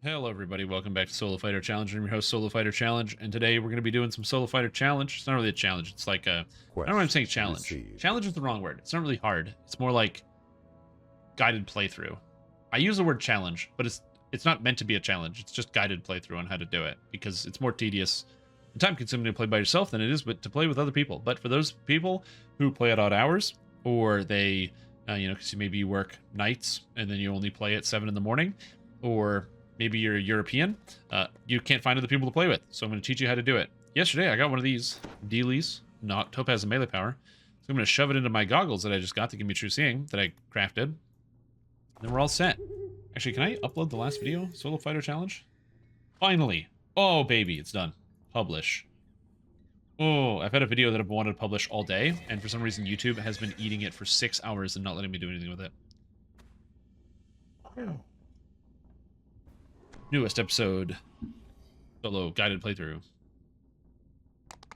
Hello everybody, welcome back to Solo Fighter Challenge. I'm your host, Solo Fighter Challenge, and today we're going to be doing some Solo Fighter Challenge. It's not really a challenge, it's like a... I don't know why I'm saying challenge. Received. Challenge is the wrong word. It's not really hard. It's more like guided playthrough. I use the word challenge, but it's not meant to be a challenge. It's just guided playthrough on how to do it, because it's more tedious and time-consuming to play by yourself than it is to play with other people. But for those people who play at odd hours, or they, because maybe you work nights and then you only play at 7 in the morning, or... maybe you're a European, you can't find other people to play with, so I'm going to teach you how to do it. Yesterday, I got one of these dealies, not Topaz and Melee Power, so I'm going to shove it into my goggles that I just got to give me true seeing, that I crafted. Then we're all set. Actually, can I upload the last video? Solo Fighter Challenge? Finally! Oh, baby, it's done. Publish. Oh, I've had a video that I've wanted to publish all day, and for some reason YouTube has been eating it for 6 hours and not letting me do anything with it. Newest episode. Solo guided playthrough.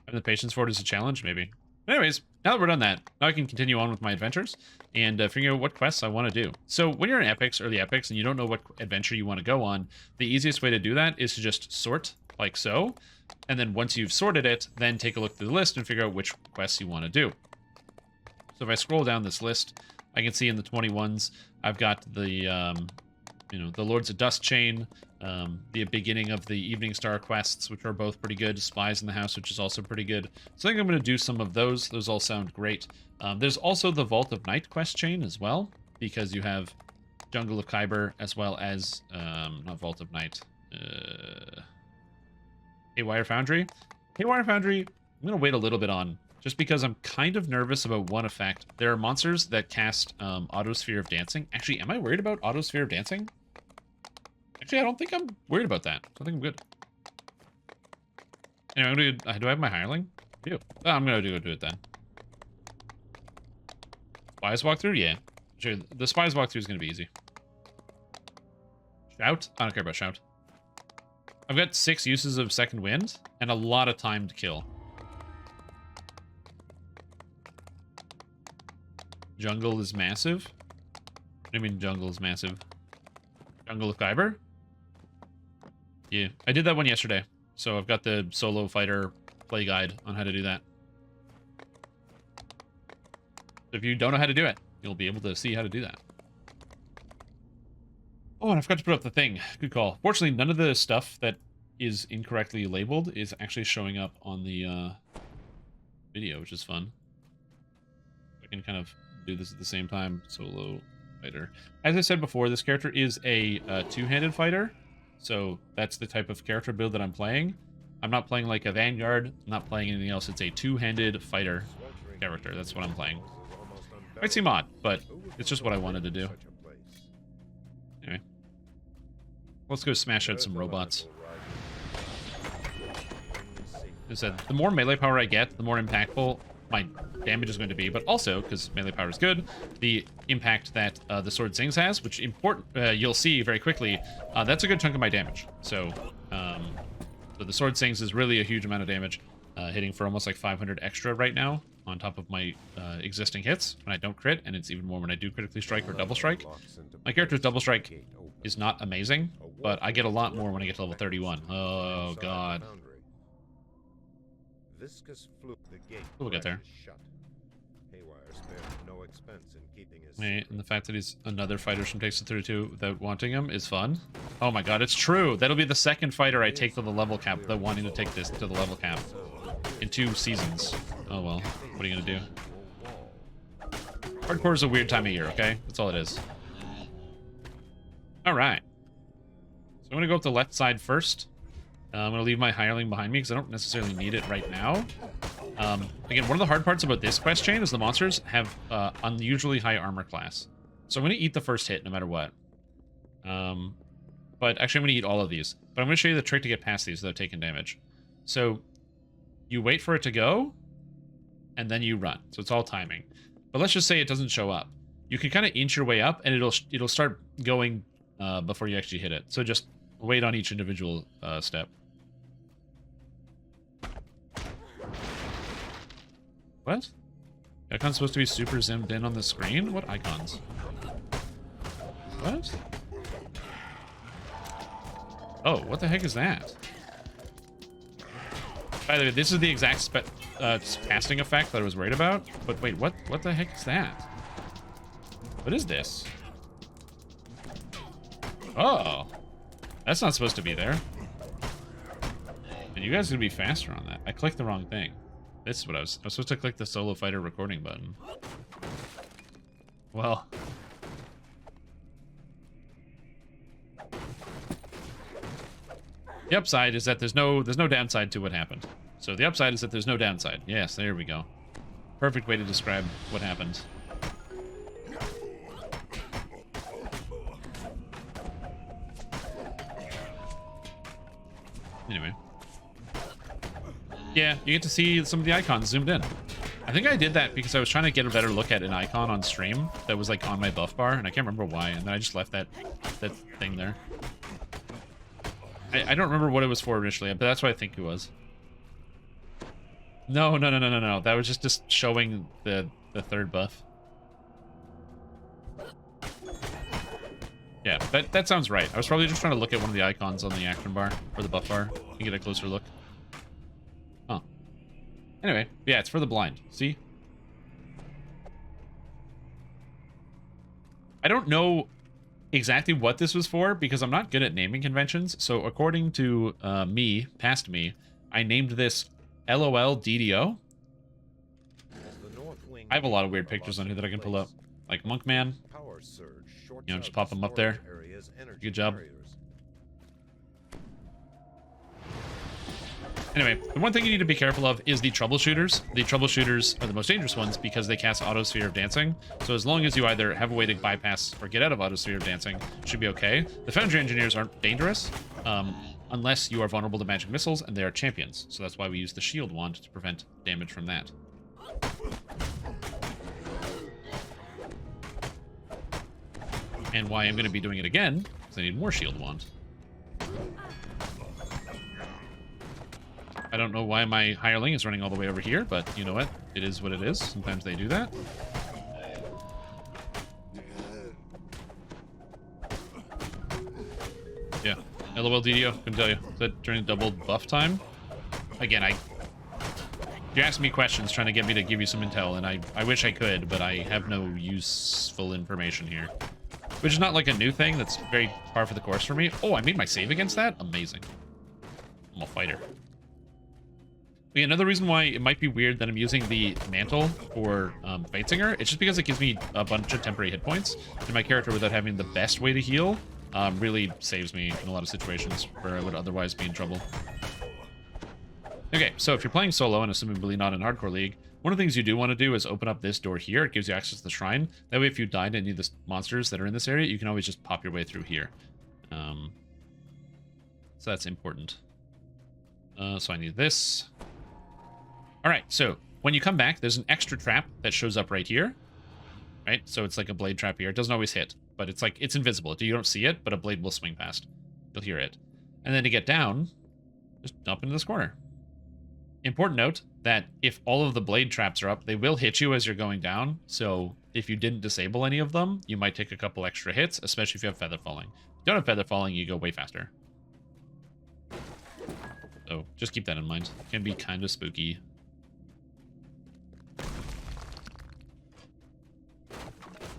Having the patience for it is a challenge, maybe. But anyways, now that we're done that, now I can continue on with my adventures and figure out what quests I want to do. So when you're in Epics, early Epics, and you don't know what adventure you want to go on, the easiest way to do that is to just sort, like so. And then once you've sorted it, then take a look through the list and figure out which quests you want to do. So if I scroll down this list, I can see in the 21s, I've got the... the Lords of Dust Chain, the beginning of the Evening Star quests, which are both pretty good, Spies in the House, which is also pretty good. So I think I'm going to do some of those. Those all sound great. There's also the Vault of Night quest chain as well, because you have Jungle of Kyber, as well as, not Vault of Night, Haywire Foundry. Haywire Foundry, I'm going to wait a little bit on, just because I'm kind of nervous about one effect. There are monsters that cast Autosphere of Dancing. Actually, am I worried about Autosphere of Dancing? Actually, I don't think I'm worried about that. I think I'm good. Anyway, do I have my hireling? I do. Oh, I'm going to go do it then. Spies walkthrough? Yeah. Sure, the Spies walkthrough is going to be easy. Shout? I don't care about Shout. I've got 6 uses of Second Wind and a lot of time to kill. Jungle is massive? What do you mean jungle is massive? Jungle of Kyber? Yeah, I did that one yesterday. So I've got the Solo Fighter play guide on how to do that. If you don't know how to do it, you'll be able to see how to do that. Oh, and I forgot to put up the thing. Good call. Fortunately, none of the stuff that is incorrectly labeled is actually showing up on the video, which is fun. I can kind of do this at the same time. Solo Fighter. As I said before, this character is a two-handed fighter. So that's the type of character build that I'm playing. I'm not playing like a Vanguard. I'm not playing anything else. It's a two-handed fighter character. That's what I'm playing. Might seem odd, but it's just what I wanted to do. Anyway. Let's go smash out some robots. As I said, the more melee power I get, the more impactful my damage is going to be, but also, because melee power is good, the impact that the Sword Sings has, which you'll see very quickly, that's a good chunk of my damage. So, so the Sword Sings is really a huge amount of damage, hitting for almost like 500 extra right now, on top of my existing hits when I don't crit, and it's even more when I do critically strike or double strike. My character's double strike is not amazing, but I get a lot more when I get to level 31. Oh, God. We'll get there. Wait, and the fact that he's another fighter from takes to 32 without wanting him is fun. Oh my god, it's true. That'll be the second fighter I take to the level cap without wanting to take this to the level cap. In 2 seasons. Oh well, what are you gonna do? Hardcore is a weird time of year, okay? That's all it is. Alright. So I'm gonna go up the left side first. I'm going to leave my hireling behind me because I don't necessarily need it right now. Again, one of the hard parts about this quest chain is the monsters have unusually high armor class. So I'm going to eat the first hit no matter what. But actually, I'm going to eat all of these. But I'm going to show you the trick to get past these without taking damage. So you wait for it to go, and then you run. So it's all timing. But let's just say it doesn't show up. You can kind of inch your way up, and it'll start going before you actually hit it. So just wait on each individual step. What? Icon's supposed to be super zoomed in on the screen? What icons? What? Oh, what the heck is that? By the way, this is the exact casting effect that I was worried about. But wait, what the heck is that? What is this? Oh, that's not supposed to be there. And you guys are gonna be faster on that. I clicked the wrong thing. This is what I was supposed to click the solo fighter recording button. Well. The upside is that there's no downside to what happened. So the upside is that there's no downside. Yes, there we go. Perfect way to describe what happened. Anyway. Yeah, you get to see some of the icons zoomed in. I think I did that because I was trying to get a better look at an icon on stream that was like on my buff bar, and I can't remember why, and then I just left that thing there. I don't remember what it was for initially, but that's what I think it was. No. That was just showing the third buff. Yeah, that sounds right. I was probably just trying to look at one of the icons on the action bar, or the buff bar, and get a closer look. Huh. Anyway, yeah, it's for the blind. See? I don't know exactly what this was for, because I'm not good at naming conventions. So according to past me, I named this LOL DDO. I have a lot of weird pictures on here that I can pull up. Like Monkman. You know, just pop them up there. Good job. Anyway, the one thing you need to be careful of is the troubleshooters. The troubleshooters are the most dangerous ones because they cast Autosphere of Dancing. So as long as you either have a way to bypass or get out of Autosphere of Dancing, it should be okay. The Foundry Engineers aren't dangerous unless you are vulnerable to magic missiles, and they are champions. So that's why we use the Shield Wand to prevent damage from that. And why I'm going to be doing it again, because I need more Shield Wand. I don't know why my hireling is running all the way over here, but you know what? It is what it is. Sometimes they do that. Yeah. LOL DDO, couldn't tell you. Is that during double buff time? Again, you asked me questions trying to get me to give you some intel, and I wish I could, but I have no useful information here. Which is not like a new thing. That's very par for the course for me. Oh, I made my save against that? Amazing. I'm a fighter. Another reason why it might be weird that I'm using the mantle for Feitzinger, it's just because it gives me a bunch of temporary hit points, and my character, without having the best way to heal, really saves me in a lot of situations where I would otherwise be in trouble. Okay, so if you're playing solo, and assumably not in Hardcore League, one of the things you do want to do is open up this door here. It gives you access to the shrine. That way, if you die to any of the monsters that are in this area, you can always just pop your way through here. So that's important. So I need this. All right, so when you come back, there's an extra trap that shows up right here, right? So it's like a blade trap here. It doesn't always hit, but it's like, it's invisible. You don't see it, but a blade will swing past. You'll hear it. And then to get down, just dump into this corner. Important note that if all of the blade traps are up, they will hit you as you're going down. So if you didn't disable any of them, you might take a couple extra hits, especially if you have feather falling. If you don't have feather falling, you go way faster. So just keep that in mind. It can be kind of spooky.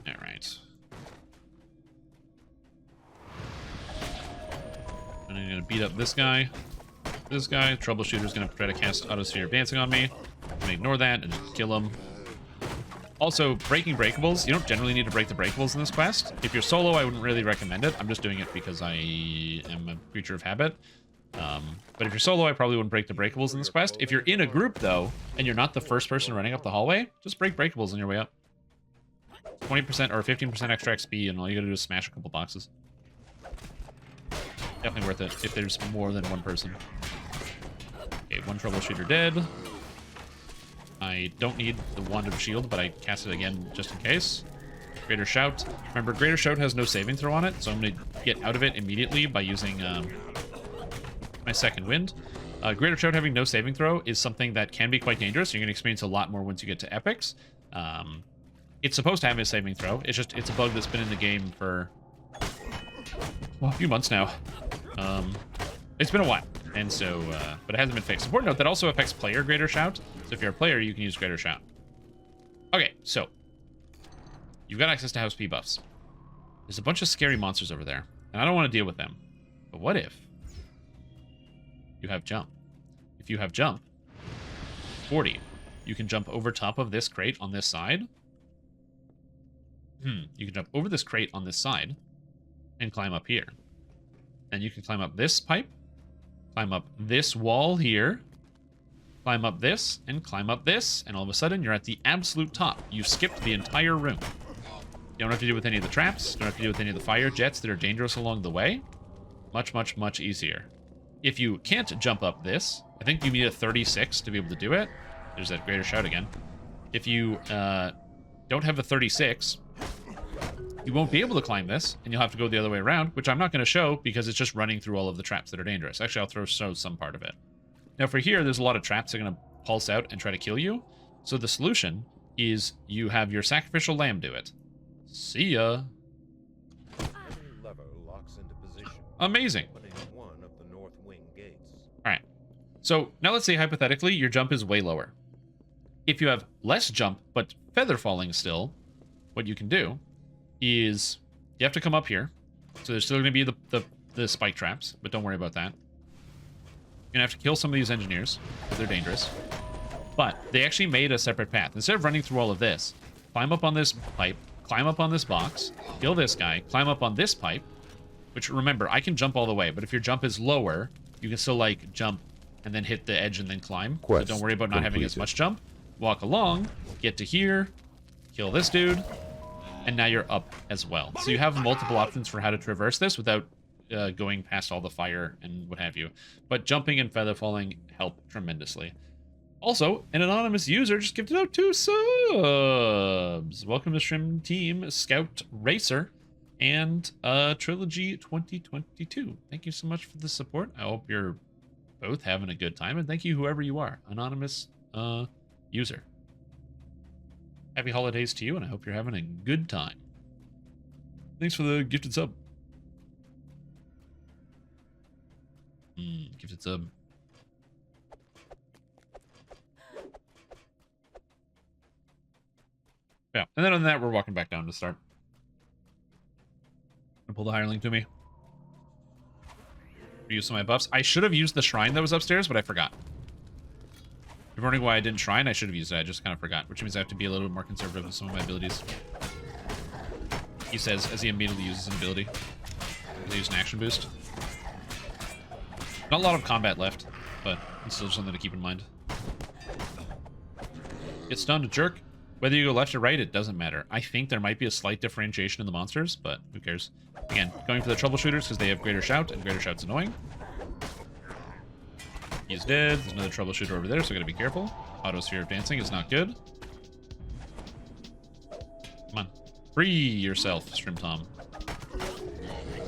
All right. And I'm going to beat up this guy. This guy. Troubleshooter's going to try to cast Autosphere of Dancing on me. I'm going to ignore that and just kill him. Also, breaking breakables. You don't generally need to break the breakables in this quest. If you're solo, I wouldn't really recommend it. I'm just doing it because I am a creature of habit. But if you're solo, I probably wouldn't break the breakables in this quest. If you're in a group, though, and you're not the first person running up the hallway, just break breakables on your way up. 20% or 15% extra XP, and all you gotta do is smash a couple boxes. Definitely worth it if there's more than one person. Okay, one troubleshooter dead. I don't need the Wand of Shield, but I cast it again just in case. Greater Shout. Remember, Greater Shout has no saving throw on it, so I'm gonna get out of it immediately by using my second wind. Greater Shout having no saving throw is something that can be quite dangerous. You're gonna experience a lot more once you get to epics. It's supposed to have a saving throw. It's a bug that's been in the game for, well, a few months now. It's been a while, and so, but it hasn't been fixed. Important note, that also affects player Greater Shout. So if you're a player, you can use Greater Shout. Okay, so you've got access to House P buffs. There's a bunch of scary monsters over there, and I don't want to deal with them. But what if you have jump? If you have jump, 40, you can jump over top of this crate on this side. You can jump over this crate on this side and climb up here. And you can climb up this pipe, climb up this wall here, climb up this, and climb up this, and all of a sudden you're at the absolute top. You've skipped the entire room. You don't have to deal with any of the traps, don't have to deal with any of the fire jets that are dangerous along the way. Much, much, much easier. If you can't jump up this, I think you need a 36 to be able to do it. There's that Greater Shout again. If you don't have a 36, you won't be able to climb this, and you'll have to go the other way around, which I'm not going to show because it's just running through all of the traps that are dangerous. Actually, I'll show some part of it. Now, for here, there's a lot of traps that are going to pulse out and try to kill you. So the solution is you have your sacrificial lamb do it. See ya. Lever locks into position. Amazing. One of the north wing gates. All right. So now let's say hypothetically your jump is way lower. If you have less jump but feather falling still, what you can do is you have to come up here. So there's still going to be the spike traps, but don't worry about that. You're going to have to kill some of these engineers because they're dangerous. But they actually made a separate path. Instead of running through all of this, climb up on this pipe, climb up on this box, kill this guy, climb up on this pipe, which remember, I can jump all the way, but if your jump is lower, you can still like jump and then hit the edge and then climb. So don't worry about not having as much jump. Walk along, get to here, kill this dude, and now you're up as well. So you have multiple options for how to traverse this without going past all the fire and what have you. But jumping and feather falling help tremendously. Also, an anonymous user just gifted out 2 subs. Welcome to Stream Team Scout Racer and Trilogy 2022. Thank you so much for the support. I hope you're both having a good time, and thank you whoever you are, anonymous user. Happy holidays to you, and I hope you're having a good time. Thanks for the gifted sub. Gifted sub. Yeah, and then on that, we're walking back down to start. Pull the hireling to me. Use some of my buffs. I should have used the shrine that was upstairs, but I forgot. If you're wondering why I didn't shrine, I should have used it. I just kind of forgot, which means I have to be a little bit more conservative with some of my abilities. He says, as he immediately uses an ability. They use an action boost. Not a lot of combat left, but it's still something to keep in mind. Get stunned, jerk. Whether you go left or right, it doesn't matter. I think there might be a slight differentiation in the monsters, but who cares? Again, going for the troubleshooters because they have Greater Shout, and Greater Shout's annoying. He's dead. There's another troubleshooter over there, so I gotta be careful. Autosphere of Dancing is not good. Come on. Free yourself, Strimtom.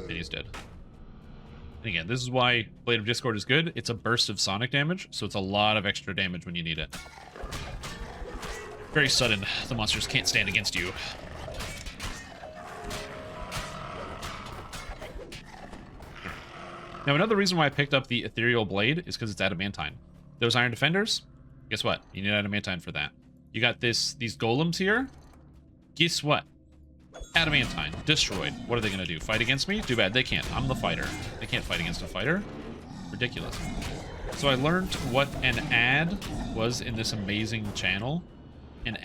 And he's dead. And again, this is why Blade of Discord is good. It's a burst of sonic damage, so it's a lot of extra damage when you need it. Very sudden. The monsters can't stand against you. Now, another reason why I picked up the Ethereal Blade is because it's adamantine. Those Iron Defenders, guess what? You need adamantine for that. You got these golems here. Guess what? Adamantine. Destroyed. What are they going to do? Fight against me? Too bad. They can't. I'm the fighter. They can't fight against a fighter. Ridiculous. So I learned what an ad was in this amazing channel. An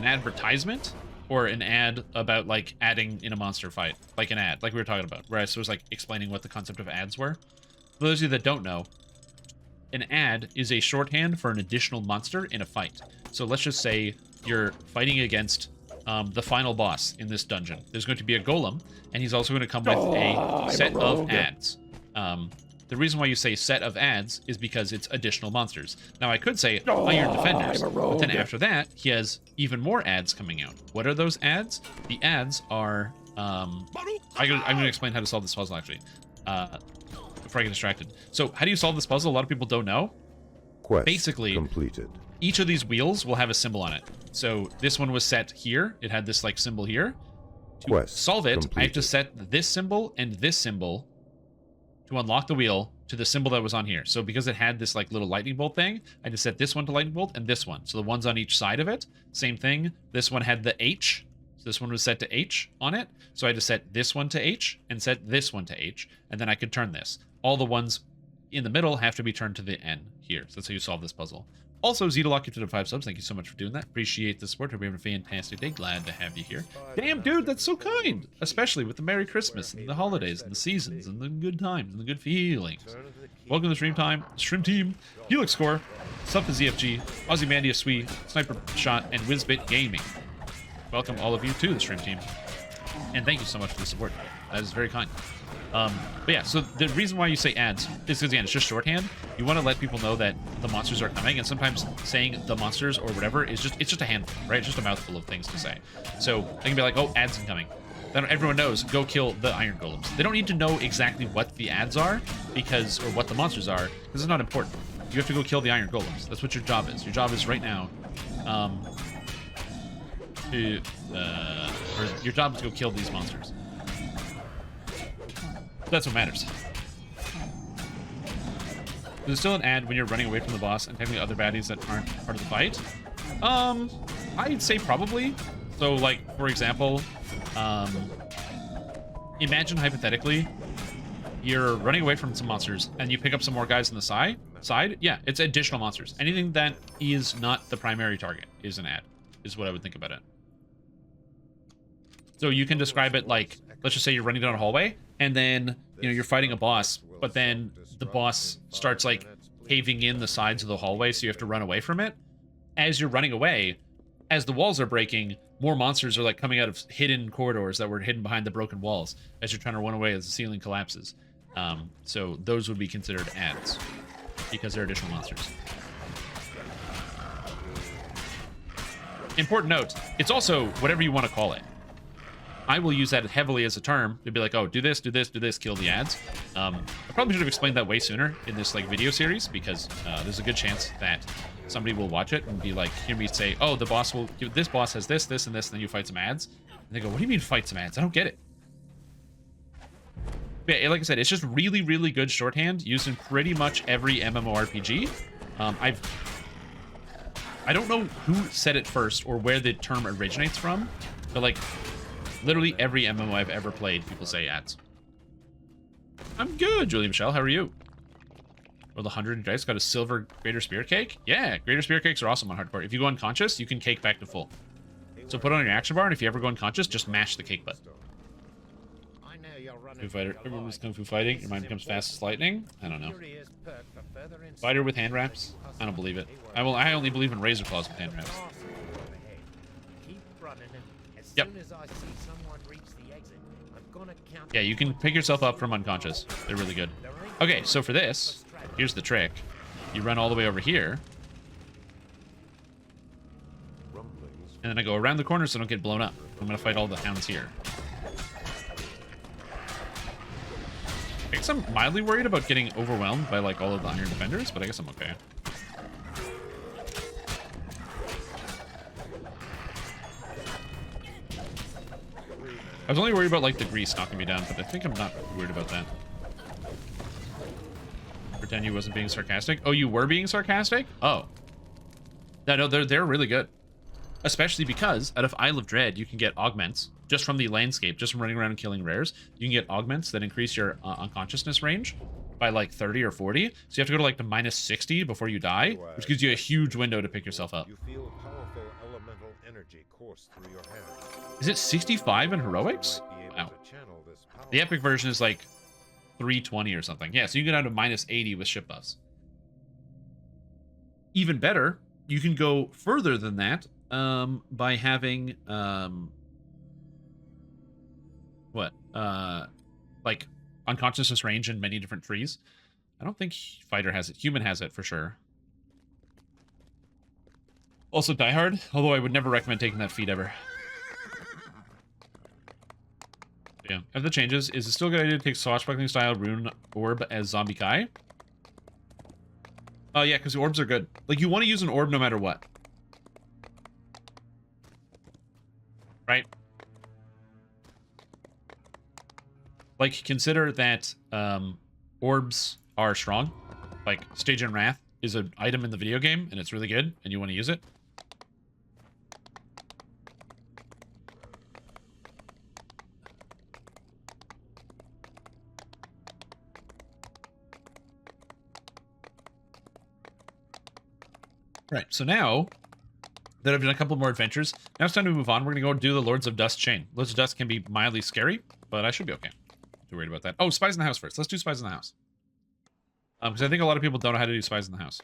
advertisement, or an ad about like adding in a monster fight, like an ad, like we were talking about, where I was like explaining what the concept of ads were. For those of you that don't know, an ad is a shorthand for an additional monster in a fight. So let's just say you're fighting against the final boss in this dungeon. There's going to be a golem, and he's also going to come with a set of ads. The reason why you say set of ads is because it's additional monsters. Now, I could say Iron Defenders, but then after that, he has even more ads coming out. What are those ads? The ads are... I'm going to explain how to solve this puzzle, actually, before I get distracted. So, how do you solve this puzzle? A lot of people don't know. Quest basically completed. Each of these wheels will have a symbol on it. So, this one was set here. It had this, like, symbol here. To solve it, I have to set this symbol and this symbol to unlock the wheel to the symbol that was on here. So because it had this like little lightning bolt thing, I just set this one to lightning bolt and this one. So the ones on each side of it, same thing. This one had the H. So this one was set to H on it. So I just set this one to H and set this one to H. And then I could turn this. All the ones in the middle have to be turned to the N here. So that's how you solve this puzzle. Also, Zedalock gifted 5 subs. Thank you so much for doing that. Appreciate the support. Hope you're having a fantastic day. Glad to have you here. Damn, dude, that's so kind. Especially with the Merry Christmas and the holidays and the seasons and the good times and the good feelings. Welcome to Stream Time, Stream Team, Helix Score, Sub to ZFG, Ozymandias Sui, Sniper Shot, and Wizbit Gaming. Welcome all of you to the Stream Team. And thank you so much for the support. That is very kind. But yeah, so the reason why you say ads is because, again, it's just shorthand. You want to let people know that the monsters are coming, and sometimes saying the monsters or whatever is just, it's just a handful, right? It's just a mouthful of things to say. So they can be like, oh, ads incoming. Then everyone knows, go kill the iron golems. They don't need to know exactly what the ads are, or what the monsters are, because it's not important. You have to go kill the iron golems. That's what your job is. Your job is right now, or your job is to go kill these monsters. That's what matters. There's still an ad when you're running away from the boss and tackling other baddies that aren't part of the fight. I'd say probably. So, like, for example, imagine hypothetically you're running away from some monsters and you pick up some more guys on the side. Yeah, it's additional monsters. Anything that is not the primary target is an ad, is what I would think about it. So you can describe it like, let's just say you're running down a hallway, and then, you know, you're fighting a boss, but then the boss starts, like, caving in the sides of the hallway, so you have to run away from it. As you're running away, as the walls are breaking, more monsters are, like, coming out of hidden corridors that were hidden behind the broken walls as you're trying to run away as the ceiling collapses. So those would be considered ads, because they're additional monsters. Important note, it's also whatever you want to call it. I will use that heavily as a term to be like, oh, do this, do this, do this, kill the ads. I probably should have explained that way sooner in this like video series, because there's a good chance that somebody will watch it and be like, hear me say, oh, the boss will, this boss has this, this, and this, and then you fight some ads. And they go, what do you mean fight some ads? I don't get it. But yeah, like I said, it's just really, really good shorthand used in pretty much every MMORPG. I don't know who said it first or where the term originates from, but like, literally every MMO I've ever played, people say ads. I'm good, Julie Michelle. How are you? Rolled 100 dice, got a silver Greater Spirit Cake? Yeah, Greater Spirit Cakes are awesome on hardcore. If you go unconscious, you can cake back to full. So put it on your action bar, and if you ever go unconscious, just mash the cake button. Kung Fu Fighter. Everyone's Kung Fu fighting. Your mind becomes fast as lightning. I don't know. Fighter with hand wraps? I don't believe it. I only believe in razor claws with hand wraps. Yep. Yeah, you can pick yourself up from unconscious. They're really good. Okay, so for this, here's the trick. You run all the way over here. And then I go around the corner so I don't get blown up. I'm going to fight all the hounds here. I guess I'm mildly worried about getting overwhelmed by like all of the iron defenders, but I guess I'm okay. I was only worried about like the grease knocking me down, but I think I'm not worried about that. Pretend you wasn't being sarcastic. Oh, you were being sarcastic? Oh. No, they're really good. Especially because out of Isle of Dread, you can get augments just from the landscape, just from running around and killing rares. You can get augments that increase your unconsciousness range by like 30 or 40. So you have to go to like the -60 before you die, which gives you a huge window to pick yourself up. You feel powerful elemental energy course through your hands. Is it 65 in heroics? Wow. The epic version is like 320 or something. Yeah, so you can go down to -80 with ship buffs. Even better, you can go further than that by having like unconsciousness range in many different trees. I don't think Fighter has it. Human has it for sure. Also Die Hard, although I would never recommend taking that feat ever. Yeah, after the changes, is it still a good idea to take Swashbuckling style Rune Orb as Zombie Kai? Oh yeah, because the orbs are good. Like, you want to use an orb no matter what. Right? Like, consider that orbs are strong. Like, Stage and Wrath is an item in the video game, and it's really good, and you want to use it. Right, so now that I've done a couple more adventures, now it's time to move on. We're going to go do the Lords of Dust chain. Lords of Dust can be mildly scary, but I should be okay. Not too worried about that. Oh, Spies in the House first. Let's do Spies in the House. Because I think a lot of people don't know how to do Spies in the House.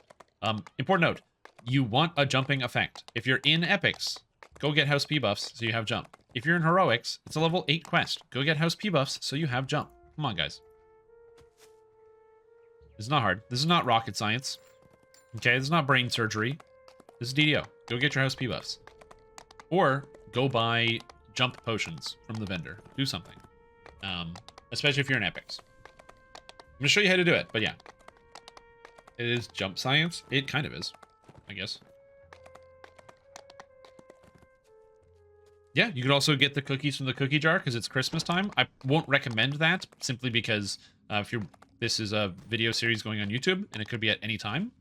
Important note, you want a jumping effect. If you're in Epics, go get House P buffs so you have jump. If you're in Heroics, it's a level 8 quest. Go get House P buffs so you have jump. Come on, guys. This is not hard. This is not rocket science. Okay, this is not brain surgery. This is DDO. Go get your House P buffs. Or go buy jump potions from the vendor. Do something. Especially if you're in Epics. I'm going to show you how to do it, but yeah. It is jump science. It kind of is, I guess. Yeah, you could also get the cookies from the cookie jar because it's Christmas time. I won't recommend that simply because this is a video series going on YouTube and it could be at any time.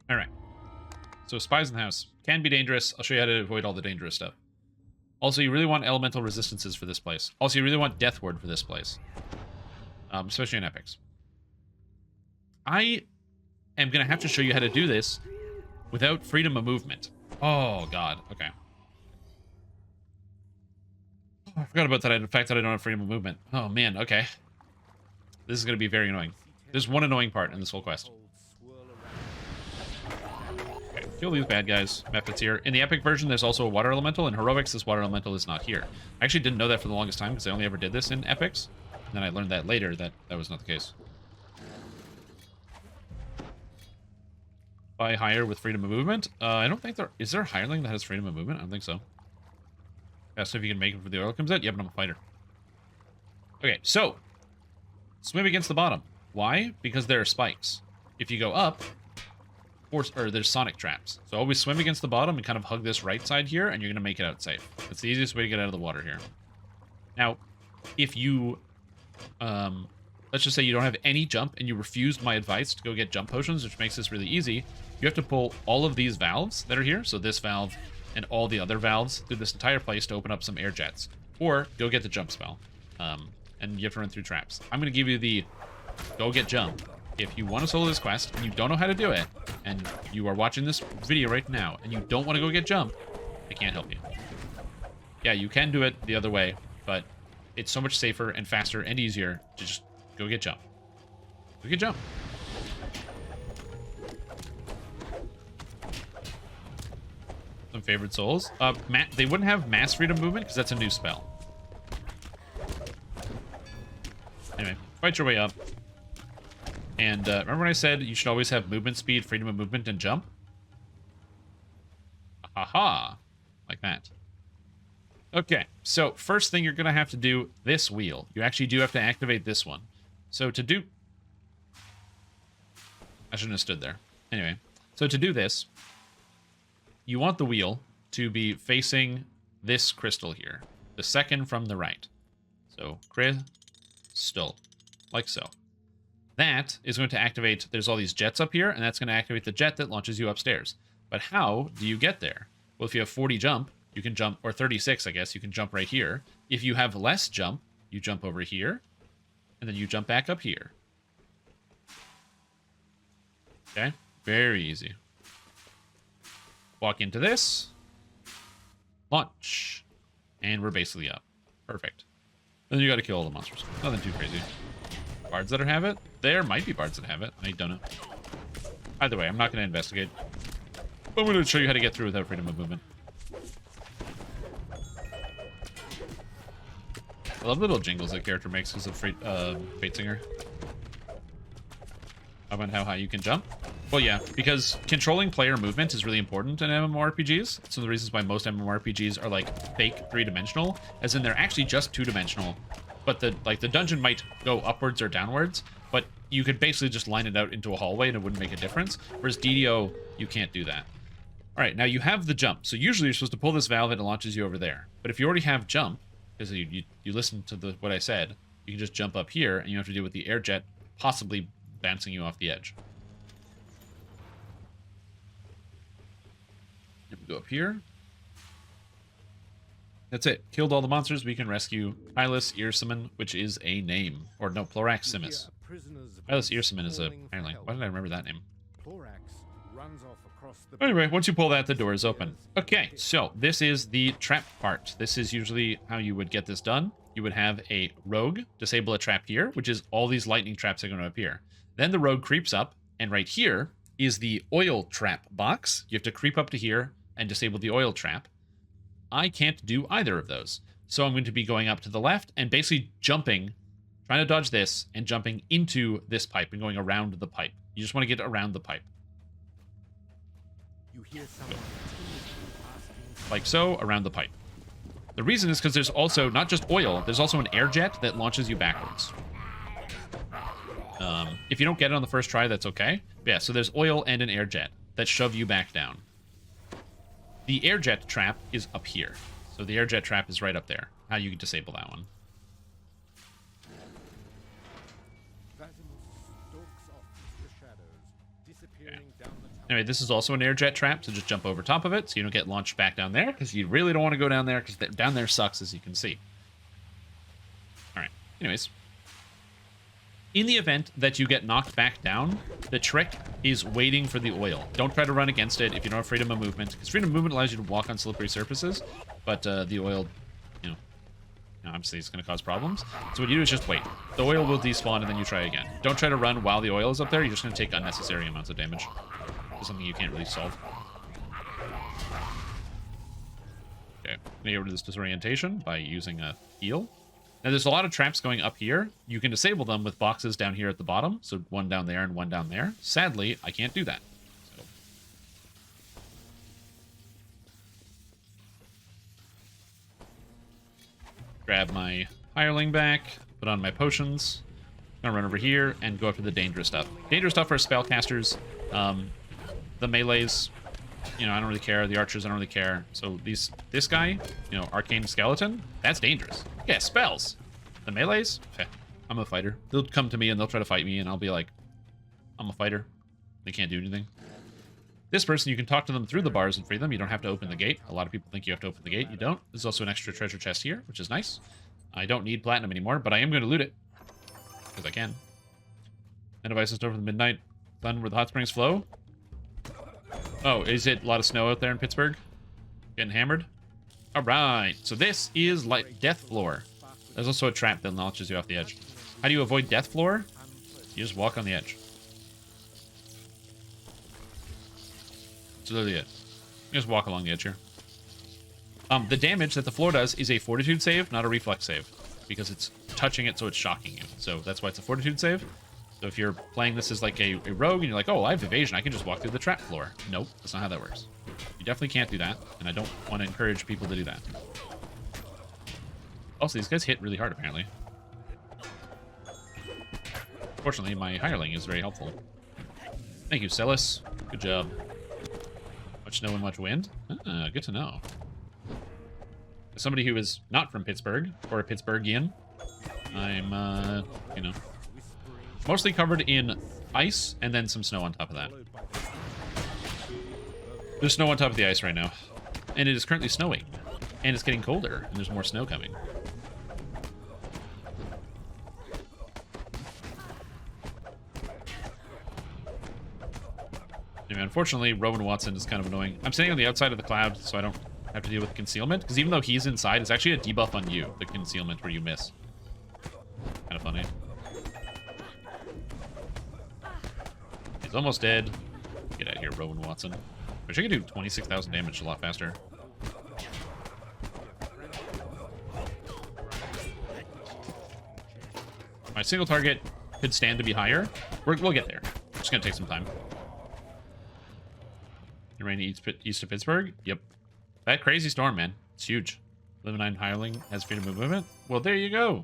All right. So Spies in the House can be dangerous. I'll show you how to avoid all the dangerous stuff. Also, you really want elemental resistances for this place. Also, you really want Death Ward for this place. Especially in Epics. I am going to have to show you how to do this without freedom of movement. Oh, God. Okay. Oh, I forgot about that. The fact that I don't have freedom of movement. Oh, man. Okay. This is going to be very annoying. There's one annoying part in this whole quest. Okay, kill these bad guys. Methods here. In the Epic version, there's also a water elemental. In Heroics, this water elemental is not here. I actually didn't know that for the longest time because I only ever did this in Epics. And then I learned that later that that was not the case. Buy higher with freedom of movement. I don't think there... Is there a hireling that has freedom of movement? I don't think so. Ask if you can make it before the oil comes out. Yeah, but I'm a fighter. Okay, so. Swim against the bottom. Why? Because there are spikes. If you go up, or there's sonic traps. So always swim against the bottom and kind of hug this right side here, and you're going to make it out safe. That's the easiest way to get out of the water here. Now, if you... let's just say you don't have any jump and you refused my advice to go get jump potions, which makes this really easy. You have to pull all of these valves that are here, so this valve and all the other valves through this entire place to open up some air jets. Or go get the jump spell. And you have to run through traps. I'm going to give you the go get jump. If you want to solo this quest and you don't know how to do it, and you are watching this video right now and you don't want to go get jump, I can't help you. Yeah, you can do it the other way, but it's so much safer and faster and easier to just go get jump. Go get jump. Some favorite souls. They wouldn't have mass freedom movement because that's a new spell. Anyway, fight your way up. And remember when I said you should always have movement speed, freedom of movement, and jump? Aha! Like that. Okay, so first thing you're going to have to do this wheel. You actually do have to activate this one. So to do... I shouldn't have stood there. Anyway, so to do this, you want the wheel to be facing this crystal here. The second from the right. So, crystal. Like so. That is going to activate... There's all these jets up here, and that's going to activate the jet that launches you upstairs. But how do you get there? Well, if you have 40 jump, you can jump... Or 36, I guess. You can jump right here. If you have less jump, you jump over here. And then you jump back up here. Okay? Very easy. Walk into this. Launch. And we're basically up. Perfect. Then you gotta kill all the monsters. Nothing too crazy. Bards that have it? There might be bards that have it. I don't know. Either way, I'm not gonna investigate. But I'm gonna show you how to get through without freedom of movement. I love the little jingles that character makes because of Fate Singer. How about how high you can jump? Well, yeah, because controlling player movement is really important in MMORPGs. It's one of the reasons why most MMORPGs are like fake three-dimensional, as in they're actually just two-dimensional. But the dungeon might go upwards or downwards, but you could basically just line it out into a hallway and it wouldn't make a difference. Whereas DDO, you can't do that. All right, now you have the jump. So usually you're supposed to pull this valve and it launches you over there. But if you already have jump, because you listen to what I said, you can just jump up here and you have to deal with the air jet possibly bouncing you off the edge. Then we go up here. That's it. Killed all the monsters. We can rescue Hylas Earsimen, which is a name. Or no, Ploraximus. Hylas Earsimen is a hireling. Why did I remember that name? Anyway, once you pull that, the door is open. Okay, so this is the trap part. This is usually how you would get this done. You would have a rogue disable a trap here, which is all these lightning traps are going to appear. Then the rogue creeps up, and right here is the oil trap box. You have to creep up to here and disable the oil trap. I can't do either of those. So I'm going to be going up to the left and basically jumping, trying to dodge this, and jumping into this pipe and going around the pipe. You just want to get around the pipe. You hear someone like so, around the pipe. The reason is because there's also, not just oil, there's also an air jet that launches you backwards. If you don't get it on the first try, that's okay. But yeah, so there's oil and an air jet that shove you back down. The air jet trap is up here. So the air jet trap is right up there. How you can disable that one. Okay. Anyway, this is also an air jet trap, so just jump over top of it so you don't get launched back down there, because you really don't want to go down there, because down there sucks, as you can see. Alright, anyways. In the event that you get knocked back down, the trick is waiting for the oil. Don't try to run against it if you don't have freedom of movement, because freedom of movement allows you to walk on slippery surfaces, but the oil, you know, obviously it's going to cause problems. So what you do is just wait. The oil will despawn and then you try again. Don't try to run while the oil is up there. You're just going to take unnecessary amounts of damage. It's something you can't really solve. Okay, I'm going to get rid of this disorientation by using a heal. Now there's a lot of traps going up here. You can disable them with boxes down here at the bottom. So one down there and one down there. Sadly, I can't do that. So. Grab my hireling back, put on my potions. I'm gonna run over here and go after the dangerous stuff. Dangerous stuff are spellcasters. The melees, you know, I don't really care. The archers, I don't really care. So this guy, you know, arcane skeleton, that's dangerous. Yeah, spells. The melees, I'm a fighter. They'll come to me and they'll try to fight me, and I'll be like, I'm a fighter. They can't do anything. This person, you can talk to them through the bars and free them. You don't have to open the gate. A lot of people think you have to open the gate. You don't. There's also an extra treasure chest here, which is nice. I don't need platinum anymore, but I am going to loot it. Because I can. And if I just over the midnight sun where the hot springs flow. Oh, is it a lot of snow out there in Pittsburgh? Getting hammered? Alright, so this is like Death Floor. There's also a trap that launches you off the edge. How do you avoid Death Floor? You just walk on the edge. That's literally it. You just walk along the edge here. The damage that the floor does is a fortitude save, not a reflex save. Because it's touching it, so it's shocking you. So that's why it's a fortitude save. So if you're playing this as like a rogue and you're like, oh, I have evasion, I can just walk through the trap floor. Nope, that's not how that works. You definitely can't do that, and I don't want to encourage people to do that. Also, these guys hit really hard, apparently. Fortunately, my hireling is very helpful. Thank you, Celis. Good job. Much snow and much wind. Ah, good to know. As somebody who is not from Pittsburgh, or a Pittsburghian, I'm, you know, mostly covered in ice and then some snow on top of that. There's snow on top of the ice right now. And it is currently snowing. And it's getting colder, and there's more snow coming. Anyway, unfortunately, Rowan Watson is kind of annoying. I'm sitting on the outside of the cloud, so I don't have to deal with concealment. Because even though he's inside, it's actually a debuff on you, the concealment where you miss. Kind of funny. He's almost dead. Get out of here, Rowan Watson. I wish I could do 26,000 damage a lot faster. My single target could stand to be higher. We'll get there. It's just going to take some time. You're running east of Pittsburgh? Yep. That crazy storm, man. It's huge. 11-9 hireling has freedom of movement. Well, there you go.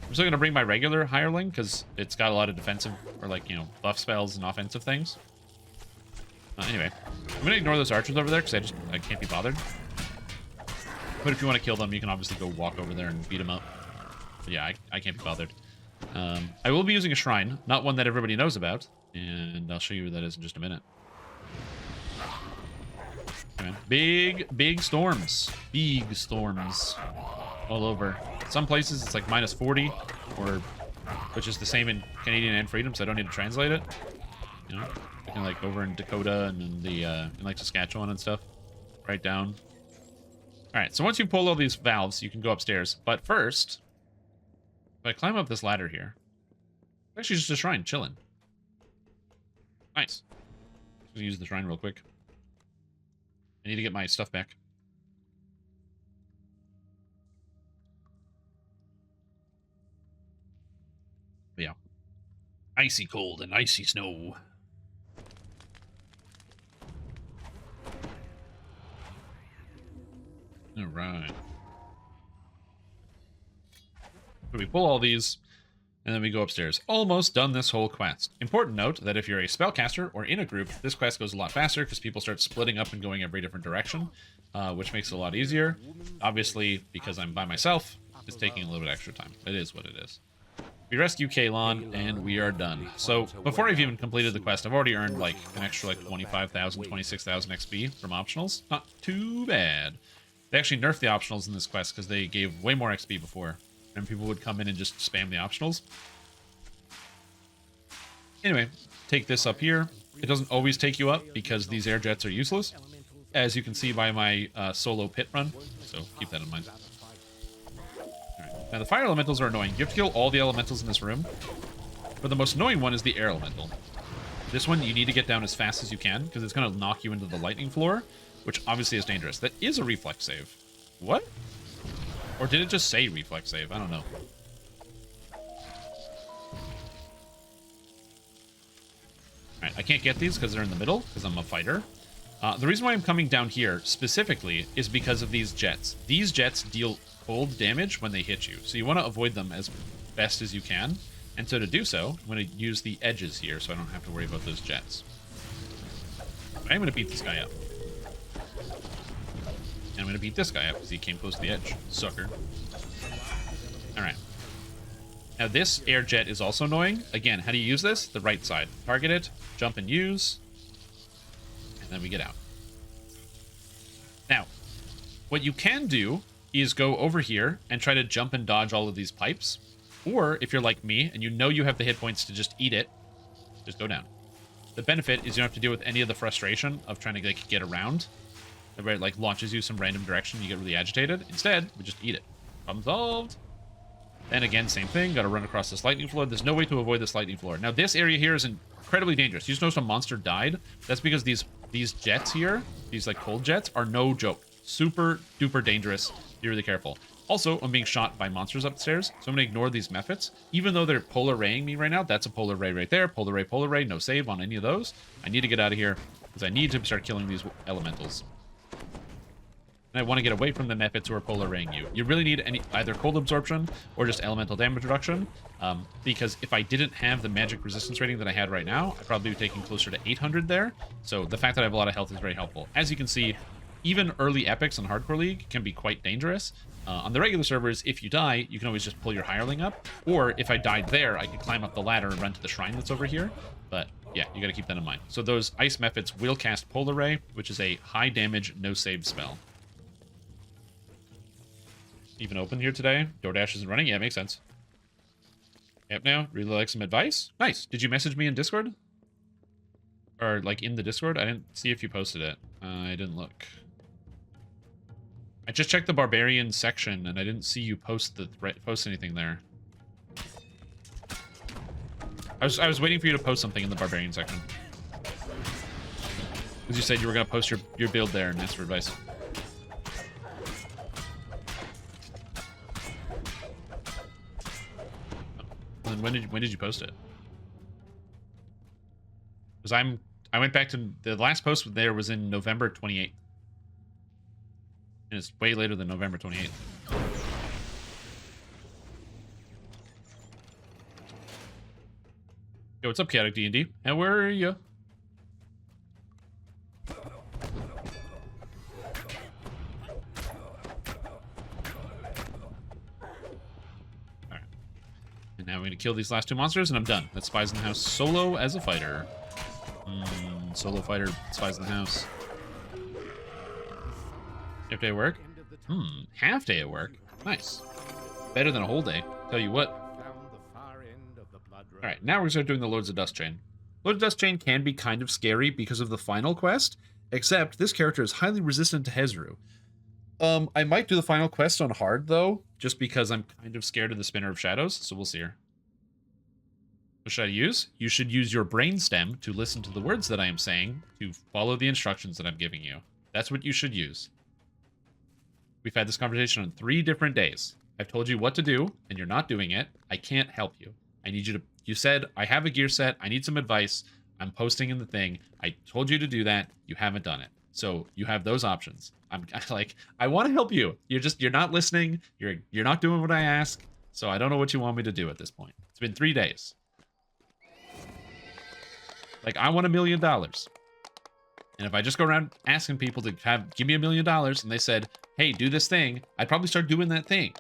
I'm still going to bring my regular hireling because it's got a lot of defensive or, like, you know, buff spells and offensive things. Anyway, I'm gonna ignore those archers over there because I can't be bothered. But if you want to kill them, you can obviously go walk over there and beat them up. But yeah, I can't be bothered. I will be using a shrine, not one that everybody knows about, and I'll show you what that is in just a minute. Okay, man. Big storms. Big storms all over. Some places it's like -40, or which is the same in Canadian and Freedom, so I don't need to translate it. You know, and like over in Dakota and in the in like Saskatchewan and stuff, right down. All right, so once you pull all these valves, you can go upstairs. But first, if I climb up this ladder here, it's actually just a shrine, chilling. Nice. Just gonna use the shrine real quick. I need to get my stuff back. But yeah. Icy cold and icy snow. All right. So we pull all these, and then we go upstairs. Almost done this whole quest. Important note that if you're a spellcaster or in a group, this quest goes a lot faster because people start splitting up and going every different direction, which makes it a lot easier. Obviously, because I'm by myself, it's taking a little bit extra time. It is what it is. We rescue Kalon, and we are done. So, before I've even completed the quest, I've already earned like an extra like 25,000, 26,000 XP from optionals. Not too bad. They actually nerfed the optionals in this quest because they gave way more XP before, and people would come in and just spam the optionals. Anyway, take this up here. It doesn't always take you up because these air jets are useless, as you can see by my solo pit run, so keep that in mind. Alright, now the fire elementals are annoying. You have to kill all the elementals in this room, but the most annoying one is the air elemental. This one you need to get down as fast as you can because it's going to knock you into the lightning floor, which obviously is dangerous. That is a reflex save. What? Or did it just say reflex save? I don't know. Alright, I can't get these because they're in the middle, because I'm a fighter. The reason why I'm coming down here, specifically, is because of these jets. These jets deal cold damage when they hit you, so you want to avoid them as best as you can. And so to do so, I'm going to use the edges here, so I don't have to worry about those jets. I'm going to beat this guy up. And I'm going to beat this guy up because he came close to the edge. Sucker. Alright. Now this air jet is also annoying. Again, how do you use this? The right side. Target it, jump and use, and then we get out. Now, what you can do is go over here and try to jump and dodge all of these pipes. Or, if you're like me, and you know you have the hit points to just eat it, just go down. The benefit is you don't have to deal with any of the frustration of trying to like, get around. Where it like launches you some random direction, you get really agitated. Instead, we just eat it. Problem solved. Then again, same thing. Got to run across this lightning floor. There's no way to avoid this lightning floor. Now, this area here is incredibly dangerous. You just noticed a monster died. That's because these jets here, these like cold jets, are no joke. Super duper dangerous. Be really careful. Also, I'm being shot by monsters upstairs, so I'm going to ignore these methods. Even though they're polar raying me right now, that's a polar ray right there. Polar ray, no save on any of those. I need to get out of here because I need to start killing these elementals. And I want to get away from the methods who are polar raying you. You really need either cold absorption or just elemental damage reduction, because if I didn't have the magic resistance rating that I had right now, I'd probably be taking closer to 800 there. So the fact that I have a lot of health is very helpful. As you can see, even early epics on Hardcore League can be quite dangerous. On the regular servers, if you die, you can always just pull your hireling up. Or if I died there, I could climb up the ladder and run to the shrine that's over here. But yeah, you got to keep that in mind. So those ice methods will cast Polar Ray, which is a high damage, no save spell. Even open here today? DoorDash isn't running? Yeah, makes sense. Yep, now. Really like some advice? Nice. Did you message me in Discord? Or, like, in the Discord? I didn't see if you posted it. I didn't look. I just checked the Barbarian section, and I didn't see you post anything there. I was waiting for you to post something in the Barbarian section. Because you said you were going to post your build there and ask for advice. And when did you post it? Because I went back to the last post there was in November 28th. And it's way later than November 28th. Yo, what's up, Chaotic D&D? And where are you? Now I'm going to kill these last two monsters, and I'm done. That's Spies in the House solo as a fighter. Solo fighter, Spies in the House. Half day at work? Half day at work. Nice. Better than a whole day. Tell you what. Alright, now we're going to start doing the Lords of Dust Chain. Lords of Dust Chain can be kind of scary because of the final quest, except this character is highly resistant to Hezru. I might do the final quest on hard, though, just because I'm kind of scared of the Spinner of Shadows, so we'll see her. What should I use? You should use your brainstem to listen to the words that I am saying, to follow the instructions that I'm giving you. That's what you should use. We've had this conversation on 3 different days. I've told you what to do, and you're not doing it. I can't help you. I need you to... You said, I have a gear set. I need some advice. I'm posting in the thing. I told you to do that. You haven't done it. So you have those options. I'm like, I want to help you. You're not listening. You're not doing what I ask. So I don't know what you want me to do at this point. It's been 3 days. Like, I want $1 million. And if I just go around asking people to give me $1 million and they said, hey, do this thing, I'd probably start doing that thing.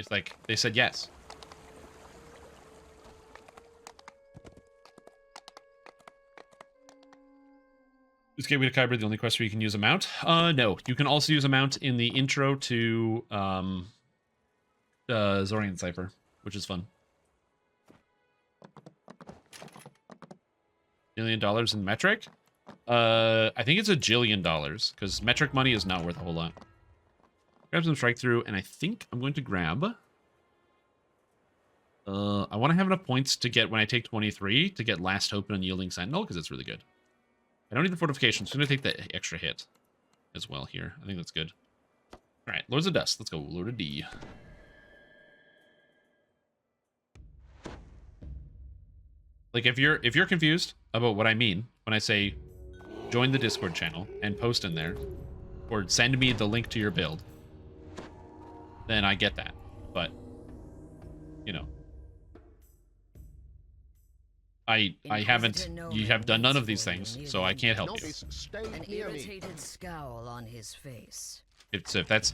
It's like they said yes. Is Gateway to Kyber the only quest where you can use a mount? No. You can also use a mount in the intro to Zorian Cypher, which is fun. $1 million in metric? I think it's $1 jillion, because metric money is not worth a whole lot. Grab some strike through, and I think I'm going to grab... I want to have enough points to get, when I take 23, to get Last Hope and Unyielding Sentinel, because it's really good. I don't need the fortifications, so I'm going to take the extra hit as well here. I think that's good. Alright, Lords of Dust. Let's go, Lord of D. Like, if you're confused about what I mean when I say join the Discord channel and post in there, or send me the link to your build, then I get that. But, you know. You have done none of these things, so I can't help you. An irritated scowl on his face. If that's,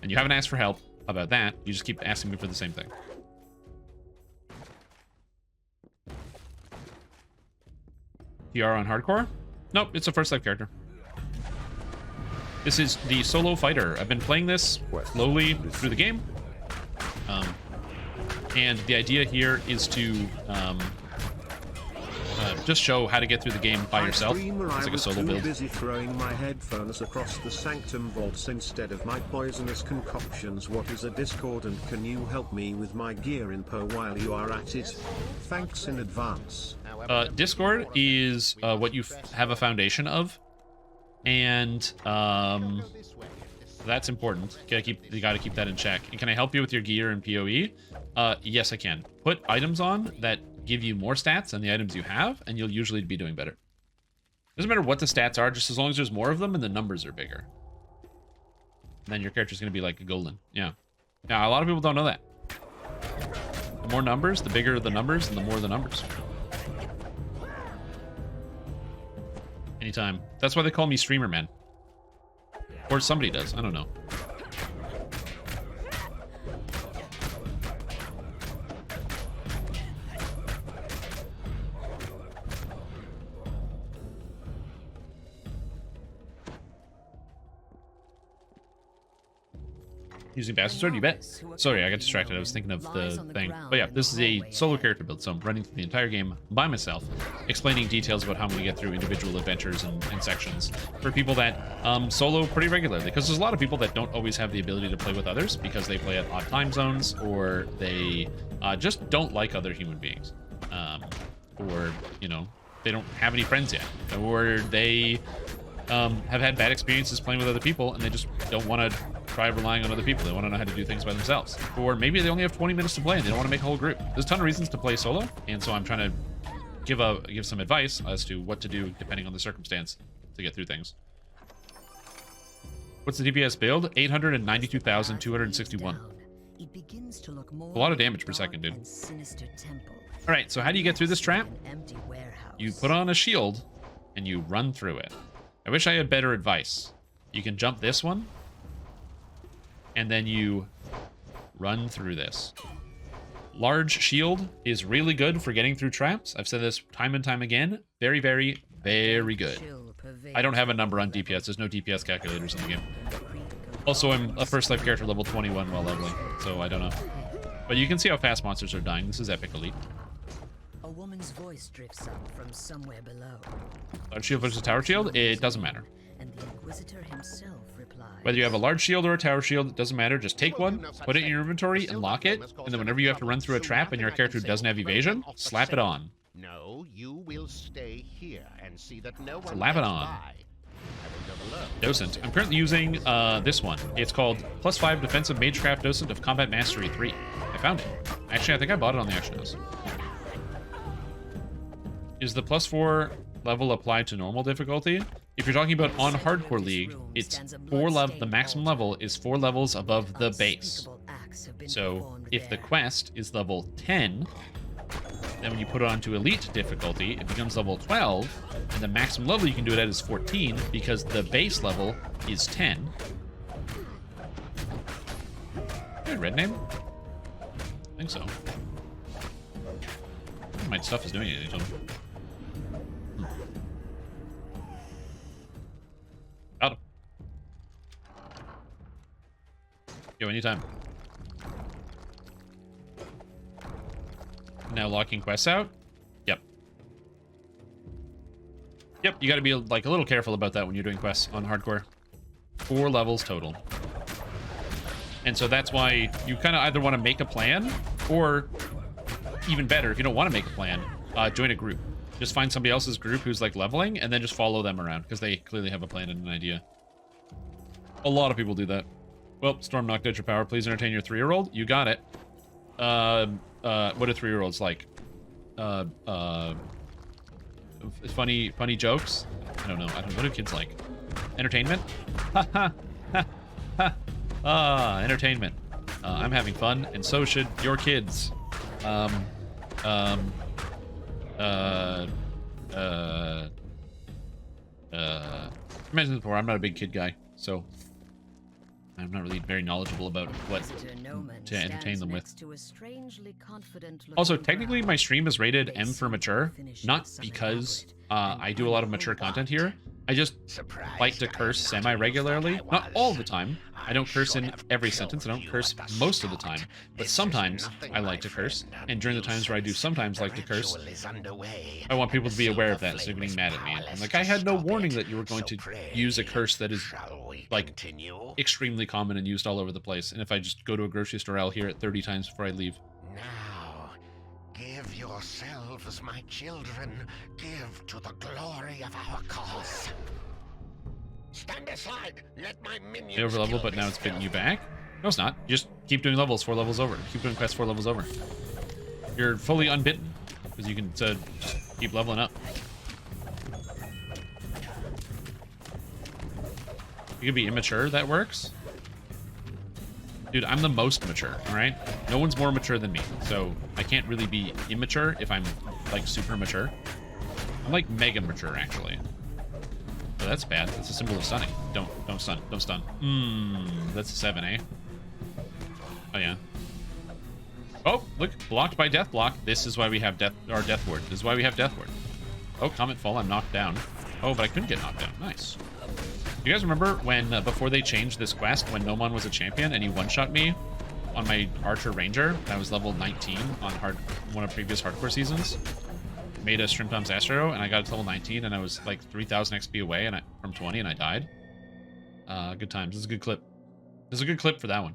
and you haven't asked for help about that, you just keep asking me for the same thing. PR on hardcore? Nope, it's a first life character. This is the solo fighter. I've been playing this slowly through the game. And the idea here is to just show how to get through the game by yourself. It's like a solo build. Busy throwing my headphones across the sanctum vaults instead of my poisonous concoctions. What is a Discord, and can you help me with my gear info while you are at it? Thanks in advance. Discord is what you have a foundation of, and that's important. You gotta keep that in check. And can I help you with your gear and PoE? Yes, I can. Put items on that give you more stats than the items you have, and you'll usually be doing better. Doesn't matter what the stats are, just as long as there's more of them and the numbers are bigger. And then your character's gonna be like a golden. Yeah. Now, a lot of people don't know that. The more numbers, the bigger the numbers, and the more the numbers. Anytime. That's why they call me Streamer Man. Or somebody does. I don't know. Using Bastard Sword, you bet. Sorry, I got distracted. I was thinking of the thing. But yeah, this is a solo character build, so I'm running through the entire game by myself, explaining details about how I'm going to get through individual adventures and sections for people that solo pretty regularly. Because there's a lot of people that don't always have the ability to play with others because they play at odd time zones, or they just don't like other human beings. Or, you know, they don't have any friends yet. Or they have had bad experiences playing with other people, and they just don't want to try relying on other people. They want to know how to do things by themselves. Or maybe they only have 20 minutes to play and they don't want to make a whole group. There's a ton of reasons to play solo, and so I'm trying to give some advice as to what to do depending on the circumstance to get through things. What's the DPS build? 892,261. A lot of damage per second, dude. Alright, so how do you get through this trap? You put on a shield and you run through it. I wish I had better advice. You can jump this one, and then you run through this. large shield is really good for getting through traps. I've said this time and time again. Very, very, very good. I don't have a number on DPS. There's no DPS calculators in the game. Also, I'm a first life character level 21 while leveling, so I don't know. But you can see how fast monsters are dying. This is epic elite. A woman's voice drifts up from somewhere below. Large shield versus tower shield? It doesn't matter. And the Inquisitor himself replies. Whether you have a large shield or a tower shield, it doesn't matter. Just take one, put it in your inventory, and lock it. And then whenever you have to run through a trap and your character doesn't have evasion, slap it on. No, you will stay here and see that no one Slap it gets on. by. Docent. I'm currently using this one. It's called +5 Defensive Magecraft Docent of Combat Mastery 3. I found it. Actually, I think I bought it on the auction house. Is the +4 level applied to normal difficulty? If you're talking about on Hardcore League, it's 4 level. The maximum level is 4 levels above the base. So if the quest is level 10, then when you put it onto Elite difficulty, it becomes level 12, and the maximum level you can do it at is 14 because the base level is 10. Good red name? I think so. My stuff is doing it. Got him. Yo, anytime. Now locking quests out? Yep. Yep, you gotta be like a little careful about that when you're doing quests on hardcore. 4 levels total. And so that's why you kind of either want to make a plan, or even better, if you don't want to make a plan, join a group. Just find somebody else's group who's like leveling, and then just follow them around, because they clearly have a plan and an idea. A lot of people do that. Well, Storm knocked out your power. Please entertain your 3-year-old. You got it. What are 3-year-olds like? Funny jokes? I don't know. What do kids like? Entertainment? Ha ha ha ha. Entertainment. I'm having fun, and so should your kids. I mentioned before, I'm not a big kid guy, so I'm not really very knowledgeable about what to entertain them with. Also, technically, my stream is rated M for mature, not because I do a lot of mature content here. I just like to curse semi-regularly. Not all the time. I don't curse in every sentence. I don't curse most of the time. But sometimes I like to curse. And during the times where I do sometimes like to curse, I want people to be aware of that so they're getting mad at me. I'm like, I had no warning that you were going to use a curse that is, like, extremely common and used all over the place. And if I just go to a grocery store, I'll hear it 30 times before I leave. Now, give yourselves, my children. Give to the glory of our cause. Stand aside. Let my minions They overlevel, but now it's bitten you back? No, it's not. You just keep doing levels 4 levels over. Keep doing quests 4 levels over. You're fully unbitten because you can just keep leveling up. You can be immature. That works. Dude, I'm the most mature, alright? No one's more mature than me, so I can't really be immature if I'm, like, super mature. I'm, like, mega mature, actually. Oh, that's bad. That's a symbol of stunning. Don't stun. Don't stun. That's a 7, eh? Oh, yeah. Oh, look. Blocked by Death Block. This is why we have Death Ward. This is why we have Death Ward. Oh, Comet Fall. I'm knocked down. Oh, but I couldn't get knocked down. Nice. You guys remember when, before they changed this quest, when Nomon was a champion and he one-shot me on my Archer Ranger? I was level 19 on one of previous hardcore seasons. Made a Strimtom's Astro, and I got to level 19, and I was like 3,000 XP away from 20, and I died. Good times. This is a good clip. This is a good clip for that one.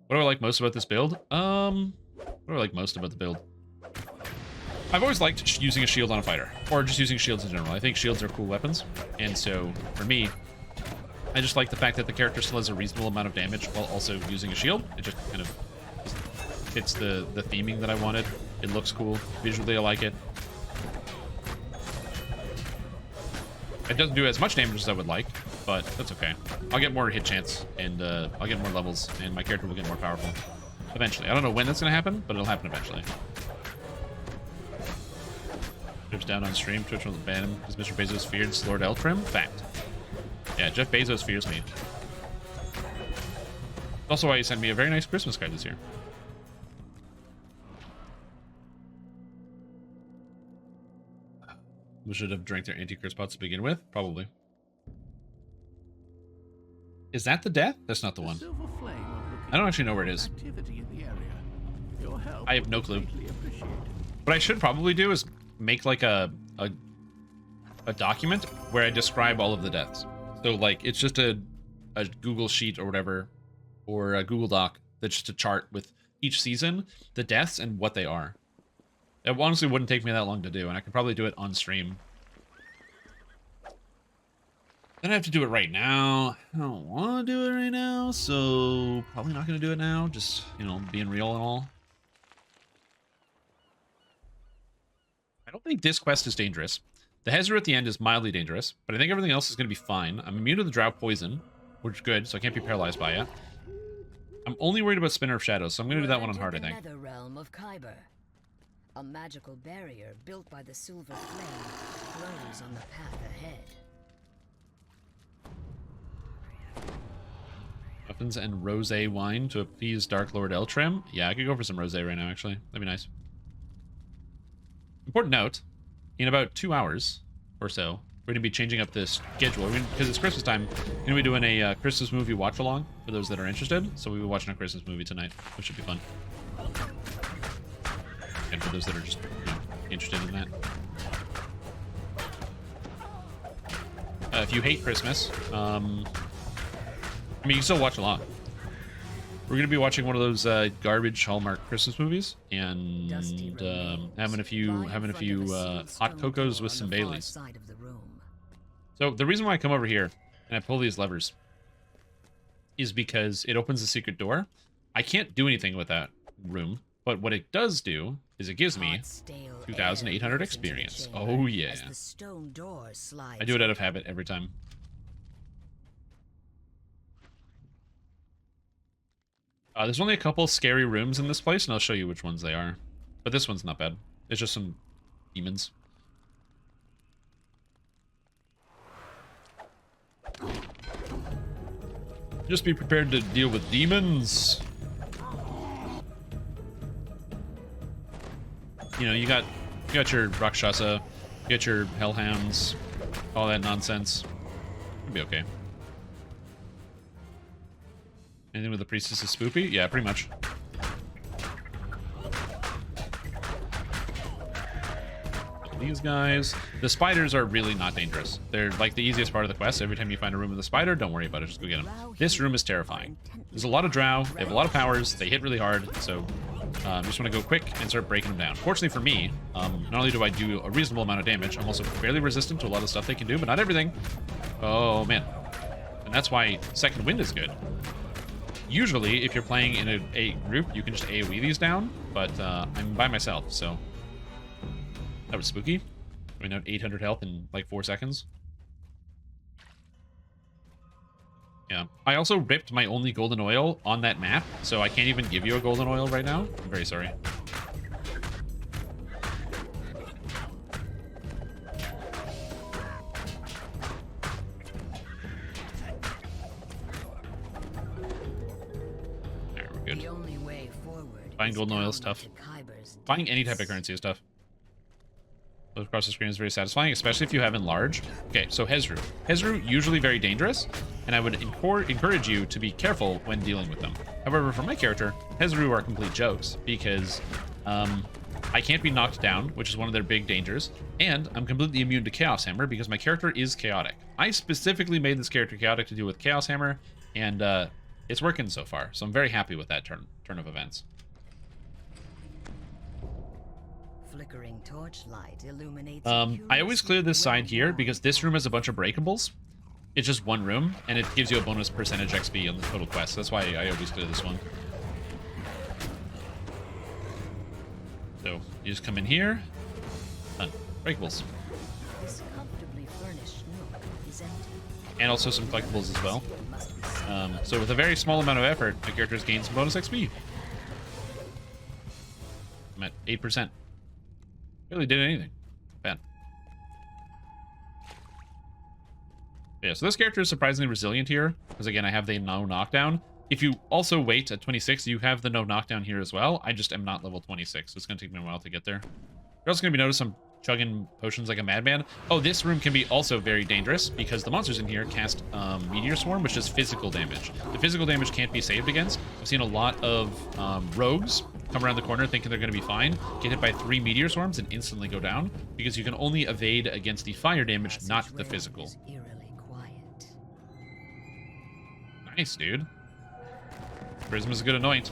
What do I like most about this build? What do I like most about the build? I've always liked using a shield on a fighter, or just using shields in general. I think shields are cool weapons, and so for me, I just like the fact that the character still has a reasonable amount of damage while also using a shield. It just kind of fits the theming that I wanted. It looks cool. Visually, I like it. It doesn't do as much damage as I would like, but that's okay. I'll get more hit chance, and I'll get more levels, and my character will get more powerful. Eventually. I don't know when that's going to happen, but it'll happen eventually. Twitch down on stream. Twitch will ban him because Mr. Bezos fears Lord Eltrim. Fact. Yeah, Jeff Bezos fears me. Also why he sent me a very nice Christmas card this year. We should have drank their anti-curse pots to begin with. Probably. Is that the death? That's not the one. I don't actually know where it is. I have no clue. What I should probably do is make like a document where I describe all of the deaths. So like it's just a Google sheet or whatever, or a Google Doc that's just a chart with each season, the deaths and what they are. It honestly wouldn't take me that long to do, and I could probably do it on stream. Then I have to do it right now. I don't want to do it right now, so probably not going to do it now. Just, you know, being real and all. I don't think this quest is dangerous. The Hezru at the end is mildly dangerous, but I think everything else is going to be fine. I'm immune to the drought poison, which is good, so I can't be paralyzed by it. I'm only worried about Spinner of Shadows, so I'm going to do that one on hard, I think. The realm of Kyber. A magical barrier built by the silver flame grows on the path ahead. Weapons and rosé wine to appease Dark Lord Eltrim. Yeah, I could go for some rosé right now, actually. That'd be nice. Important note, in about 2 hours or so, we're going to be changing up this schedule. Because it's Christmas time, we're going to be doing a Christmas movie watch-along for those that are interested. So we'll be watching a Christmas movie tonight, which should be fun. And for those that are just, you know, interested in that. If you hate Christmas, I mean, you can still watch along. We're going to be watching one of those garbage Hallmark Christmas movies and having a few hot cocos with some Baileys. So the reason why I come over here and I pull these levers is because it opens a secret door. I can't do anything with that room, but what it does do is it gives me 2,800 experience. Oh yeah. I do it out of habit every time. There's only a couple scary rooms in this place, and I'll show you which ones they are. But this one's not bad. It's just some demons. Just be prepared to deal with demons. You know, you got your Rakshasa, you got your Hellhounds, all that nonsense. It'll be okay. Anything with the priestess is spoopy? Yeah, pretty much. These guys. The spiders are really not dangerous. They're like the easiest part of the quest. Every time you find a room with a spider, don't worry about it. Just go get them. This room is terrifying. There's a lot of drow. They have a lot of powers. They hit really hard. So just want to go quick and start breaking them down. Fortunately for me, not only do I do a reasonable amount of damage, I'm also fairly resistant to a lot of stuff they can do, but not everything. Oh, man. And that's why Second Wind is good. Usually, if you're playing in a group, you can just AoE these down, but I'm by myself, so... That was spooky. Going out 800 health in like 4 seconds. Yeah. I also ripped my only golden oil on that map, so I can't even give you a golden oil right now. I'm very sorry. Alright, we're good. Buying golden oil is tough. Buying any type of currency is tough. Across the screen is very satisfying, especially if you have enlarged. Okay, so Hezru. Hezru, usually very dangerous, and I would encourage you to be careful when dealing with them. However, for my character, Hezru are complete jokes, because I can't be knocked down, which is one of their big dangers, and I'm completely immune to Chaos Hammer, because my character is chaotic. I specifically made this character chaotic to deal with Chaos Hammer, and it's working so far, so I'm very happy with that turn of events. Flickering torchlight illuminates I always clear this side here because this room has a bunch of breakables. It's just one room, and it gives you a bonus percentage XP on the total quest. That's why I always clear this one. So you just come in here. Done. Breakables. This comfortably furnished nook is empty. And also some collectibles as well. So with a very small amount of effort, my characters gain some bonus XP. I'm at 8%. Really did anything. Bad. Yeah, so this character is surprisingly resilient here, because again, I have the no knockdown. If you also wait at 26, you have the no knockdown here as well. I just am not level 26, so it's going to take me a while to get there. You're also going to be noticing I'm chugging potions like a madman. Oh, this room can be also very dangerous because the monsters in here cast Meteor Swarm, which does physical damage. The physical damage can't be saved against. I've seen a lot of rogues come around the corner thinking they're going to be fine, get hit by 3 Meteor Swarms and instantly go down because you can only evade against the fire damage, not the physical. Eerily quiet. Nice, dude. Prism is a good anoint.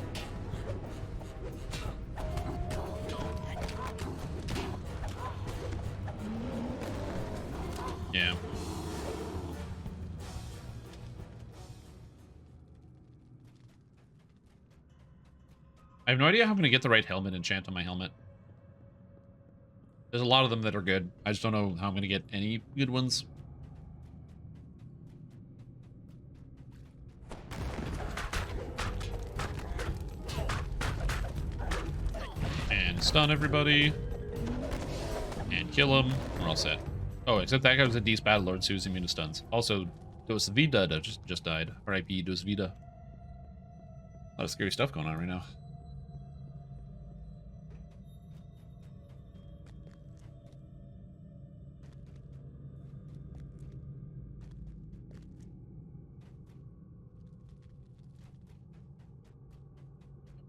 Yeah. I have no idea how I'm going to get the right helmet enchant on my helmet. There's a lot of them that are good. I just don't know how I'm going to get any good ones. And stun everybody. And kill them. We're all set. Oh, except that guy was a D's Battle Lord, so he was immune to stuns. Also, Dos Vida just died. R.I.P. Dos Vida. A lot of scary stuff going on right now.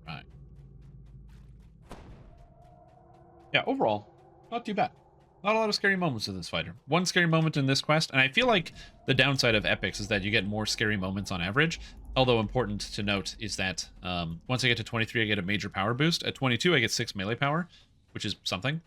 Right. Yeah, overall, not too bad. Not a lot of scary moments in this fighter. One scary moment in this quest, and I feel like the downside of epics is that you get more scary moments on average. Although important to note is that once I get to 23, I get a major power boost. At 22, I get 6 melee power, which is something.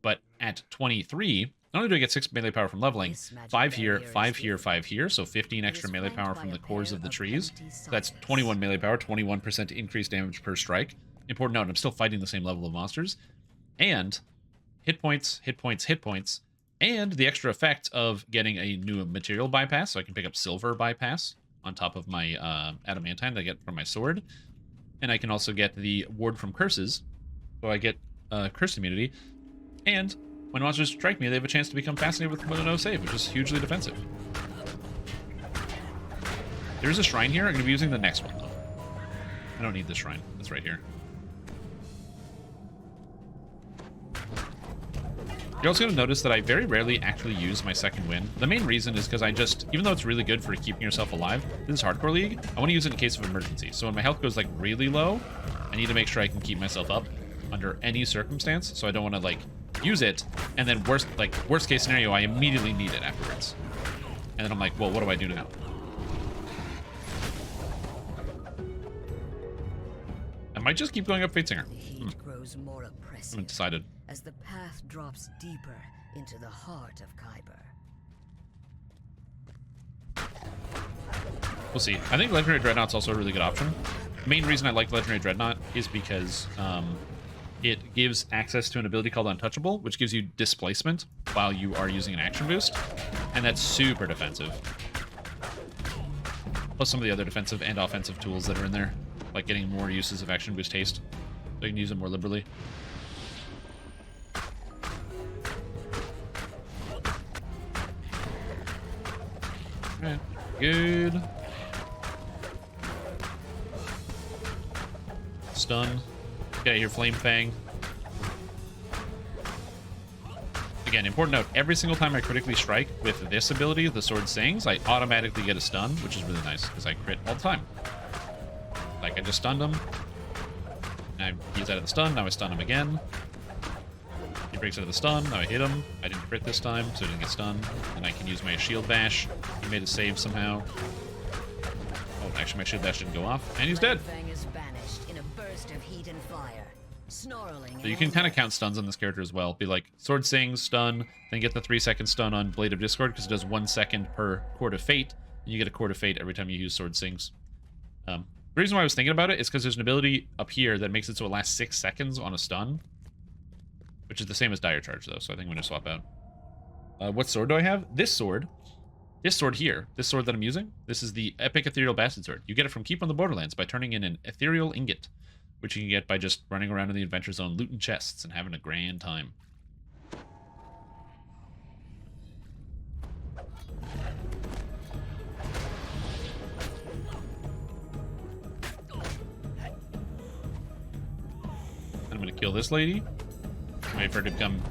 But at 23, not only do I get 6 melee power from leveling, 5 here, 5 here, 5 here, so 15 extra melee power from the cores of the trees. So that's 21 melee power, 21% increased damage per strike. Important note, I'm still fighting the same level of monsters. And hit points, hit points, hit points, and the extra effect of getting a new material bypass, so I can pick up silver bypass on top of my adamantine that I get from my sword. And I can also get the ward from curses, so I get curse immunity. And when monsters strike me, they have a chance to become fascinated with no save, which is hugely defensive. There's a shrine here. I'm going to be using the next one, though. I don't need this shrine. It's right here. You're also going to notice that I very rarely actually use my second win. The main reason is because I just, even though it's really good for keeping yourself alive, this is Hardcore League, I want to use it in case of emergency. So when my health goes like really low, I need to make sure I can keep myself up under any circumstance. So I don't want to like use it, and then worst case scenario, I immediately need it afterwards. And then I'm like, well, what do I do now? I might just keep going up Fate Singer. The heat grows more I oppressive haven't decided. as the path drops deeper into the heart of Khyber. We'll see. I think Legendary Dreadnought's also a really good option. The main reason I like Legendary Dreadnought is because it gives access to an ability called Untouchable, which gives you displacement while you are using an action boost, and that's super defensive. Plus some of the other defensive and offensive tools that are in there, like getting more uses of action boost haste, so you can use them more liberally. Alright, good. Stun. Get your Flame Fang. Again, important note, every single time I critically strike with this ability, the Sword Sings, I automatically get a stun, which is really nice, because I crit all the time. Like, I just stunned him. And I use out of the stun, now I stun him again. He breaks out of the stun, now I hit him. I didn't crit this time, so I didn't get stunned. And I can use my Shield Bash. He made a save somehow. Oh, actually my Shield Bash didn't go off, and he's dead. Fang is vanished in a burst of heat and fire, snarling. So you can kind of count stuns on this character as well. Be like, Sword Sings, stun, then get the 3-second stun on Blade of Discord, because it does 1 second per Chord of Fate, and you get a Chord of Fate every time you use Sword Sings. The reason why I was thinking about it is because there's an ability up here that makes it so it lasts 6 seconds on a stun, which is the same as Dire Charge, though, so I think I'm going to swap out. What sword do I have? This sword here, this sword that I'm using, this is the Epic Ethereal Bastard Sword. You get it from Keep on the Borderlands by turning in an Ethereal Ingot, which you can get by just running around in the Adventure Zone, looting chests, and having a grand time. I'm going to kill this lady. Wait for her to become,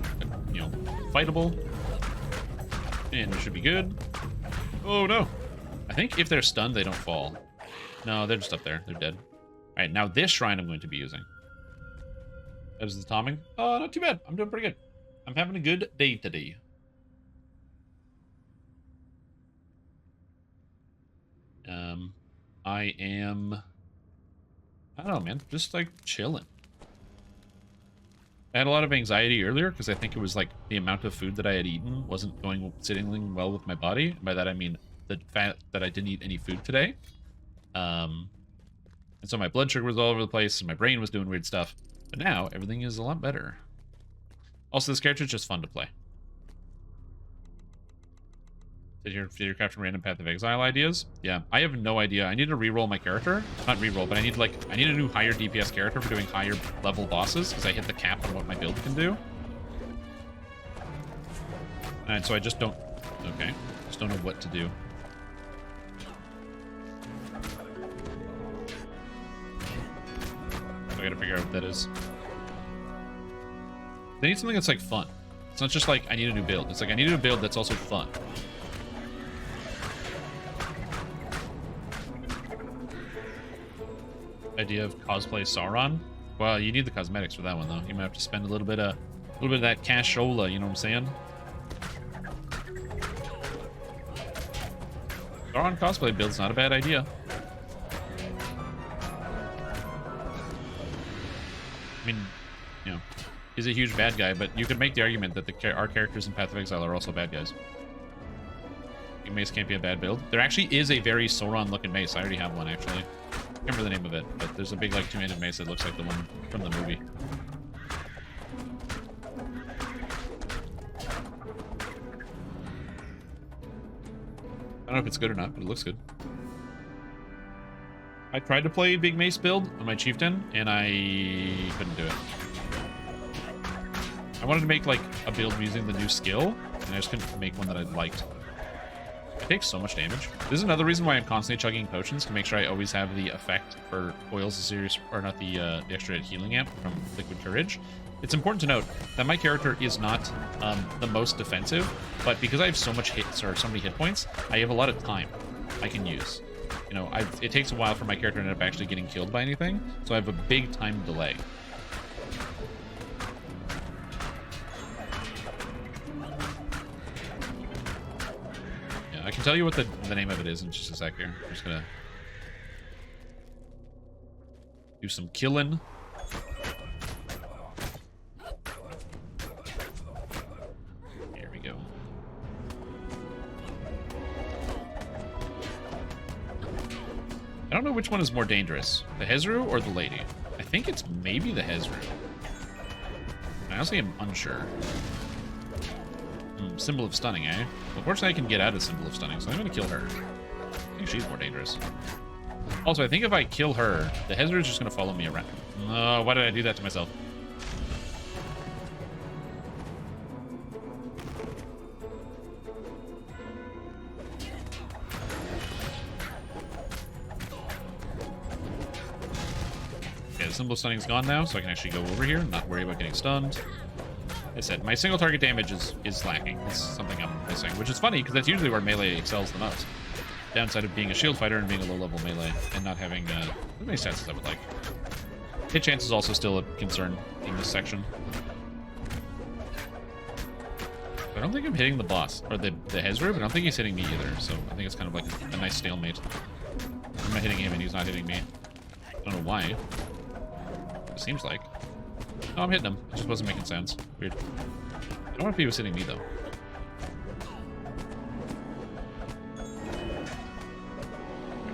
you know, fightable. And we should be good. Oh, no. I think if they're stunned, they don't fall. No, they're just up there. They're dead. All right, now this shrine I'm going to be using. That is the Tomming. Oh, not too bad. I'm doing pretty good. I'm having a good day today. I don't know, man. Just, like, chilling. I had a lot of anxiety earlier because I think it was, like, the amount of food that I had eaten wasn't sitting well with my body. By that, I mean the fact that I didn't eat any food today. And so my blood sugar was all over the place and my brain was doing weird stuff. But now, everything is a lot better. Also, this character is just fun to play. Did you capture random Path of Exile ideas? Yeah, I have no idea. I need to re-roll my character. Not re-roll, but I need a new higher DPS character for doing higher level bosses because I hit the cap on what my build can do. And so I just don't... Okay. Just don't know what to do. I gotta figure out what that is. They need something that's, like, fun. It's not just like, I need a new build. It's like, I need a new build that's also fun. Idea of cosplay Sauron? Well, you need the cosmetics for that one, though. You might have to spend a little bit of that cashola, you know what I'm saying? Sauron cosplay build's not a bad idea. I mean, you know, he's a huge bad guy, but you could make the argument that our characters in Path of Exile are also bad guys. Mace can't be a bad build. There actually is a very Sauron-looking mace. I already have one, actually. I can't remember the name of it, but there's a big, like, two-handed mace that looks like the one from the movie. I don't know if it's good or not, but it looks good. I tried to play big mace build on my chieftain, and I couldn't do it. I wanted to make, like, a build using the new skill, and I just couldn't make one that I liked. It takes so much damage. This is another reason why I'm constantly chugging potions, to make sure I always have the effect for oils of serious, or not the extra healing amp from liquid courage. It's important to note that my character is not the most defensive, but because I have so much hits or so many hit points, I have a lot of time I can use. You know, it takes a while for my character to end up actually getting killed by anything, so I have a big time delay. I can tell you what the name of it is in just a sec here. I'm just gonna do some killing. Here we go. I don't know which one is more dangerous, the Hezru or the lady. I think it's maybe the Hezru. I honestly am unsure. Symbol of Stunning, eh? Unfortunately, I can get out of Symbol of Stunning, so I'm going to kill her. I think she's more dangerous. Also, I think if I kill her, the Hezru is just going to follow me around. Why did I do that to myself? Okay, the Symbol of Stunning is gone now, so I can actually go over here and not worry about getting stunned. I said, my single target damage is lacking. It's something I'm missing, which is funny because that's usually where melee excels the most. Downside of being a shield fighter and being a low-level melee and not having as many stats as I would like. Hit chance is also still a concern in this section. I don't think I'm hitting the boss, or the Hezru, but I don't think he's hitting me either, so I think it's kind of like a nice stalemate. I'm not hitting him and he's not hitting me. I don't know why. It seems like. No, I'm hitting him. It just wasn't making sense. Weird. I don't know if he was hitting me, though.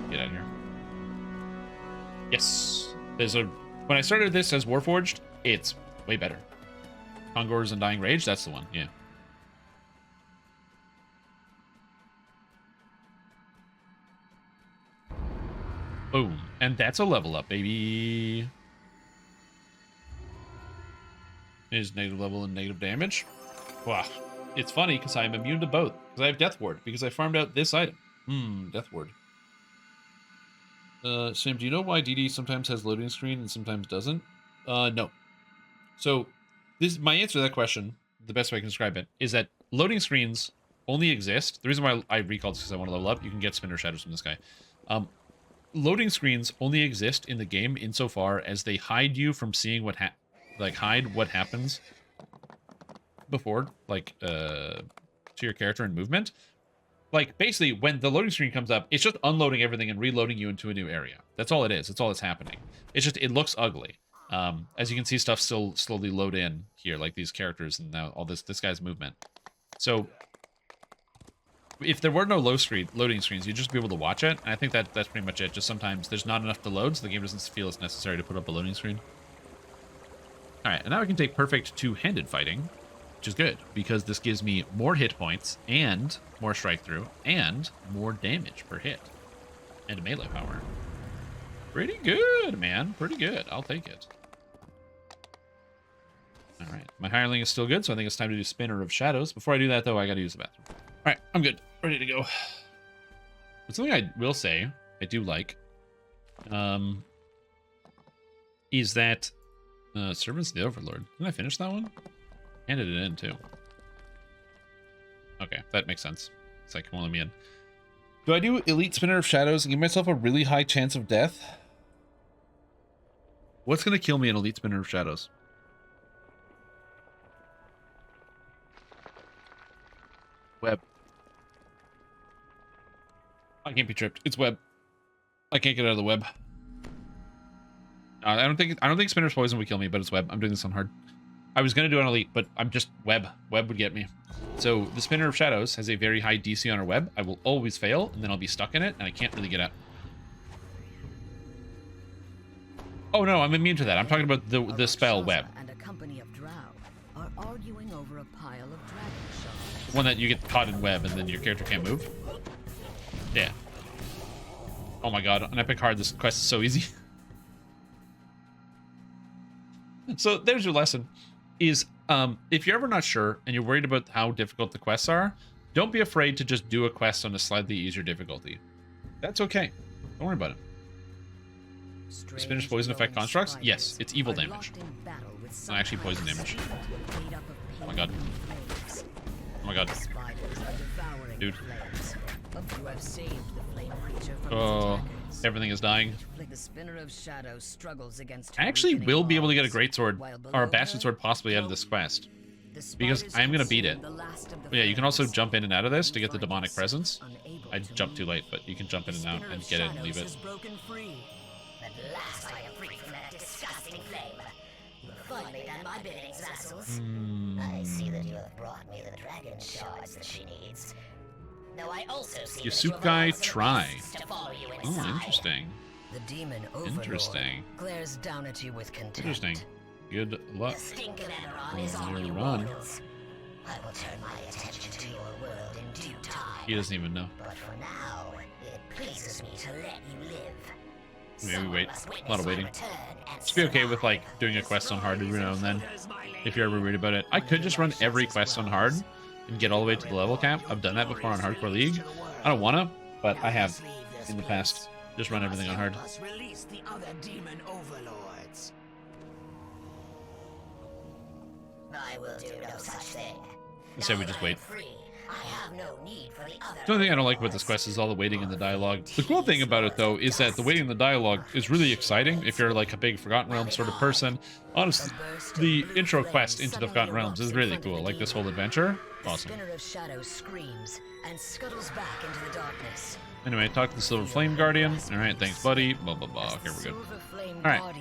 Get out of here. Yes. When I started this as Warforged, it's way better. Congor's Undying Rage, that's the one, yeah. Boom. And that's a level up, baby. Is negative level and negative damage. Wow. It's funny because I'm immune to both. Because I have Death Ward. Because I farmed out this item. Death Ward. Sam, do you know why DD sometimes has loading screen and sometimes doesn't? No. So, my answer to that question the best way I can describe it is that loading screens only exist. The reason why I recalled this because I want to level up. You can get spinner shadows from this guy. Loading screens only exist in the game insofar as they hide you from seeing what hide what happens before, like, to your character and movement. Like, basically, when the loading screen comes up, it's just unloading everything and reloading you into a new area. That's all it is. That's all that's happening. It's just, it looks ugly. As you can see, stuff still slowly load in here, like these characters and now all this guy's movement. So, if there were no loading screens, you'd just be able to watch it. And I think that's pretty much it. Just sometimes there's not enough to load, so the game doesn't feel it's necessary to put up a loading screen. All right, and now I can take perfect two-handed fighting, which is good, because this gives me more hit points and more strike through and more damage per hit and melee power. Pretty good, man. Pretty good. I'll take it. All right, my hireling is still good, so I think it's time to do Spinner of Shadows. Before I do that, though, I got to use the bathroom. All right, I'm good. Ready to go. But something I will say I do like is that Servants of the Overlord. Didn't I finish that one? Handed it in, too. Okay, that makes sense. It's like, come on, let me in. Do I do Elite Spinner of Shadows and give myself a really high chance of death? What's going to kill me in Elite Spinner of Shadows? Web. I can't be tripped. It's web. I can't get out of the web. I don't think Spinner's Poison would kill me, but it's web. I'm doing this on hard. I was gonna do an elite, but I'm just web. Web would get me. So the Spinner of Shadows has a very high DC on her web. I will always fail, and then I'll be stuck in it, and I can't really get out. Oh no, I'm immune to that. I'm talking about the spell web. And a company of drow are arguing over a pile of dragon shards. One that you get caught in web, and then your character can't move. Yeah. Oh my god, on epic hard, this quest is so easy. So there's your lesson. Is if you're ever not sure and you're worried about how difficult the quests are, don't be afraid to just do a quest on a slightly easier difficulty. That's okay. Don't worry about it. Spinner's Poison affect constructs? Yes, it's evil damage. Not actually poison damage. Oh my god. Oh my god. Dude. Oh, everything is dying. I actually will be able to get a greatsword or a bastard sword possibly out of this quest, because I am going to beat it. But yeah, you can also jump in and out of this to get the demonic presence. I jumped too late, but you can jump in and out and get it and leave it. At last I am free from that disgusting flame. You have finally done my bidding, vassals. I see that you have brought me the dragon shards that she needs. Though I also see Yasukai Try. Oh, interesting. The demon Overlord glares down at you with contempt. Interesting. Good luck. The stink of Eberron is on you mortals. I will turn my attention to your world in due time. He doesn't even know. But for now, it pleases me to let you live. Maybe wait. A lot of waiting. Just be okay with like doing a quest on hard every now and then, if you're ever worried about it. I could just run every quest on hard and get all the way to the level cap. I've done that before on Hardcore League. I don't wanna, but I have in the past. Just run everything on hard. Release the other demon overlords. I will do no such thing. I say we just wait. I have no need for the other. The only thing I don't like about this quest is all the waiting in the dialogue. The cool thing about it, though, is that the waiting in the dialogue is really exciting if you're like a big Forgotten Realms sort of person. Honestly, the intro quest into the Forgotten Realms is really cool. Like this whole adventure. Awesome. The Spinner of Shadows screams and scuttles back into the darkness. Anyway, talk to the Silver Flame Guardian. Alright, thanks, buddy. Blah, blah, blah. Okay, we're good. Alright.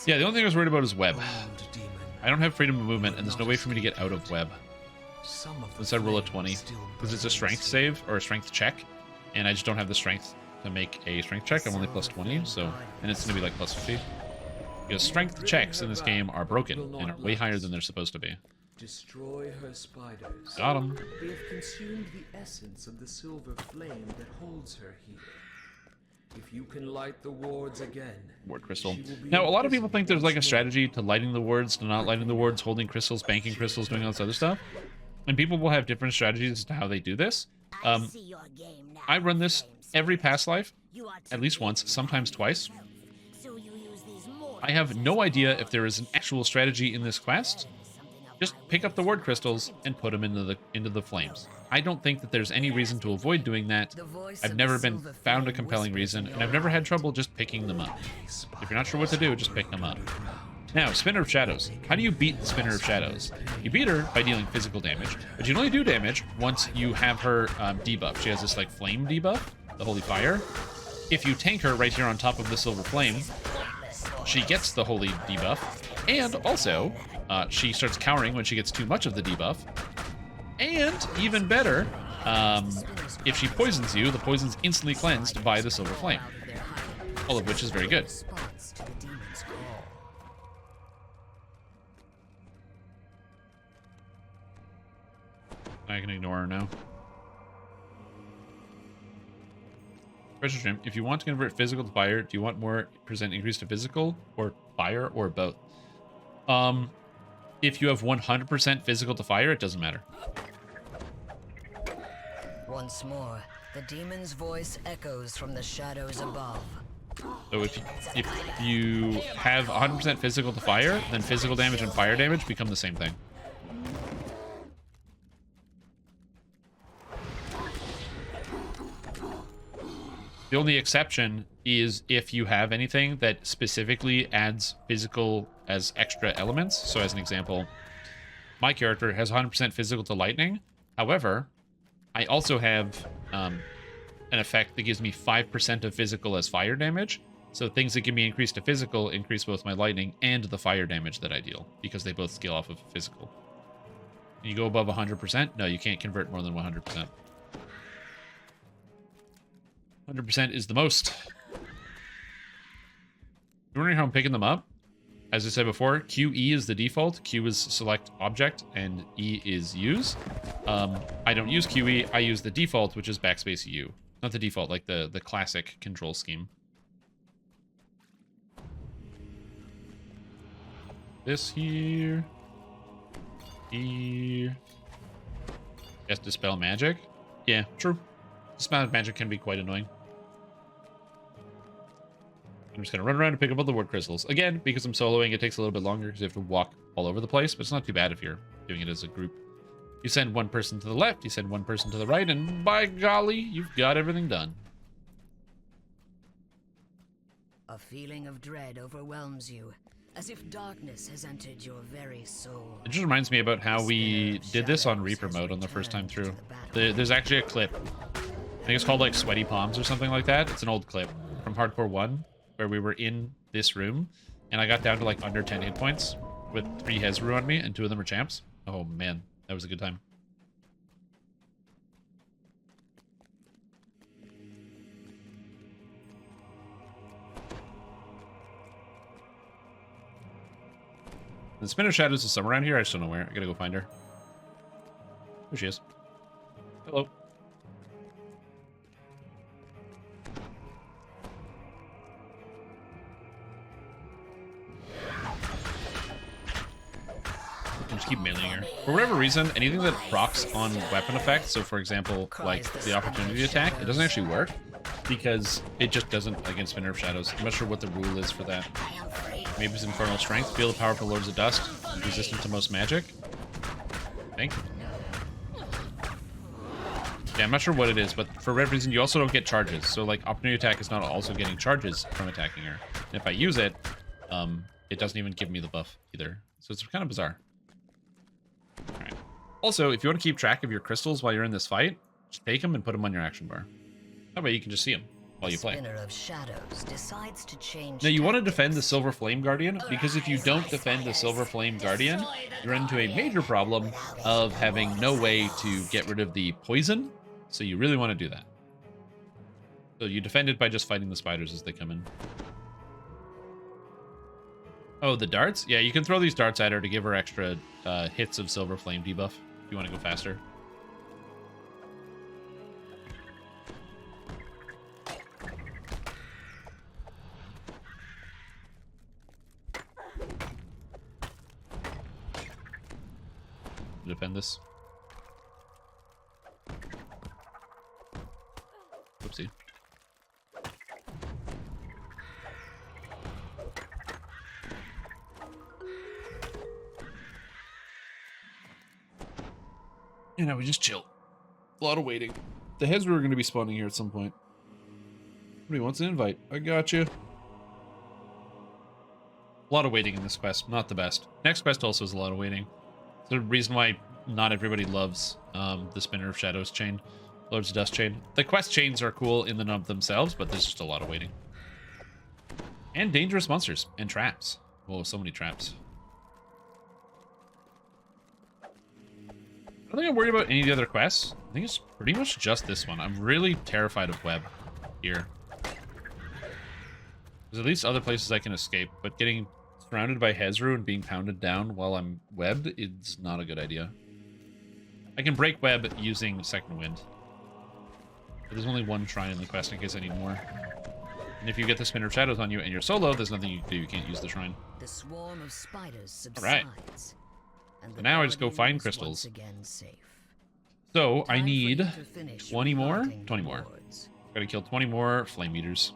Yeah, the only thing I was worried about is web. I don't have freedom of movement, and there's no way for me to get out of web. Unless I roll a 20. Because it's a strength save, or a strength check. And I just don't have the strength to make a strength check. I'm only plus 20, so... And it's going to be like plus 50. Because strength checks in this game are broken, and are way higher than they're supposed to be. Destroy her spiders. Got him. They have consumed the essence of the silver flame that holds her here. If you can light the wards again. Ward crystal. Now, a lot of people think there's like a strategy to lighting the wards, to not lighting the wards, holding crystals, banking crystals, doing all this other stuff. And people will have different strategies as to how they do this. I run this every past life, at least once, sometimes twice. I have no idea if there is an actual strategy in this quest. just pick up the ward crystals and put them into the flames. I don't think that there's any reason to avoid doing that. I've never been found a compelling reason, and I've never had trouble just picking them up. If you're not sure what to do, just pick them up. Now, Spinner of Shadows. How do you beat the Spinner of Shadows? You beat her by dealing physical damage, but you can only do damage once you have her debuff. She has this like flame debuff, the Holy Fire. If you tank her right here on top of the Silver Flame, she gets the Holy debuff, and also she starts cowering when she gets too much of the debuff. And even better, if she poisons you, the poison's instantly cleansed by the Silver Flame. All of which is very good. I can ignore her now. Pressure Stream, if you want to convert physical to fire, do you want more percent increase to physical or fire or both? If you have 100% physical to fire, it doesn't matter. Once more, the demon's voice echoes from the shadows above. So if you have 100% physical to fire, then physical damage and fire damage become the same thing. The only exception is if you have anything that specifically adds physical as extra elements. So as an example, my character has 100% physical to lightning. However, I also have an effect that gives me 5% of physical as fire damage. So things that give me increased to physical increase both my lightning and the fire damage that I deal, because they both scale off of physical. Can you go above 100%? No, you can't convert more than 100%. 100% is the most. You're wondering how I'm picking them up? As I said before, QE is the default. Q is select object, and E is use. I don't use QE. I use the default, which is backspace U. Not the default, like the classic control scheme. This here. Here. Yes, dispel magic. Yeah, true. Dispel magic can be quite annoying. I'm just going to run around and pick up all the ward crystals. Again, because I'm soloing, it takes a little bit longer because you have to walk all over the place, but it's not too bad if you're doing it as a group. You send one person to the left, you send one person to the right, and by golly, you've got everything done. A feeling of dread overwhelms you, as if darkness has entered your very soul. It just reminds me about how we did this on Reaper mode on the first time through. There's actually a clip. I think it's called like Sweaty Palms or something like that. It's an old clip from Hardcore 1 where we were in this room and I got down to like under 10 hit points with 3 Hezru on me and 2 of them are champs. Oh man, that was a good time. The Spinner of Shadows is somewhere around here. I just don't know where. I gotta go find her. There she is. Hello. And just keep mailing her. For whatever reason, anything that procs on weapon effects, so for example, like the opportunity attack, it doesn't actually work because it just doesn't against Spinner of Shadows. I'm not sure what the rule is for that. Maybe it's Infernal Strength. Feel the power of the Lords of Dust. Resistant to most magic. I think. Yeah, I'm not sure what it is, but for whatever reason, you also don't get charges. So, like, Opportunity Attack is not also getting charges from attacking her. And if I use it, it doesn't even give me the buff either. So it's kind of bizarre. Alright. Also, if you want to keep track of your crystals while you're in this fight, just take them and put them on your action bar. That way you can just see them while you play. Spinner of Shadows decides to change. Now you want to defend the Silver Flame Guardian, because if you don't defend the Silver Flame Guardian, you run into a major problem of having no way to get rid of the poison, so you really want to do that. So you defend it by just fighting the spiders as they come in. Oh, the darts? Yeah, you can throw these darts at her to give her extra hits of Silver Flame debuff, if you want to go faster. Defend this. Oopsie. You know, we just chill. A lot of waiting. The heads were going to be spawning here at some point. Somebody wants an invite. I got you. A lot of waiting in this quest. Not the best. Next quest also is a lot of waiting. It's the reason why not everybody loves the Spinner of Shadows chain. Lord's Dust chain. The quest chains are cool in and of themselves, but there's just a lot of waiting. And dangerous monsters. And traps. Oh, so many traps. I don't think I'm worried about any of the other quests. I think it's pretty much just this one. I'm really terrified of web here. There's at least other places I can escape, but getting surrounded by Hezru and being pounded down while I'm webbed is not a good idea. I can break web using Second Wind. But there's only one shrine in the quest in case I need more. And if you get the Spinner of Shadows on you and you're solo, there's nothing you can do. You can't use the shrine. The swarm of spiders subsides. Alright. And So now I just go find crystals. So I need 20 more? 20 more. Gotta kill 20 more flame eaters.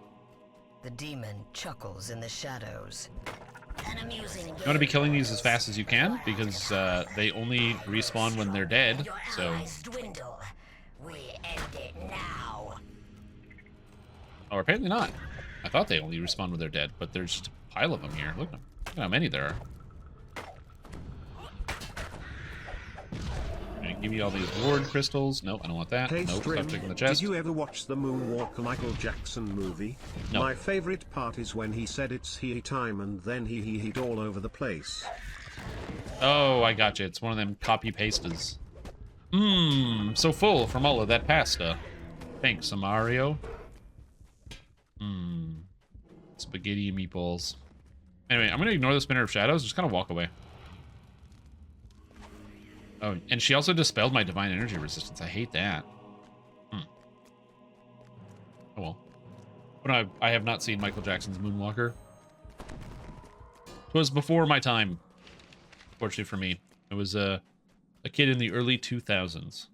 The demon chuckles in the shadows. An amusing You want to be killing these as fast as you can, because they only respawn when they're dead, Your so... allies dwindle. We end it now. Oh, apparently not. I thought they only respawn when they're dead, but there's just a pile of them here. Look at how many there are. Gonna give me all these ward crystals. Nope, I don't want that. Hey, Nope, stop Strim, taking the chest. did you ever watch the Moonwalker Michael Jackson movie? No. My favorite part is when he said it's he time and then he'd all over the place. Oh, I gotcha. It's one of them copy-pastes. Mmm, so full from all of that pasta. Thanks, Mario. Mmm. Spaghetti and meatballs. Anyway, I'm gonna ignore the Spinner of Shadows. Just kind of walk away. Oh, and she also dispelled my divine energy resistance. I hate that. Oh well. But I have not seen Michael Jackson's Moonwalker. It was before my time. Fortunately for me. I was a kid in the early 2000s.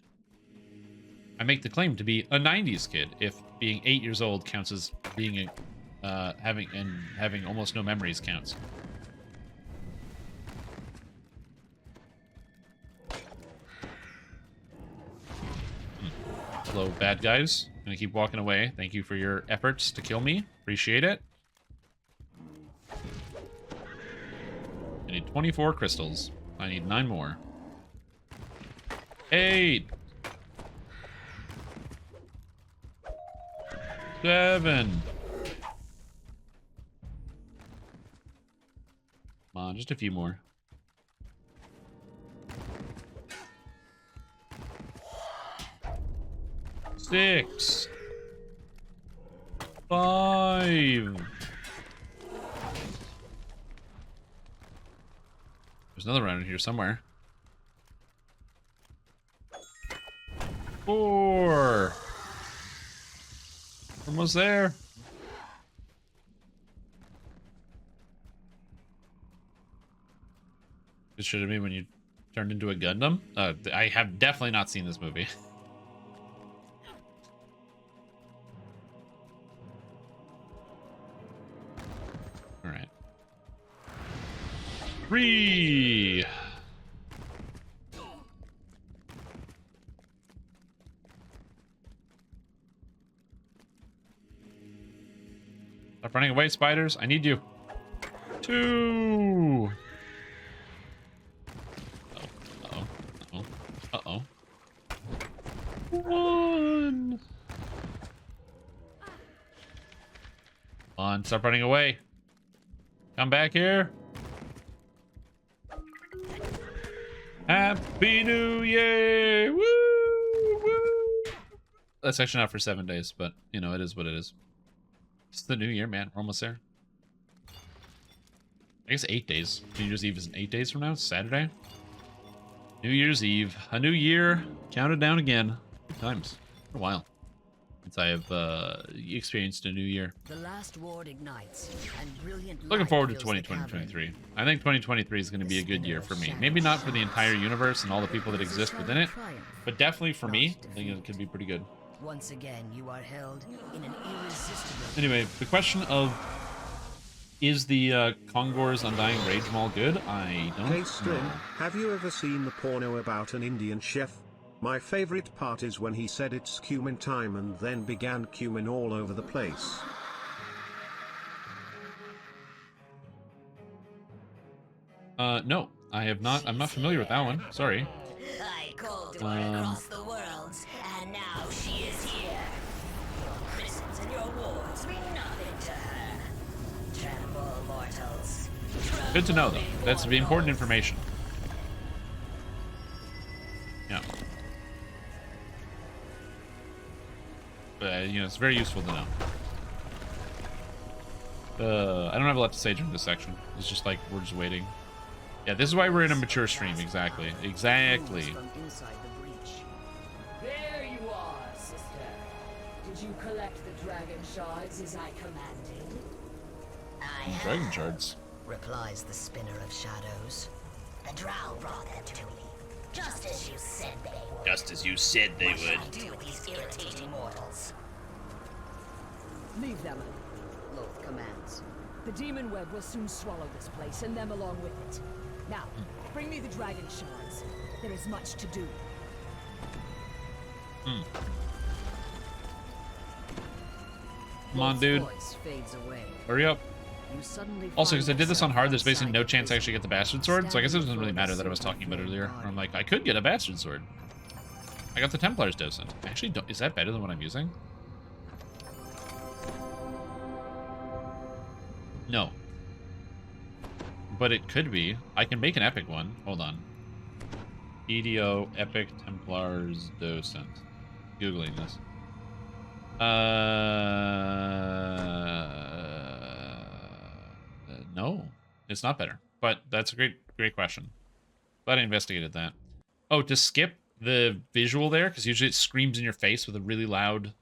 I make the claim to be a 90s kid if being 8 years old counts as being a having almost no memories counts. Hello, bad guys. I'm gonna keep walking away. Thank you for your efforts to kill me. Appreciate it. I need 24 crystals. I need 9 more. 8. 7. Come on, just a few more. 6. 5. There's another round in here somewhere. 4. Almost there. This should have been when you turned into a Gundam. I have definitely not seen this movie. All right. 3. Stop running away, spiders. I need you. 2. Uh-oh. 1. Come on, stop running away. Come back here. Happy New Year! Woo! Woo! That's actually not for 7 days, but, you know, it is what it is. It's the new year, man. We're almost there. I guess 8 days. New Year's Eve is 8 days from now. It's Saturday. New Year's Eve. A new year. Counted down again. Good times. For a while. Since I have experienced a new year. The last ward ignites, and brilliant Looking light forward to fills the 2023. I think 2023 is going to be a good year for me. Maybe not for the entire universe and all the people that exist within it, but definitely for me, I think it could be pretty good. Once again, you are held in an irresistible. Anyway, the question of is the Kongor's Undying Rage Maul good? I don't Hey know. Strim, have you ever seen the porno about an Indian chef? My favorite part is when he said it's cumin time and then began cumin all over the place. No, I have not. I'm not familiar with that one. Sorry. I called to her across the worlds, and now she is here. Your prisons and your wards mean nothing to her. Tremble, mortals. Good to know, though. That's the important information. Yeah. But, you know, it's very useful to know. I don't have a lot to say during this section. It's just like, we're just waiting. Yeah, this is why we're in a mature stream. Exactly. Exactly. From inside the breach. There you are, sister. Did you collect the dragon shards as I commanded? I have, Dragon shards. replies the spinner of shadows. The drow brought them to me, just as you said they would. Just as you said they What should I would. do with these irritating mortals? Leave them. Loth commands. The demon web will soon swallow this place, and them along with it. Now, bring me the dragon shards. There is much to do. Come on, dude. Voice fades away. Hurry up. You suddenly Also, find because I did this on yourself hard, there's basically outside no the chance I prison, actually get the bastard sword, so I guess it doesn't really matter that I was talking about it earlier. Silver I'm like, I could get a bastard sword. I got the Templar's docent. Actually, don't, is that better than what I'm using? No. But it could be. I can make an epic one. Hold on. DDO Epic Templars Docent. Googling this. No, it's not better. But that's a great question. Glad I investigated that. Oh, to skip the visual there, because usually it screams in your face with a really loud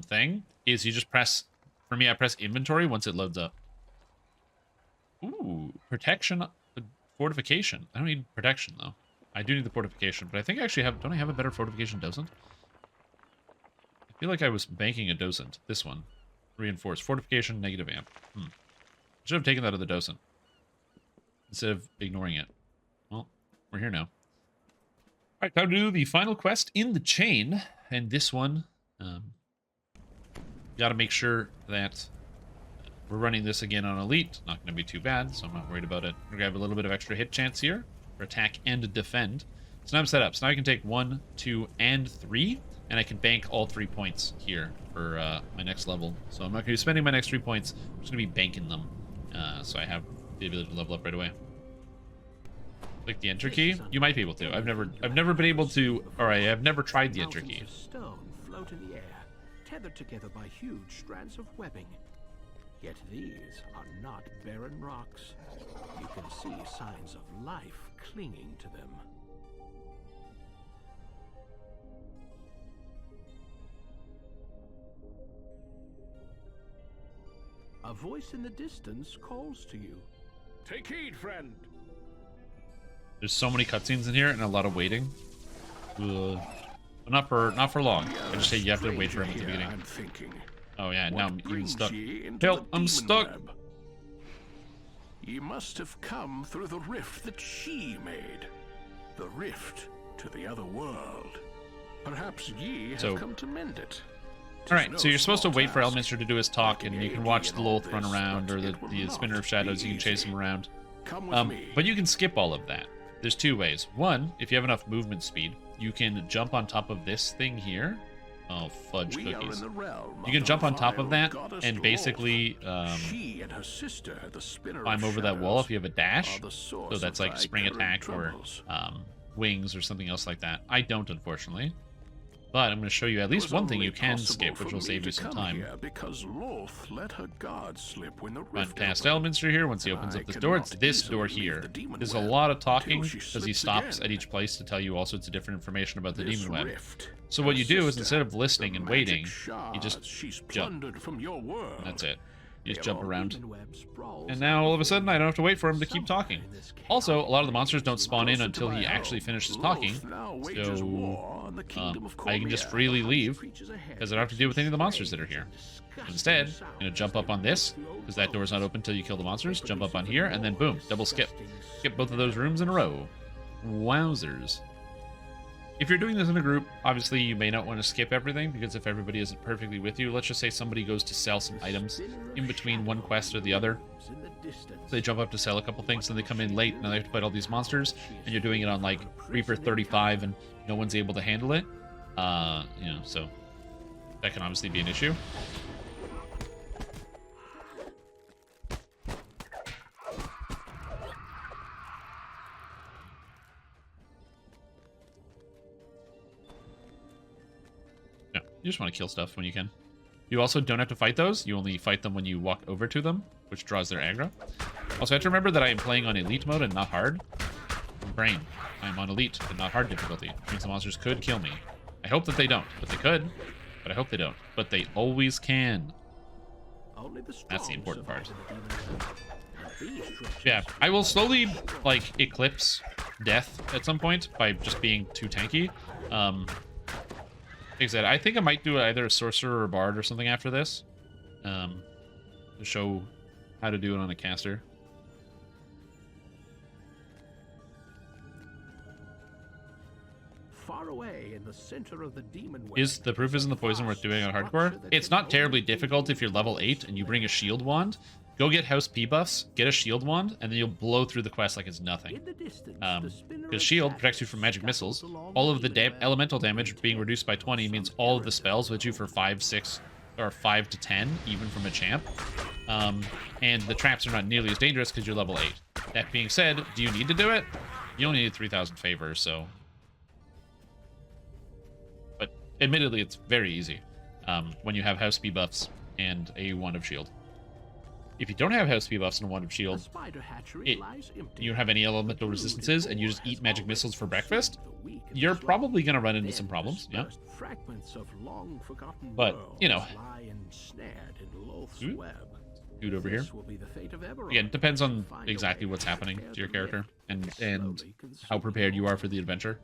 thing, is you just press, for me, I press inventory once it loads up. Ooh, protection, fortification. I don't need protection, though. I do need the fortification, but I think I actually have, don't I have a better fortification docent? I feel like I was banking a docent. This one. Reinforced. Fortification, negative amp. Should have taken that other docent. Instead of ignoring it. Well, we're here now. Alright, time to do the final quest in the chain. And this one, gotta make sure that we're running this again on Elite. Not going to be too bad, so I'm not worried about it. We're going to have a little bit of extra hit chance here for attack and defend. So now I'm set up. So now I can take 1, 2, and 3, and I can bank all 3 points here for my next level. So I'm not going to be spending my next 3 points. I'm just going to be banking them, so I have the ability to level up right away. Click the enter key. You might be able to. I've never been able to, or I have never tried the enter key. Mountains of stone float in the air, tethered together by huge strands of webbing. Yet these are not barren rocks. You can see signs of life clinging to them. A voice in the distance calls to you. Take heed, friend. There's so many cutscenes in here and a lot of waiting. Ugh. But not for long. I just say you have to wait for him at the beginning. I'm thinking. Oh yeah, now I'm even stuck. Into Help, the I'm demon stuck. web? Ye must have come through the rift that she made. The rift to the other world. Perhaps ye have come to mend it. Alright, so you're supposed to wait for Elminster to do his talk, and you can watch the Loth run around, or the Spinner of Shadows, you can chase him around. Come with me. But you can skip all of that. There's 2 ways. One, if you have enough movement speed, you can jump on top of this thing here. Oh, fudge cookies. You can jump on top of that and basically climb over that wall if you have a dash. So that's like spring attack or wings or something else like that. I don't, unfortunately. But I'm going to show you at least one thing you can skip, which will save you some time. Run past Elminster here. Once he opens up this door, it's this door here. There's a lot of talking because he stops at each place to tell you all sorts of different information about the demon web. So what you do is instead of listening and waiting, you just jump. And that's it. You just jump around. And now all of a sudden I don't have to wait for him to keep talking. Also, a lot of the monsters don't spawn in until he actually finishes talking. So I can just freely leave because I don't have to deal with any of the monsters that are here. Instead, I'm going to jump up on this because that door's not open until you kill the monsters. Jump up on here and then boom, double skip. Skip both of those rooms in a row. Wowzers. If you're doing this in a group, obviously you may not want to skip everything, because if everybody isn't perfectly with you, let's just say somebody goes to sell some items in between one quest or the other. So they jump up to sell a couple things, and they come in late, and they have to fight all these monsters, and you're doing it on like Reaper 35, and no one's able to handle it. You know, so that can obviously be an issue. Yeah, you just want to kill stuff when you can. You also don't have to fight those. You only fight them when you walk over to them, which draws their aggro. Also, I have to remember that I am playing on elite mode and not hard. Brain. I am on elite and not hard difficulty, which means the monsters could kill me. I hope that they don't, but they could. But I hope they don't. But they always can. That's the important part. Yeah, I will slowly, like, eclipse death at some point by just being too tanky. Like I said, I think I might do either a sorcerer or a bard or something after this, to show how to do it on a caster. Far away in the center of the demon Is the proof isn't the poison worth doing on hardcore? It's not terribly difficult if you're level 8 and you bring a shield wand. Go get house P buffs, get a shield wand, and then you'll blow through the quest like it's nothing. Because shield protects you from magic missiles. All of the elemental damage being reduced by 20 means all of the spells will hit you for 5, 6, or 5 to 10, even from a champ. And the traps are not nearly as dangerous because you're level 8. That being said, do you need to do it? You only need 3,000 favors, so... But admittedly, it's very easy when you have house P buffs and a wand of shield. If you don't have house P buffs and a wand of shield, you don't have any elemental resistances, and you just eat magic missiles for breakfast, you're probably going to run into some problems, yeah? But, you know... Dude over here. Again, it depends on exactly what's happening to your character, and how prepared you are for the adventure.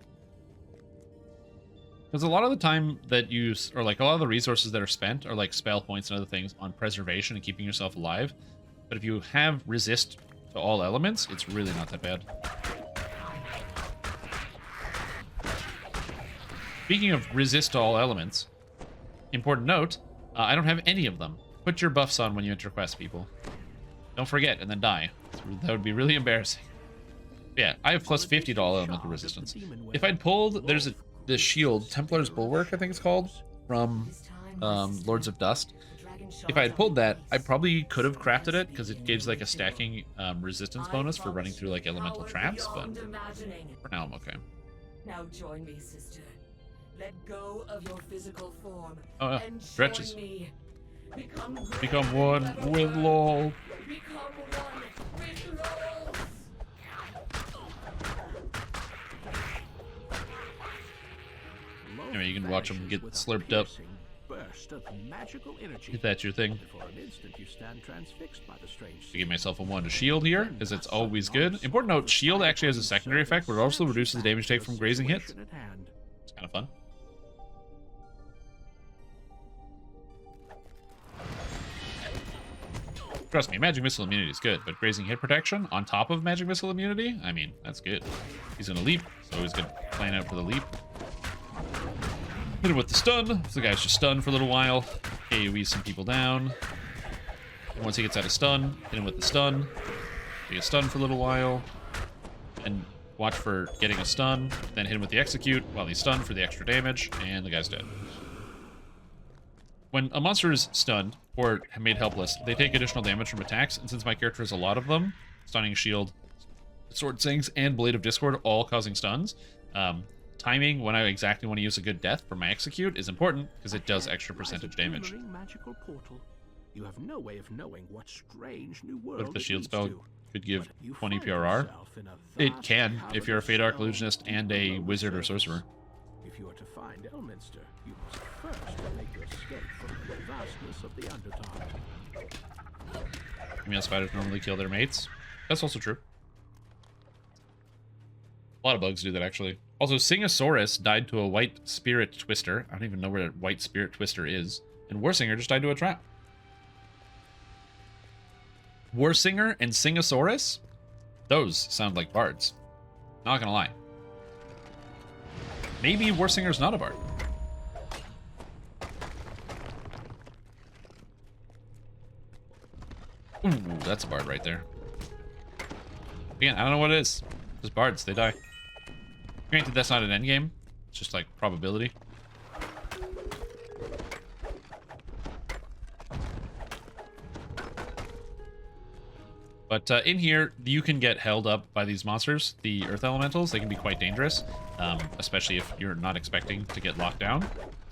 Because a lot of the time that you, or like a lot of the resources that are spent are like spell points and other things on preservation and keeping yourself alive. But if you have resist to all elements, it's really not that bad. Speaking of resist to all elements, important note, I don't have any of them. Put your buffs on when you enter quest, people. Don't forget and then die. That would be really embarrassing. Yeah, I have plus 50 to all elemental resistance. If I'd pulled, there's the shield, Templar's Bulwark, I think it's called, from Lords of Dust. If I had pulled that, I probably could have crafted it, because it gives like a stacking resistance bonus for running through like elemental traps, but for now I'm okay. Now join me, sister. Let go of your physical form. Oh yeah, stretches. Become one with LOL. Become one with LOL. Anyway, you can watch them get slurped up. If that's your thing. I give myself a wand of shield here, because it's always good. Important note, shield actually has a secondary effect, but it also reduces the damage take from grazing hits. It's kind of fun. Trust me, magic missile immunity is good, but grazing hit protection on top of magic missile immunity, I mean, that's good. He's gonna leap, so he's gonna plan out for the leap. Hit him with the stun. So the guy's just stunned for a little while. AoE some people down. And once he gets out of stun, hit him with the stun. He gets stunned for a little while. And watch for getting a stun. Then hit him with the execute while he's stunned for the extra damage. And the guy's dead. When a monster is stunned or made helpless, they take additional damage from attacks. And since my character has a lot of them, Stunning Shield, Sword Sings, and Blade of Discord all causing stuns, timing when I exactly want to use a good death for my execute is important because it does extra percentage damage. You have no way of knowing what strange new world But if the shield it spell leads to. could give You 20 find PRR, yourself in a it vast can if you're a Fade Arc cavern Illusionist stone and a below wizard or the sorcerer. surface. If you are to find Elminster, you must first make your escape from the vastness of the Underdark. Female spiders normally kill their mates. That's also true. A lot of bugs do that, actually. Also, Singosaurus died to a white spirit twister. I don't even know where a white spirit twister is. And Warsinger just died to a trap. Warsinger and Singosaurus? Those sound like bards. Not gonna lie. Maybe Warsinger's not a bard. Ooh, that's a bard right there. Again, I don't know what it is. Just bards, they die. Granted, that's not an endgame. It's just like probability. But in here, you can get held up by these monsters, the earth elementals. They can be quite dangerous, especially if you're not expecting to get locked down.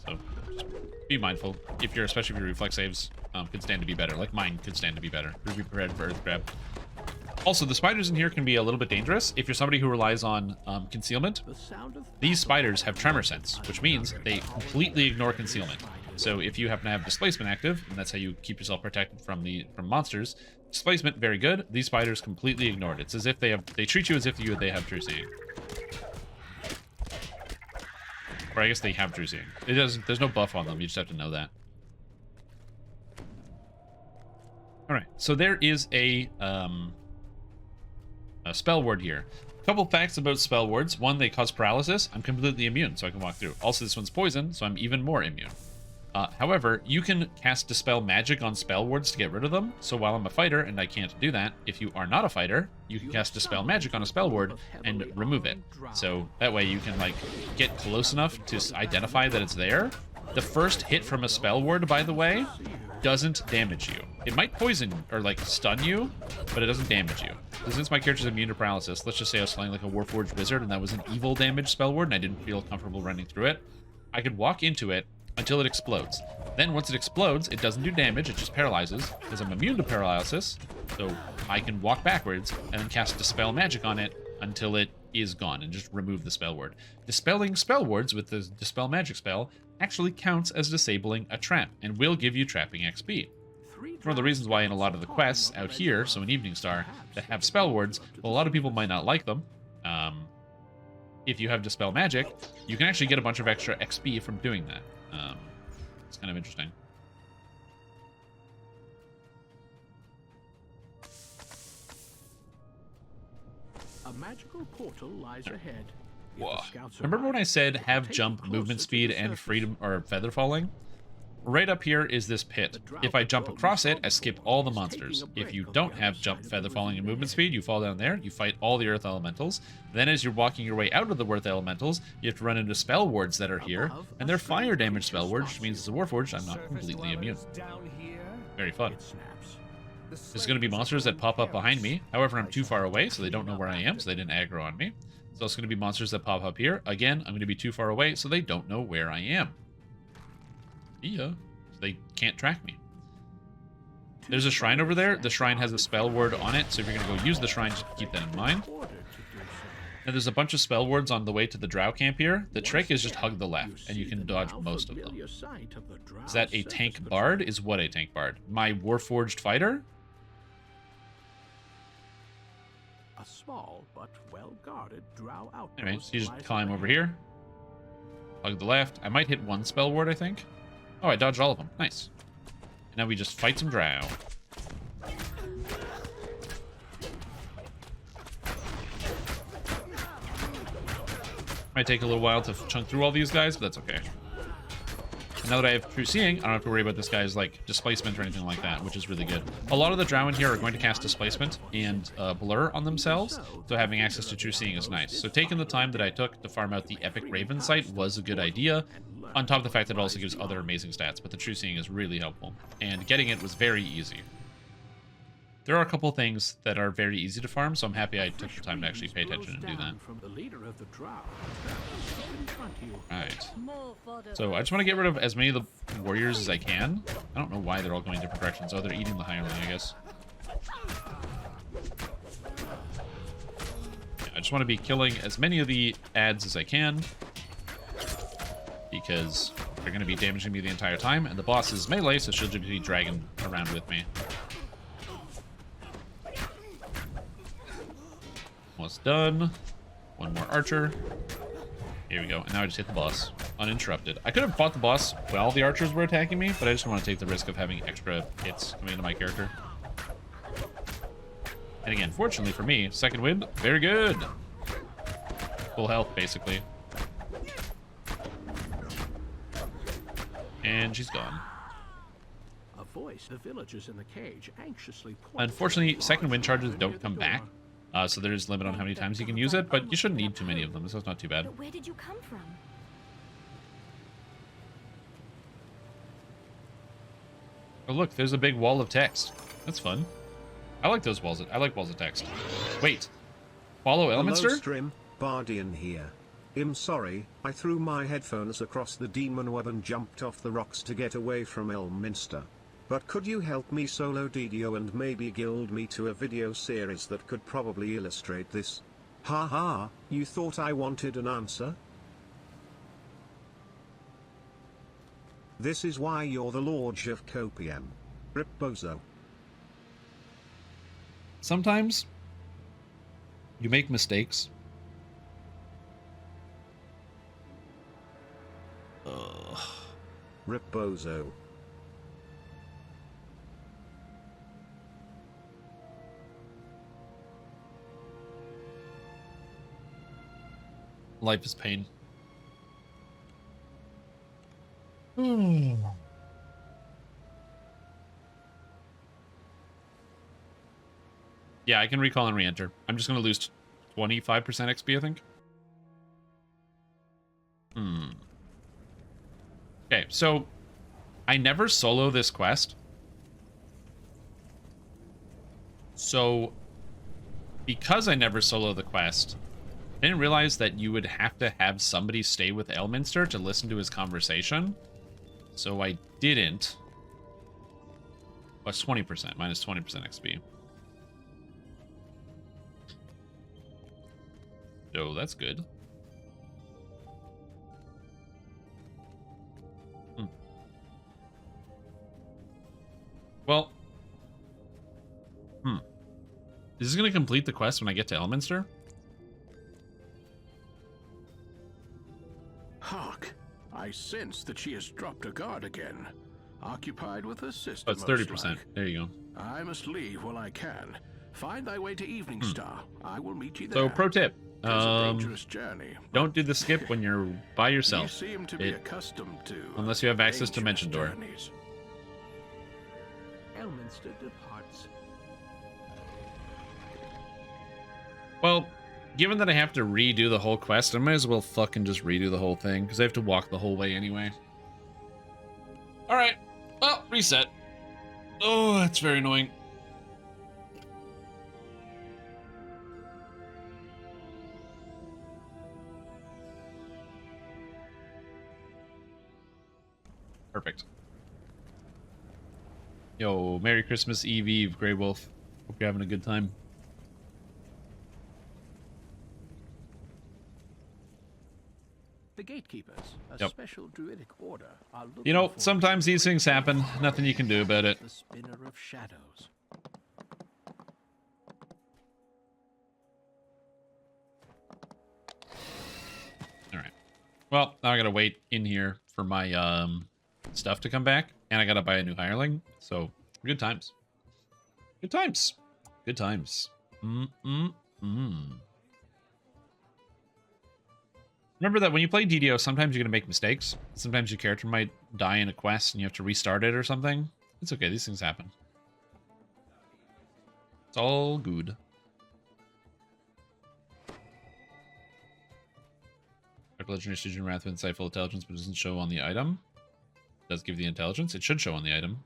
So just be mindful. Especially if your reflex saves could stand to be better. Like mine could stand to be better. Be prepared for earth grab. Also, the spiders in here can be a little bit dangerous if you're somebody who relies on concealment. These spiders have tremor sense, which means they completely ignore concealment. So if you happen to have displacement active, and that's how you keep yourself protected from monsters, displacement very good. These spiders completely ignored. It's as if they treat you as if they have true seeing. Or I guess they have true seeing. There's no buff on them. You just have to know that. All right. So there is a spell ward here. A couple facts about spell wards. One, they cause paralysis. I'm completely immune, so I can walk through. Also, this one's poison, so I'm even more immune. However, you can cast Dispel Magic on spell wards to get rid of them. So while I'm a fighter and I can't do that, if you are not a fighter, you can cast Dispel Magic on a spell ward and remove it. So that way you can like get close enough to identify that it's there. The first hit from a spell ward, by the way, doesn't damage you. It might poison or like stun you, but it doesn't damage you. So since my character's immune to paralysis, let's just say I was playing like a Warforged Wizard and that was an evil damage spell ward and I didn't feel comfortable running through it, I could walk into it until it explodes. Then once it explodes, it doesn't do damage, it just paralyzes, because I'm immune to paralysis, so I can walk backwards and then cast Dispel Magic on it until it is gone and just remove the spell ward. Dispelling spell wards with the Dispel Magic spell actually counts as disabling a trap and will give you trapping XP. One of the reasons why in a lot of the quests out here, so in Evening Star, that have spell wards, well, a lot of people might not like them. If you have Dispel Magic, you can actually get a bunch of extra XP from doing that. It's kind of interesting. A magical portal lies ahead. Whoa. Remember when I said have jump, movement speed, and freedom or feather falling? Right up here is this pit. If I jump across it, I skip all the monsters. If you don't have jump, feather falling, and movement speed, you fall down there, you fight all the earth elementals. Then as you're walking your way out of the earth elementals, you have to run into spell wards that are here, and they're fire damage spell wards, which means as a Warforged, I'm not completely immune. Very fun. There's going to be monsters that pop up behind me. However, I'm too far away, so they don't know where I am, so they didn't aggro on me. There's also going to be monsters that pop up here. Again, I'm going to be too far away, so they don't know where I am. Yeah, so they can't track me. There's a shrine over there. The shrine has a spell ward on it, so if you're going to go use the shrine, just keep that in mind. And there's a bunch of spell wards on the way to the drow camp here. The trick is just hug the left, and you can dodge most of them. Is that a tank bard? Is what a tank bard? My Warforged fighter? A small but well-guarded drow outpost. Anyway, so you just climb over here. Hug the left. I might hit one spell ward, I think. Oh, I dodged all of them. Nice. And now we just fight some drow. Might take a little while to chunk through all these guys, but that's okay. And now that I have True Seeing, I don't have to worry about this guy's like displacement or anything like that, which is really good. A lot of the drow in here are going to cast displacement and blur on themselves, so having access to True Seeing is nice. So taking the time that I took to farm out the Epic Raven site was a good idea, on top of the fact that it also gives other amazing stats, but the True Seeing is really helpful. And getting it was very easy. There are a couple things that are very easy to farm, so I'm happy I took the time to actually pay attention and do that. Alright. So I just want to get rid of as many of the warriors as I can. I don't know why they're all going different directions. Oh, they're eating the hireling, I guess. Yeah, I just want to be killing as many of the ads as I can, because they're going to be damaging me the entire time, and the boss is melee, so she'll just be dragging around with me. Almost done. One more archer. Here we go. And now I just hit the boss. Uninterrupted. I could have fought the boss while the archers were attacking me, but I just don't want to take the risk of having extra hits coming into my character. And again, fortunately for me, second wind, very good. Full health, basically. And she's gone. A voice. The villagers in the cage anxiously point. Unfortunately, second wind charges near don't the come door. back. So there's a limit on how many times you can use it, but you shouldn't need too many of them, so it's not too bad. But where did you come from? Oh look, there's a big wall of text. That's fun. I like those walls. I like walls of text. Wait. Follow Hello, Elminster? Strim, Bardian here. I'm sorry, I threw my headphones across the demon web and jumped off the rocks to get away from Elminster. But could you help me solo DDO and maybe guild me to a video series that could probably illustrate this? Haha, you thought I wanted an answer? This is why you're the Lord of Copium. Rip Bozo. Sometimes you make mistakes. Ugh. Rip Bozo. Life is pain. Yeah, I can recall and re-enter. I'm just going to lose 25% XP, I think. Okay, so I never solo this quest. So because I never solo the quest, I didn't realize that you would have to have somebody stay with Elminster to listen to his conversation. So I didn't. Plus 20%, minus 20% XP. So that's good. Well. Is this going to complete the quest when I get to Elminster? Hark! I sense that she has dropped her guard again. Occupied with her sister. Oh, it's 30%. There you go. I must leave while I can. Find thy way to Evening Star. I will meet you there. So, pro tip. It's a dangerous journey. Don't do the skip when you're by yourself. You seem to be accustomed to unless you have access to Mention Door. Journeys. Elminster departs. Well, given that I have to redo the whole quest, I might as well fucking just redo the whole thing, because I have to walk the whole way anyway. Alright. Well, reset. Oh, that's very annoying. Perfect. Yo, Merry Christmas Eve Eve, Grey Wolf. Hope you're having a good time. The gatekeepers, a special druidic order, are looking You know, for sometimes these things happen. Nothing you can do about it. the spinner of shadows. Alright. Well, now I gotta wait in here for my stuff to come back. And I gotta buy a new hireling. So, good times. Good times. Good times. Remember that when you play DDO, sometimes you're gonna make mistakes. Sometimes your character might die in a quest and you have to restart it or something. It's okay, these things happen. It's all good. Legendary Student Wrath with Insightful Intelligence, but doesn't show on the item. It does give the intelligence. It should show on the item.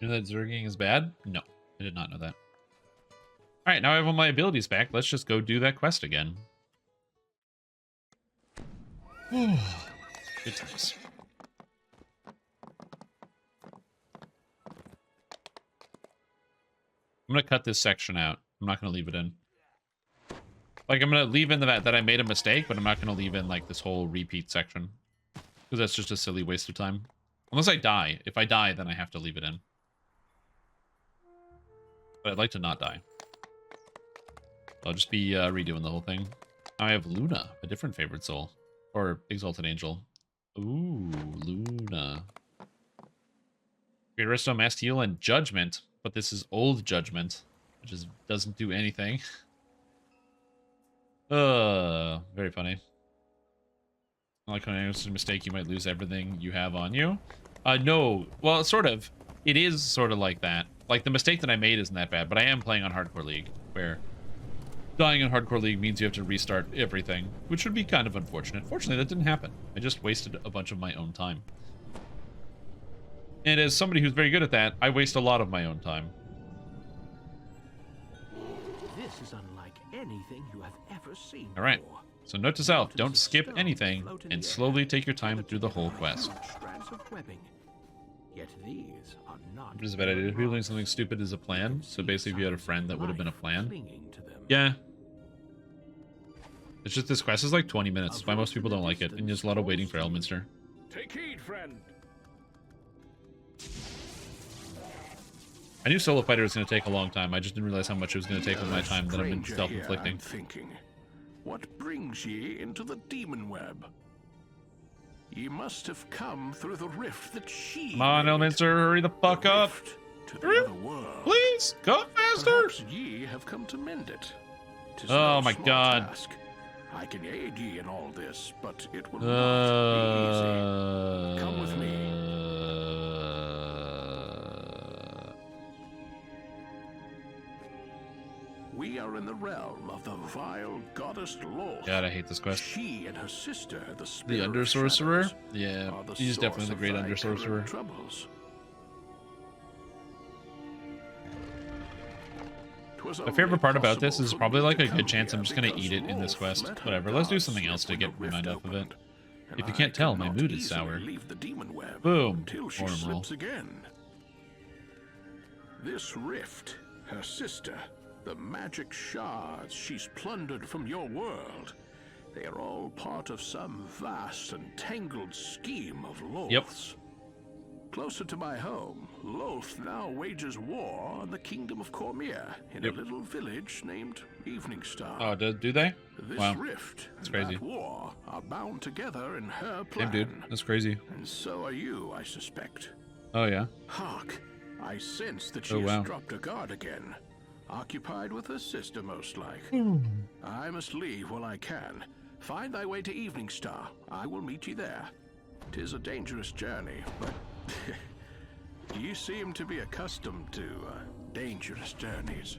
You know that Zerging is bad? No, I did not know that. Alright, now I have all my abilities back. Let's just go do that quest again. Good times. I'm gonna cut this section out. I'm not gonna leave it in. Like, I'm gonna leave in the that I made a mistake, but I'm not gonna leave in, like, this whole repeat section. Because that's just a silly waste of time. Unless I die. If I die, then I have to leave it in. But I'd like to not die. I'll just be redoing the whole thing. Now I have Luna, a different favorite soul. Or Exalted Angel. Ooh, Luna. Great Resto, Mass Heal, and Judgment. But this is Old Judgment, which is doesn't do anything. Very funny. Like when it's a mistake, you might lose everything you have on you. No. Well, sort of. It is sort of like that. Like, the mistake that I made isn't that bad, but I am playing on Hardcore League, where dying in Hardcore League means you have to restart everything, which would be kind of unfortunate. Fortunately, that didn't happen. I just wasted a bunch of my own time. And as somebody who's very good at that, I waste a lot of my own time. This is unlike anything you have ever seen. All right. before. So note to self, don't skip anything and slowly take your time through the whole quest. Strands of webbing. Yet these are not. It is a bad idea. If you're doing something stupid is a plan. So basically, if you had a friend, that would have been a plan. Clinging to them. Yeah. It's just this quest is like 20 minutes. That's why most people don't like it. And there's a lot of waiting for Elminster. Take heed, friend. I knew Solo Fighter was going to take a long time. I just didn't realize how much it was going to take with my time that I've been self-inflicting. Thinking, what brings ye into the demon web? Ye must have come through the rift that she. Come on, made. Elminster, hurry the fuck up. To the other world. Please, go faster. Perhaps ye have come to mend it. 'Tis Oh no my small God. task. I can aid ye in all this, but it will not be easy. Come with me. We are in the realm of the vile goddess LoD. God, I hate this quest. She and her sister, the The Spirit Under of Sorcerer? Shadows, Yeah, are the he's source definitely the of great thy Under Sorcerer. current troubles. 'Twas My only favorite part about this possible is for probably me like to a good come chance I'm here just going to because eat it in this LoD quest. let her Whatever, let's do gods something else to when get the my mind rift off of it. opened, and If you I can't tell, my cannot mood is easily sour. leave the demon web Boom. until she Horn roll. slips again. This rift, her sister, the magic shards she's plundered from your world, they are all part of some vast and tangled scheme of Loth's. Yep. Closer to my home, Loth now wages war on the kingdom of Cormier in Yep. a little village named Evening Star. Oh, do they? This Wow. rift That's and crazy. that war are bound together in her Damn, plan. dude. That's crazy. And so are you, I suspect. Oh, yeah. Hark! I sense that she Oh, has wow. dropped her guard again. Occupied with her sister, most like. I must leave while I can. Find thy way to Evening Star. I will meet ye there. 'Tis a dangerous journey, but you seem to be accustomed to dangerous journeys.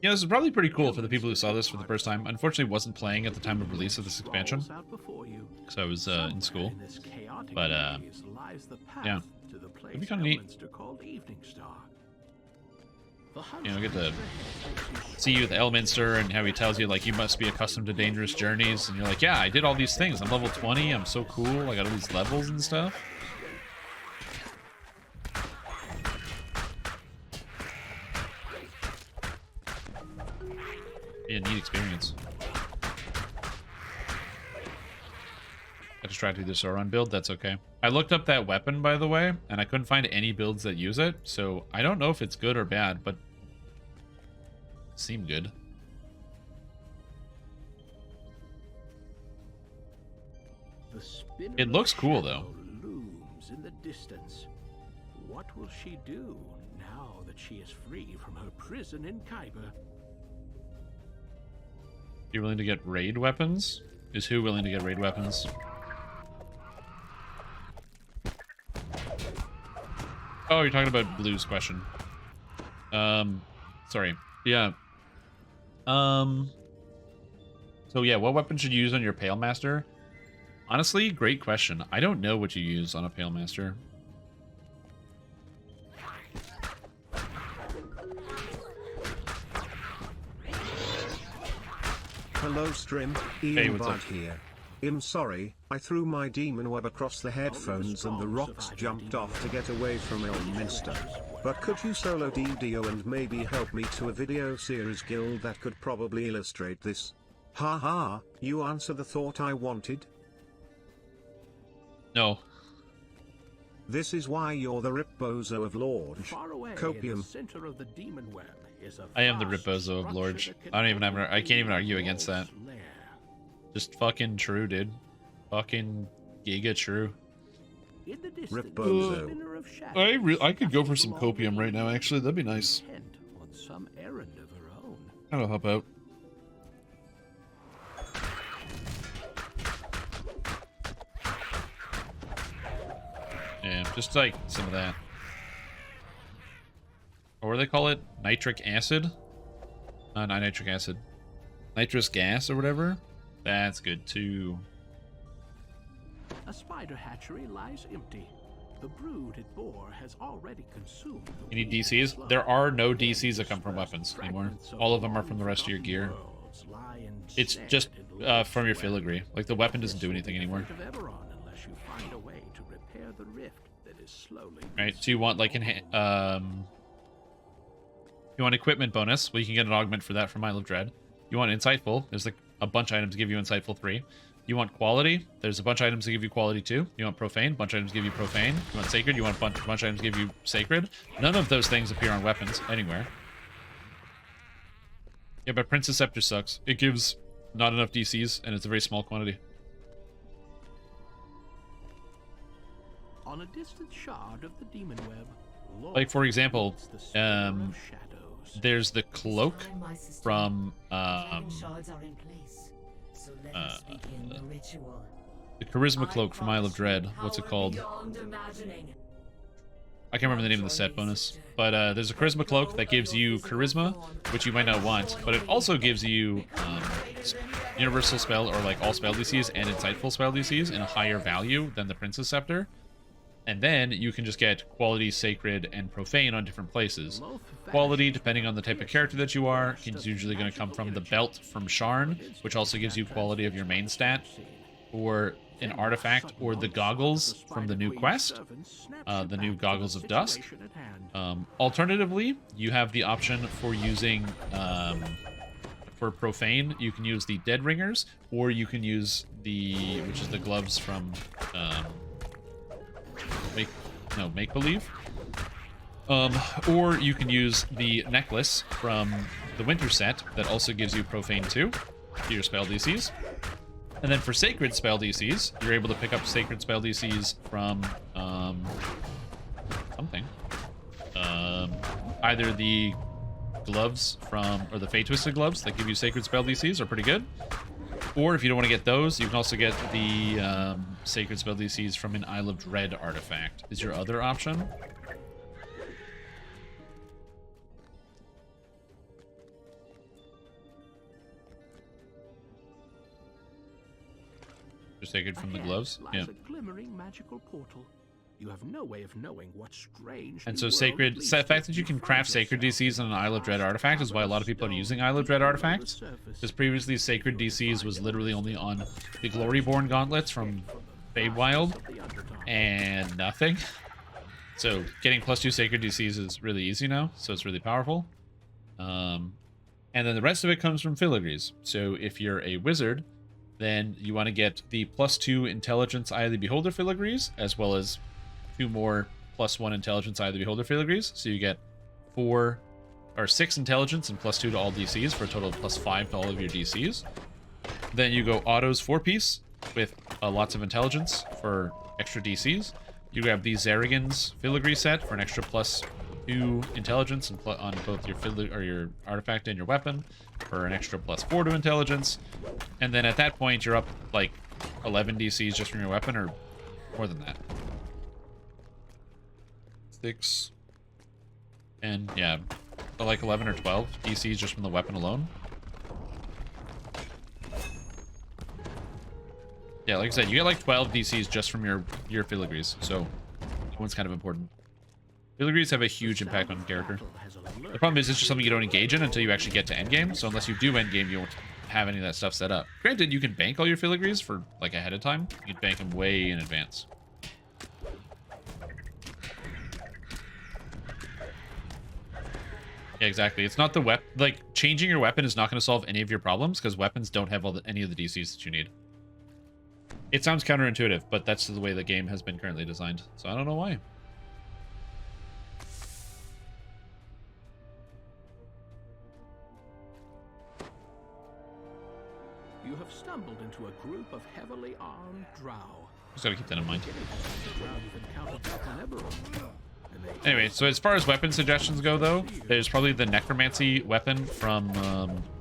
Yeah, this is probably pretty cool for the people who saw this for the first time. Unfortunately, wasn't playing at the time of release of this expansion, Falls out before you. because I was in school. In this chaotic But, maze lies the path yeah. to the place It'd be kinda neat. Elminster called Evening Star. The You know, get to huntsman see you with Elminster and how he tells you, like, you must be accustomed to dangerous journeys. And you're like, yeah, I did all these things. I'm level 20. I'm so cool. I got all these levels and stuff. Be a neat experience. Got distracted with the Sauron build. That's okay. I looked up that weapon, by the way, and I couldn't find any builds that use it. So I don't know if it's good or bad, but it seemed good. The spinner It looks of cool, shadow though. Looms in the distance. What will she do now that she is free from her prison in Khyber? You willing to get raid weapons? Is who willing to get raid weapons? Oh, you're talking about Blue's question. Sorry. Yeah. So yeah, what weapon should you use on your Pale Master? Honestly, great question. I don't know what you use on a Pale Master. Hello Strim, Hey, Ian what's Bud up? here. I'm sorry, I threw my demon web across the headphones and the rocks jumped off to get away from Elminster. But could you solo DDO and maybe help me to a video series guild that could probably illustrate this? Haha, you answer the thought I wanted? No. This is why you're the Ripbozo of Lorge. Far away in Copium. the center of the demon web is a I am the vast Ripbozo of structure Lorge. that I don't even have. contains I can't even argue against that. Lord's lair. Just fucking true, dude. Fucking giga true. In the distance, Ripbozo. a spinner of shadows I could go for some along copium right now. Actually, that'd be nice. intent on some errand of her own. I'll help out. Yeah, just like some of that. Or what do they call it? Nitric acid? Not nitric acid. Nitrous gas or whatever? That's good too. A spider hatchery lies empty. The brood it bore has already consumed the You need weak DCs? slug. There are no DCs that come from weapons anymore. Fragments All of them are from the rest of your gear. worlds lie It's ensnared just in Lord's from your web. filigree. Like the weapon doesn't This do will anything be the anymore. fate of Eberron unless you find a way to repair the rift that is slowly Right, so you want like you want equipment bonus, well you can get an augment for that from Isle of Dread. You want insightful, there's like a bunch of items to give you insightful 3. You want quality, there's a bunch of items to give you quality 2. You want profane, bunch of items give you profane. You want sacred, you want bunch of items give you sacred. None of those things appear on weapons anywhere. Yeah, but Princess Scepter sucks. It gives not enough DCs and it's a very small quantity. on a distant shard of the demon web. Like for example, the spinner of shadows. there's the cloak from Shards are in place. So let us begin the ritual. the charisma cloak from Isle of Dread. What's it called? Beyond imagining. I can't remember the name of the set bonus, but there's a charisma cloak that gives you charisma, which you might not want, but it also gives you universal spell or like all spell DCs and insightful spell DCs in a higher value than the Princess Scepter. And then you can just get quality, sacred, and profane on different places. Quality, depending on the type of character that you are, is usually going to come from the belt from Sharn, which also gives you quality of your main stat, or an artifact, or the goggles from the new quest, the new Goggles of Dusk. Alternatively, you have the option for using, for profane, you can use the Dead Ringers, or you can use the, which is the gloves from, Make Believe. Or you can use the necklace from the Winter set that also gives you profane 2 to your spell DCs. And then for sacred spell DCs, you're able to pick up sacred spell DCs from something. Either the gloves from, or the Fate Twisted gloves that give you sacred spell DCs are pretty good. Or if you don't want to get those, you can also get the sacred spell DCs from an Isle of Dread artifact. Is your other option? Just sacred from the Ahead gloves? lies Yeah. a glimmering magical portal. You have no way of knowing what strange. And new so world sacred, leads the fact you that you can find craft sacred yourself. DCs on an Isle of Dread artifact is why a lot of people are using Isle of Dread artifacts. Because previously sacred DCs was literally only on the Gloryborn gauntlets from Feywild and nothing. So getting +2 sacred DCs is really easy now, so it's really powerful. And then the rest of it comes from filigrees. So if you're a wizard, then you want to get the +2 intelligence Eye of the Beholder filigrees, as well as 2 more +1 intelligence Eye of the Beholder filigrees. So you get 6 intelligence and +2 to all DCs for a total of +5 to all of your DCs. Then you go autos 4-piece with lots of intelligence for extra DCs. You grab the Zarigan's filigree set for an extra +2 intelligence and on both your your artifact and your weapon for an extra +4 to intelligence. And then at that point, you're up like 11 DCs just from your weapon, or more than that. 6 and yeah, like 11 or 12 DCs just from the weapon alone. Yeah, like I said, you get like 12 DCs just from your filigrees, so that one's kind of important. Filigrees have a huge impact on the character. The problem is it's just something you don't engage in until you actually get to endgame, so unless you do endgame, you won't have any of that stuff set up. Granted, you can bank all your filigrees for like ahead of time. You can bank them way in advance. Yeah, exactly. It's not the weapon. Like, changing your weapon is not going to solve any of your problems because weapons don't have any of the DCs that you need. It sounds counterintuitive, but that's the way the game has been currently designed. So I don't know why. You have stumbled into a group of heavily armed drow. Just gotta keep that in mind. Drow you've encountered back in Eberron. Anyway, so as far as weapon suggestions go, though, there's probably the necromancy weapon from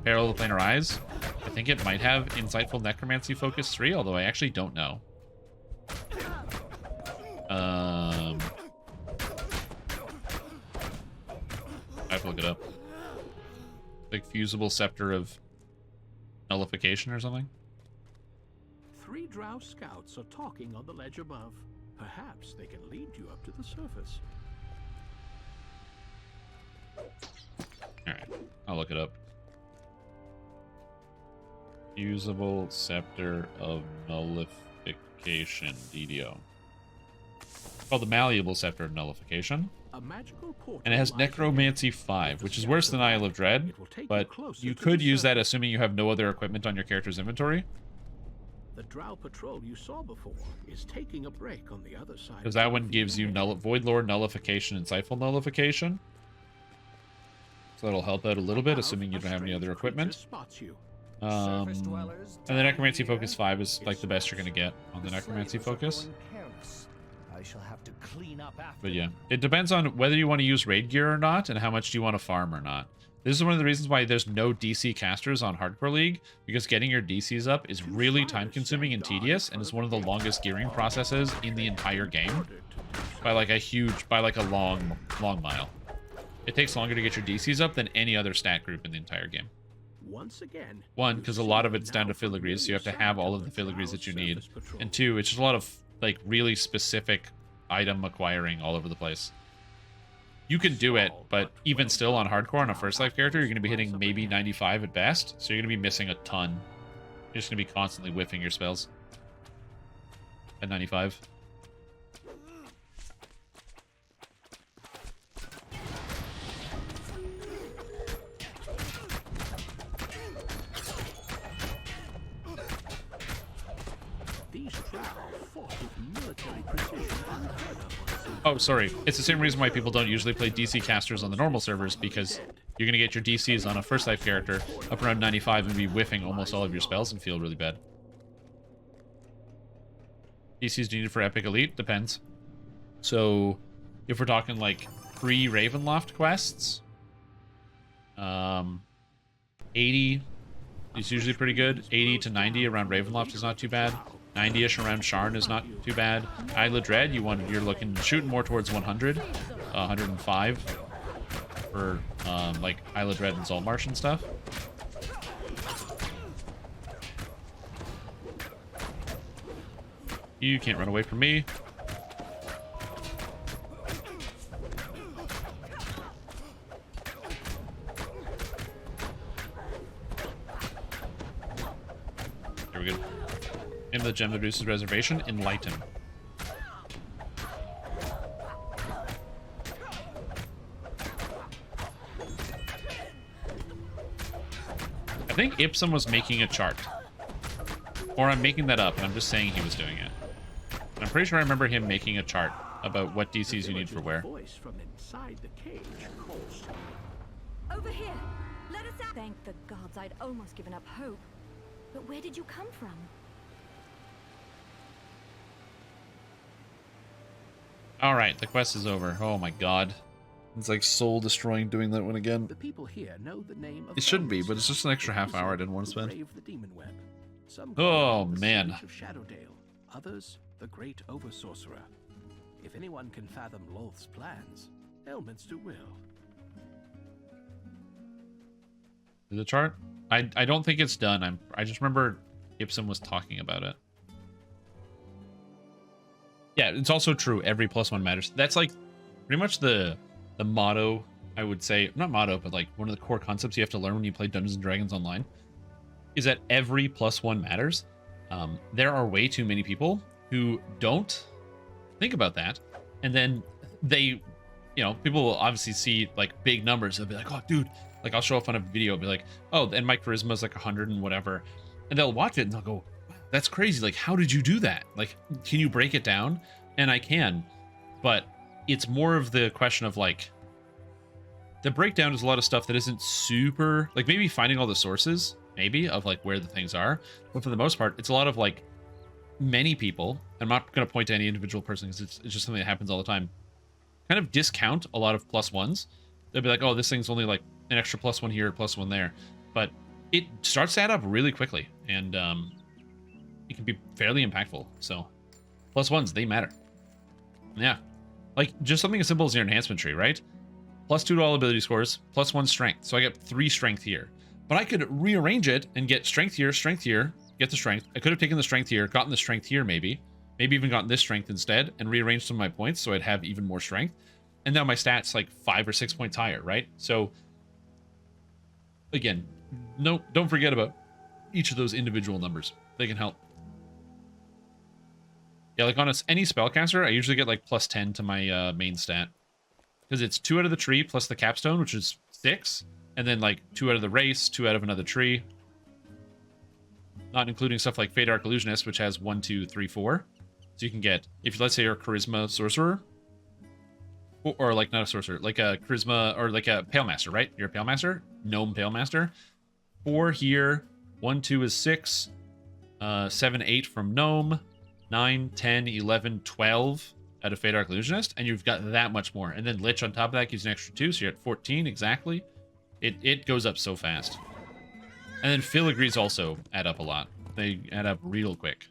Peril of the Planar Eyes. I think it might have Insightful Necromancy Focus 3, although I actually don't know. I have to look it up. Like Fusible Scepter of Nullification or something? 3 drow scouts are talking on the ledge above. Perhaps they can lead you up to the surface. Alright, I'll look it up. Fusible Scepter of Nullification, DDO. It's called the Malleable Scepter of Nullification. A magical portal, and it has Necromancy 5, which is worse than Isle of Dread, but you could use that assuming you have no other equipment on your character's inventory. The drow patrol you saw before is taking a break on the other side. Because that one gives you Void Lord Nullification and Insightful Nullification. So that'll help out a little bit, assuming you don't have any other equipment. And the Necromancy Focus 5 is like the best you're going to get on the Necromancy Focus. I shall have to clean up after. But yeah, it depends on whether you want to use raid gear or not, and how much do you want to farm or not. This is one of the reasons why there's no DC casters on Hardcore League, because getting your DCs up is really time-consuming and tedious, and is one of the longest gearing processes in the entire game, by like a long mile. It takes longer to get your DCs up than any other stat group in the entire game. Once again, one, because a lot of it's down to filigrees, so you have to have all of the filigrees that you need, and two, it's just a lot of like really specific item acquiring all over the place. You can do it, but even still on hardcore on a first life character, you're going to be hitting maybe 95 at best, so you're going to be missing a ton. You're just going to be constantly whiffing your spells at 95. Oh, sorry. It's the same reason why people don't usually play DC casters on the normal servers, because you're going to get your DCs on a first life character up around 95 and be whiffing almost all of your spells and feel really bad. DCs needed for Epic Elite? Depends. So, if we're talking like pre-Ravenloft quests, 80 is usually pretty good. 80 to 90 around Ravenloft is not too bad. 90-ish around Sharn is not too bad. Isle of Dread, you're looking shooting more towards 100, 105 for like Isle of Dread and Saltmarsh and stuff. You can't run away from me. There we go. Name of the gem that reduces reservation, Enlighten. I think Ipsum was making a chart. Or I'm making that up, and I'm just saying he was doing it. And I'm pretty sure I remember him making a chart about what DCs you need for where. Over here! Let us out! Thank the gods, I'd almost given up hope. But where did you come from? Alright, the quest is over. Oh my god. It's like soul destroying doing that one again. The people here know the name of it shouldn't be, but it's just an extra half hour I didn't want to spend. The demon web. Some oh man. Of Shadowdale, others the great over-sorcerer. If anyone can fathom Lolth's plans, Elminster will. The chart? I don't think it's done. I just remember Ipsum was talking about it. Yeah, it's also true. Every +1 matters. That's like pretty much the motto, I would say. Not motto, but like one of the core concepts you have to learn when you play Dungeons & Dragons online. is that every +1 matters. There are way too many people who don't think about that, and then they, you know, people will obviously see like big numbers. They'll be like, oh dude, like I'll show up on a video, be like, oh, and my charisma is like 100 and whatever, and they'll watch it and they'll go, wow, that's crazy, like how did you do that? Like, can you break it down? And I can, but it's more of the question of like, the breakdown is a lot of stuff that isn't super, like maybe finding all the sources, maybe, of like where the things are. But for the most part, it's a lot of like many people, I'm not going to point to any individual person because it's just something that happens all the time, kind of discount a lot of +1s. They'll be like, oh, this thing's only like an extra +1 here, +1 there. But it starts to add up really quickly, and it can be fairly impactful. So +1s, they matter. Yeah. Like just something as simple as your enhancement tree, right? +2 to all ability scores, +1 strength. So I get 3 strength here. But I could rearrange it and get strength here, get the strength. I could have taken the strength here, gotten the strength here maybe even gotten this strength instead, and rearranged some of my points so I'd have even more strength. And now my stats like 5 or 6 points higher, right? So again, no, don't forget about each of those individual numbers. They can help. Yeah, like on any spellcaster, I usually get like +10 to my main stat. Because it's 2 out of the tree plus the capstone, which is 6. And then like 2 out of the race, 2 out of another tree. Not including stuff like Fade Arc Illusionist, which has 1, 2, 3, 4. So you can get, if let's say you're a Charisma Sorcerer, or like not a Sorcerer, like a Charisma, or like a Pale Master, right? You're a Pale Master, Gnome Pale Master. 4 here, 1, 2 is 6, 7, 8 from Gnome, 9, 10, 11, 12 out of Fade Arc Illusionist, and you've got that much more. And then Lich on top of that gives you an extra 2, so you're at 14 exactly. It goes up so fast. And then filigrees also add up a lot. They add up real quick.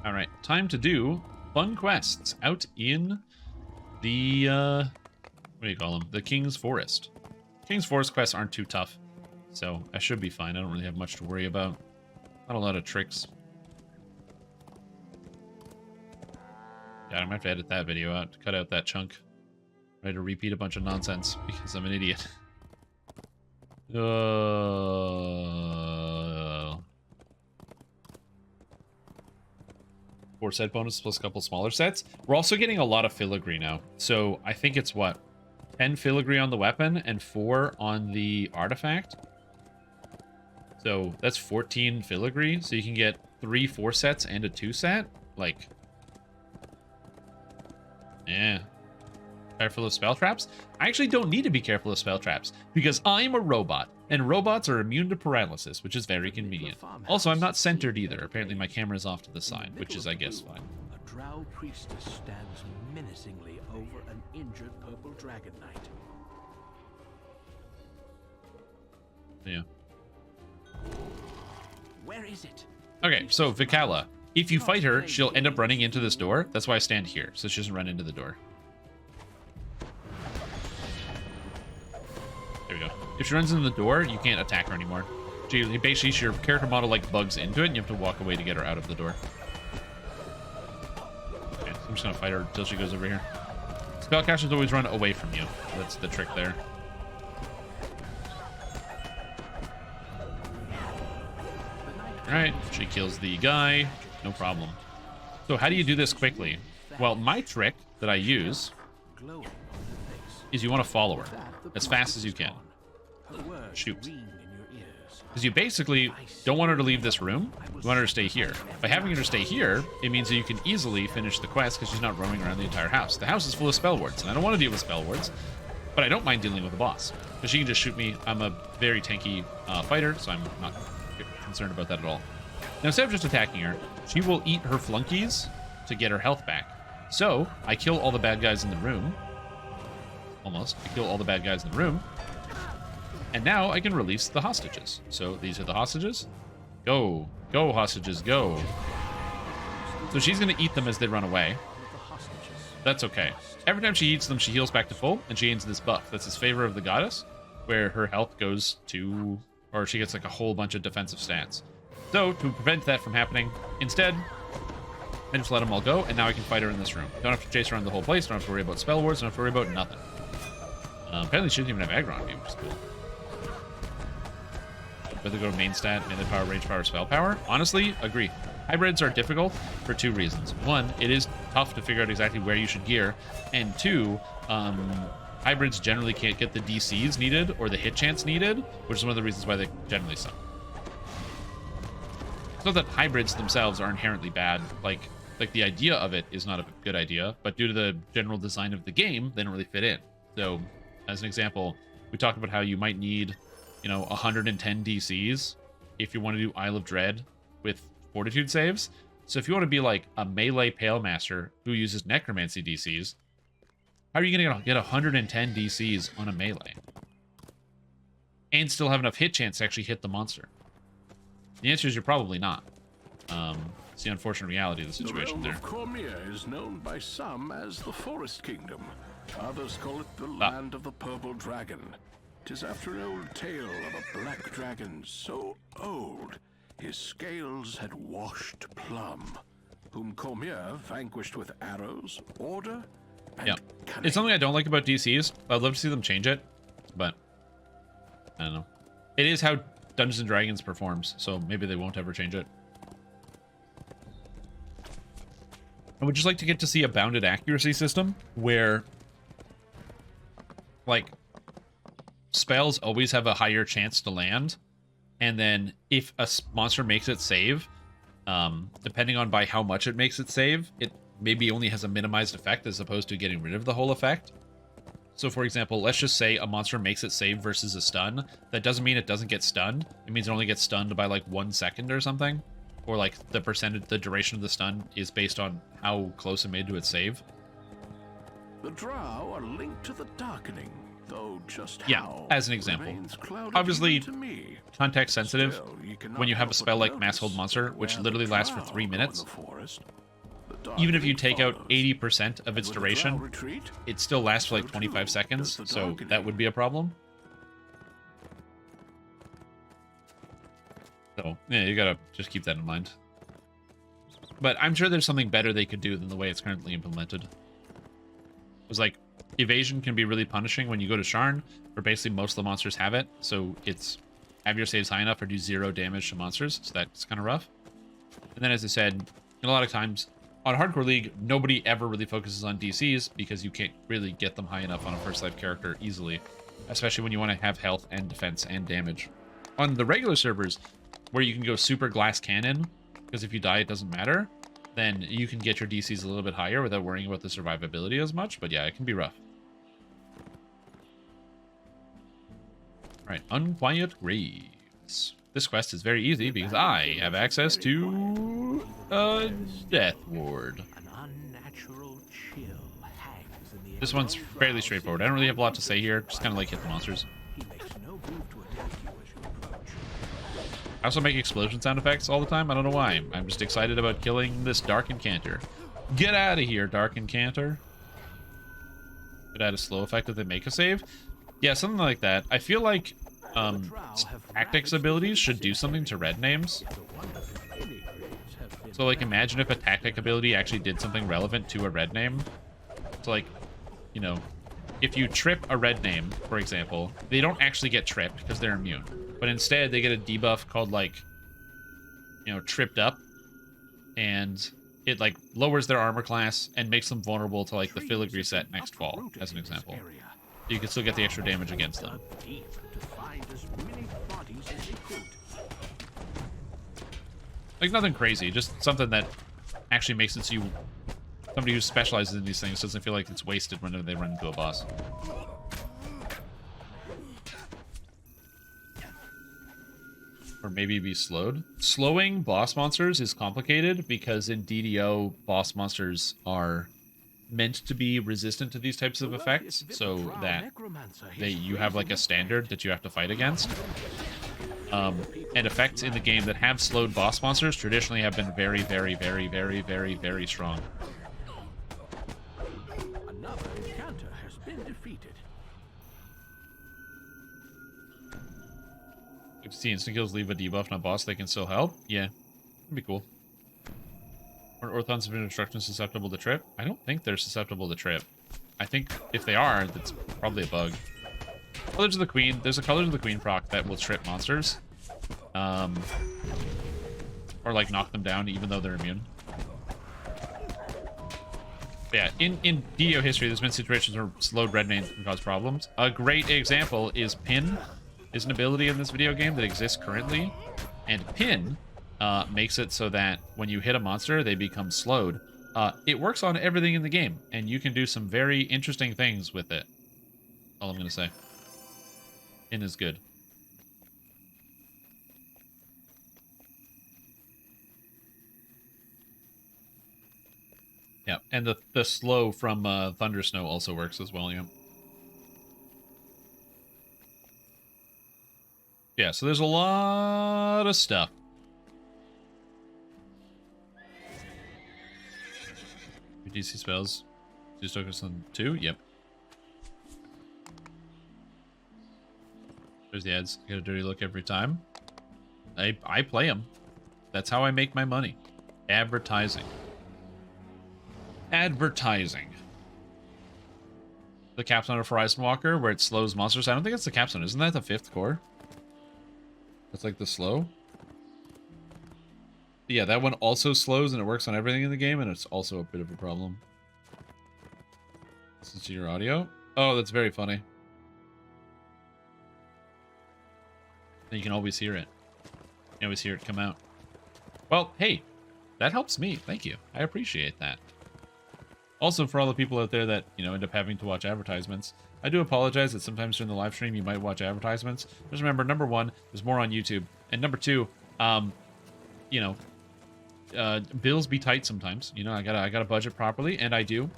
All right, time to do fun quests out in the, what do you call them? The King's Forest. King's Forest quests aren't too tough, so I should be fine. I don't really have much to worry about. Not a lot of tricks. Yeah, I might have to edit that video out to cut out that chunk. Try to repeat a bunch of nonsense because I'm an idiot. Four set bonus plus a couple smaller sets. We're also getting a lot of filigree now. So I think it's what? 10 filigree on the weapon and 4 on the artifact. So that's 14 filigree. So you can get 3 4 sets and a 2 set. Like, yeah. Careful of spell traps? I actually don't need to be careful of spell traps because I'm a robot, and robots are immune to paralysis, which is very convenient. Also, I'm not centered either. Apparently my camera is off to the side, which is, I guess, fine. A drow priestess stands menacingly over an injured purple dragon knight. Yeah. Where is it? Okay, so Vikala. If you fight her, she'll end up running into this door. That's why I stand here, so she doesn't run into the door. There we go. If she runs into the door, you can't attack her anymore. Basically, your character model like bugs into it, and you have to walk away to get her out of the door. Okay, so I'm just gonna fight her until she goes over here. Spellcasters always run away from you. That's the trick there. Alright, she kills the guy. No problem. So how do you do this quickly? Well, my trick that I use is you want to follow her as fast as you can. Shoot. Because you basically don't want her to leave this room. You want her to stay here. By having her stay here, it means that you can easily finish the quest because she's not roaming around the entire house. The house is full of spell wards, and I don't want to deal with spell wards, but I don't mind dealing with the boss. Because she can just shoot me. I'm a very tanky fighter, so I'm not concerned about that at all. Now, instead of just attacking her, she will eat her flunkies to get her health back. So, I kill all the bad guys in the room. Almost. I kill all the bad guys in the room. And now I can release the hostages. So, these are the hostages. Go. Go, hostages, go. So she's going to eat them as they run away. That's okay. Every time she eats them, she heals back to full, and she gains this buff. That's this Favor of the Goddess, where her health goes to... or she gets like a whole bunch of defensive stats. So, to prevent that from happening, instead, and just let them all go, and now I can fight her in this room. Don't have to chase around the whole place, don't have to worry about spell wards, don't have to worry about nothing. Apparently she doesn't even have aggro on me, which is cool. Whether go to main stat, melee power, range power, spell power. Honestly, agree. Hybrids are difficult for two reasons. One, it is tough to figure out exactly where you should gear. And two, hybrids generally can't get the DCs needed or the hit chance needed, which is one of the reasons why they generally suck. It's not that hybrids themselves are inherently bad. Like the idea of it is not a good idea, but due to the general design of the game, they don't really fit in. So, as an example, we talked about how you might need, 110 DCs if you want to do Isle of Dread with Fortitude saves. So if you want to be like a melee Pale Master who uses Necromancy DCs, how are you going to get 110 DCs on a melee? And still have enough hit chance to actually hit the monster? The answer is you're probably not. It's the unfortunate reality of the situation there. The realm of Cormier is known by some as the Forest Kingdom. Others call it the Land of the Purple Dragon. 'Tis after an old tale of a black dragon so old his scales had washed plumb, whom Cormier vanquished with arrows, order, and cunning. It's something I don't like about DCs. I'd love to see them change it, but I don't know. It is how Dungeons & Dragons performs, so maybe they won't ever change it. I would just like to get to see a bounded accuracy system where, like, spells always have a higher chance to land, and then if a monster makes it save, depending on by how much it makes it save, it maybe only has a minimized effect as opposed to getting rid of the whole effect. So for example, let's just say a monster makes it save versus a stun. That doesn't mean it doesn't get stunned. It means it only gets stunned by like 1 second or something. Or like the duration of the stun is based on how close it made to its save. The Drow are linked to the Darkening, though just how as an example. Obviously, context sensitive. Still, when you have a spell like Mass Hold Monster, which literally lasts for 3 minutes, even if you take out 80% of its duration, it still lasts for like 25 seconds, so that would be a problem. So, yeah, you gotta just keep that in mind. But I'm sure there's something better they could do than the way it's currently implemented. It's like, evasion can be really punishing when you go to Sharn, where basically most of the monsters have it, so it's have your saves high enough or do 0 damage to monsters, so that's kind of rough. And then, as I said, a lot of times, on Hardcore League, nobody ever really focuses on DCs because you can't really get them high enough on a first life character easily, especially when you want to have health and defense and damage. On the regular servers, where you can go super glass cannon, because if you die, it doesn't matter, then you can get your DCs a little bit higher without worrying about the survivability as much, but yeah, it can be rough. Alright, Unquiet Graves. This quest is very easy because I have access to a Death Ward. This one's fairly straightforward. I don't really have a lot to say here, just kind of like hit the monsters. I also make explosion sound effects all the time. I don't know why. I'm just excited about killing this Dark Incanter. Get out of here, Dark Incanter. Could add a slow effect if they make a save. Yeah, something like that. I feel like tactics abilities should do something to red names. So, like, imagine if a tactic ability actually did something relevant to a red name. So, like, you know, if you trip a red name, for example, they don't actually get tripped because they're immune. But instead, they get a debuff called, like, you know, Tripped Up. And it, like, lowers their armor class and makes them vulnerable to, like, the filigree set next fall, as an example. So you can still get the extra damage against them. Like, nothing crazy, just something that actually makes it so you... Somebody who specializes in these things doesn't feel like it's wasted whenever they run into a boss. Or maybe be slowed. Slowing boss monsters is complicated because in DDO, boss monsters are meant to be resistant to these types of effects, so that you have like a standard that you have to fight against. And effects in the game that have slowed boss monsters traditionally have been very, very, very, very, very, very strong. Another encounter has been defeated. If you see instant kills leave a debuff on a boss, they can still help. Yeah, that'd be cool. Are orthons of instructions susceptible to trip? I don't think they're susceptible to trip. I think if they are, that's probably a bug. Colors of the Queen. There's a Colors of the Queen proc that will trip monsters. Or like knock them down even though they're immune. But yeah, in DDO history, there's been situations where slowed red names can cause problems. A great example is Pin, is an ability in this video game that exists currently. And Pin makes it so that when you hit a monster, they become slowed. It works on everything in the game, and you can do some very interesting things with it. All I'm going to say. Pin is good. Yeah, and the slow from Thunder Snow also works as well, yeah. Yeah, so there's a lot of stuff. DC spells. 2 tokens on 2? Yep. There's the ads. Get a dirty look every time. I play them. That's how I make my money. Advertising. Advertising. The capstone of Horizon Walker, where it slows monsters. I don't think it's the capstone. Isn't that the 5th core? That's like the slow. Yeah, that one also slows and it works on everything in the game, and it's also a bit of a problem. Listen to your audio. Oh, that's very funny. You can always hear it. You always hear it come out. Well, hey, that helps me. Thank you. I appreciate that. Also, for all the people out there that, you know, end up having to watch advertisements, I do apologize that sometimes during the live stream you might watch advertisements. Just remember, number 1, there's more on YouTube, and number 2, you know, bills be tight sometimes. You know, I gotta budget properly, and I do.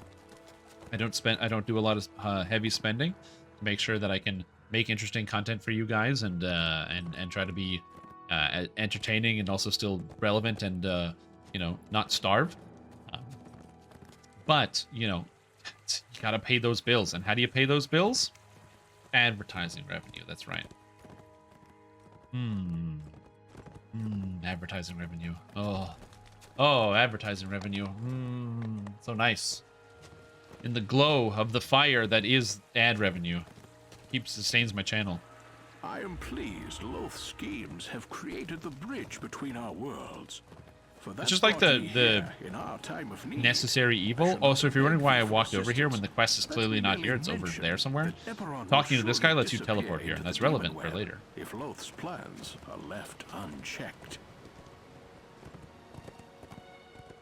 I don't do a lot of heavy spending to make sure that I can make interesting content for you guys and try to be entertaining and also still relevant and you know, not starve. But you know, you gotta pay those bills, and how do you pay those bills? Advertising revenue. That's right. Advertising revenue. Oh, advertising revenue. So nice. In the glow of the fire that is ad revenue. Sustains my channel. I am pleased Loth's schemes have created the bridge between our worlds. For it's just like the necessary evil. Also, if you're wondering why I walked over here when the quest is clearly not here, it's over there somewhere. Talking to this guy lets you teleport here, and that's relevant for later. If Loth's plans are left unchecked.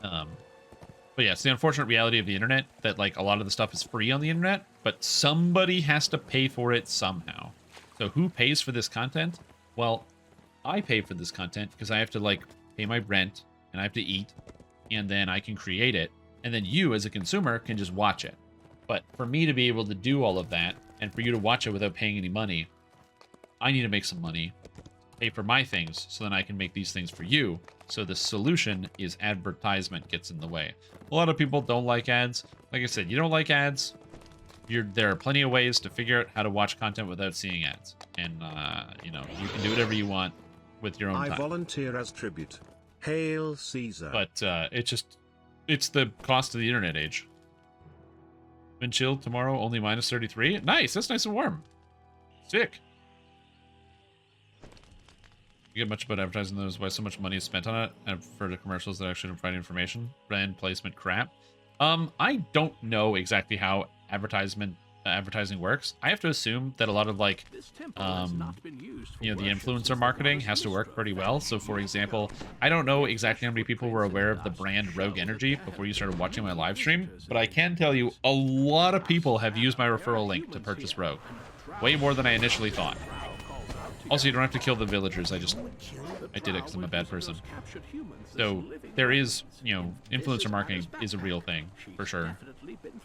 But yeah, it's the unfortunate reality of the internet that like a lot of the stuff is free on the internet, but somebody has to pay for it somehow. So who pays for this content? Well, I pay for this content because I have to like pay my rent and I have to eat, and then I can create it, and then you as a consumer can just watch it. But for me to be able to do all of that and for you to watch it without paying any money, I need to make some money, pay for my things, so then I can make these things for you. So the solution is advertisement gets in the way. A lot of people don't like ads. Like I said, you don't like ads. There are plenty of ways to figure out how to watch content without seeing ads. And, you know, you can do whatever you want with your own time. I volunteer as tribute. Hail Caesar. But it's the cost of the internet age. Been chilled tomorrow, only -33. Nice, that's nice and warm. Sick. You get much about advertising those, why so much money is spent on it, and for the commercials that actually provide information. Brand placement crap. I don't know exactly how advertising works. I have to assume that a lot of like you know, the influencer marketing has to work pretty well. So for example, I don't know exactly how many people were aware of the brand Rogue Energy before you started watching my live stream, but I can tell you a lot of people have used my referral link to purchase Rogue. Way more than I initially thought. Also, you don't have to kill the villagers. I did it because I'm a bad person. So there is, you know, influencer marketing is a real thing for sure.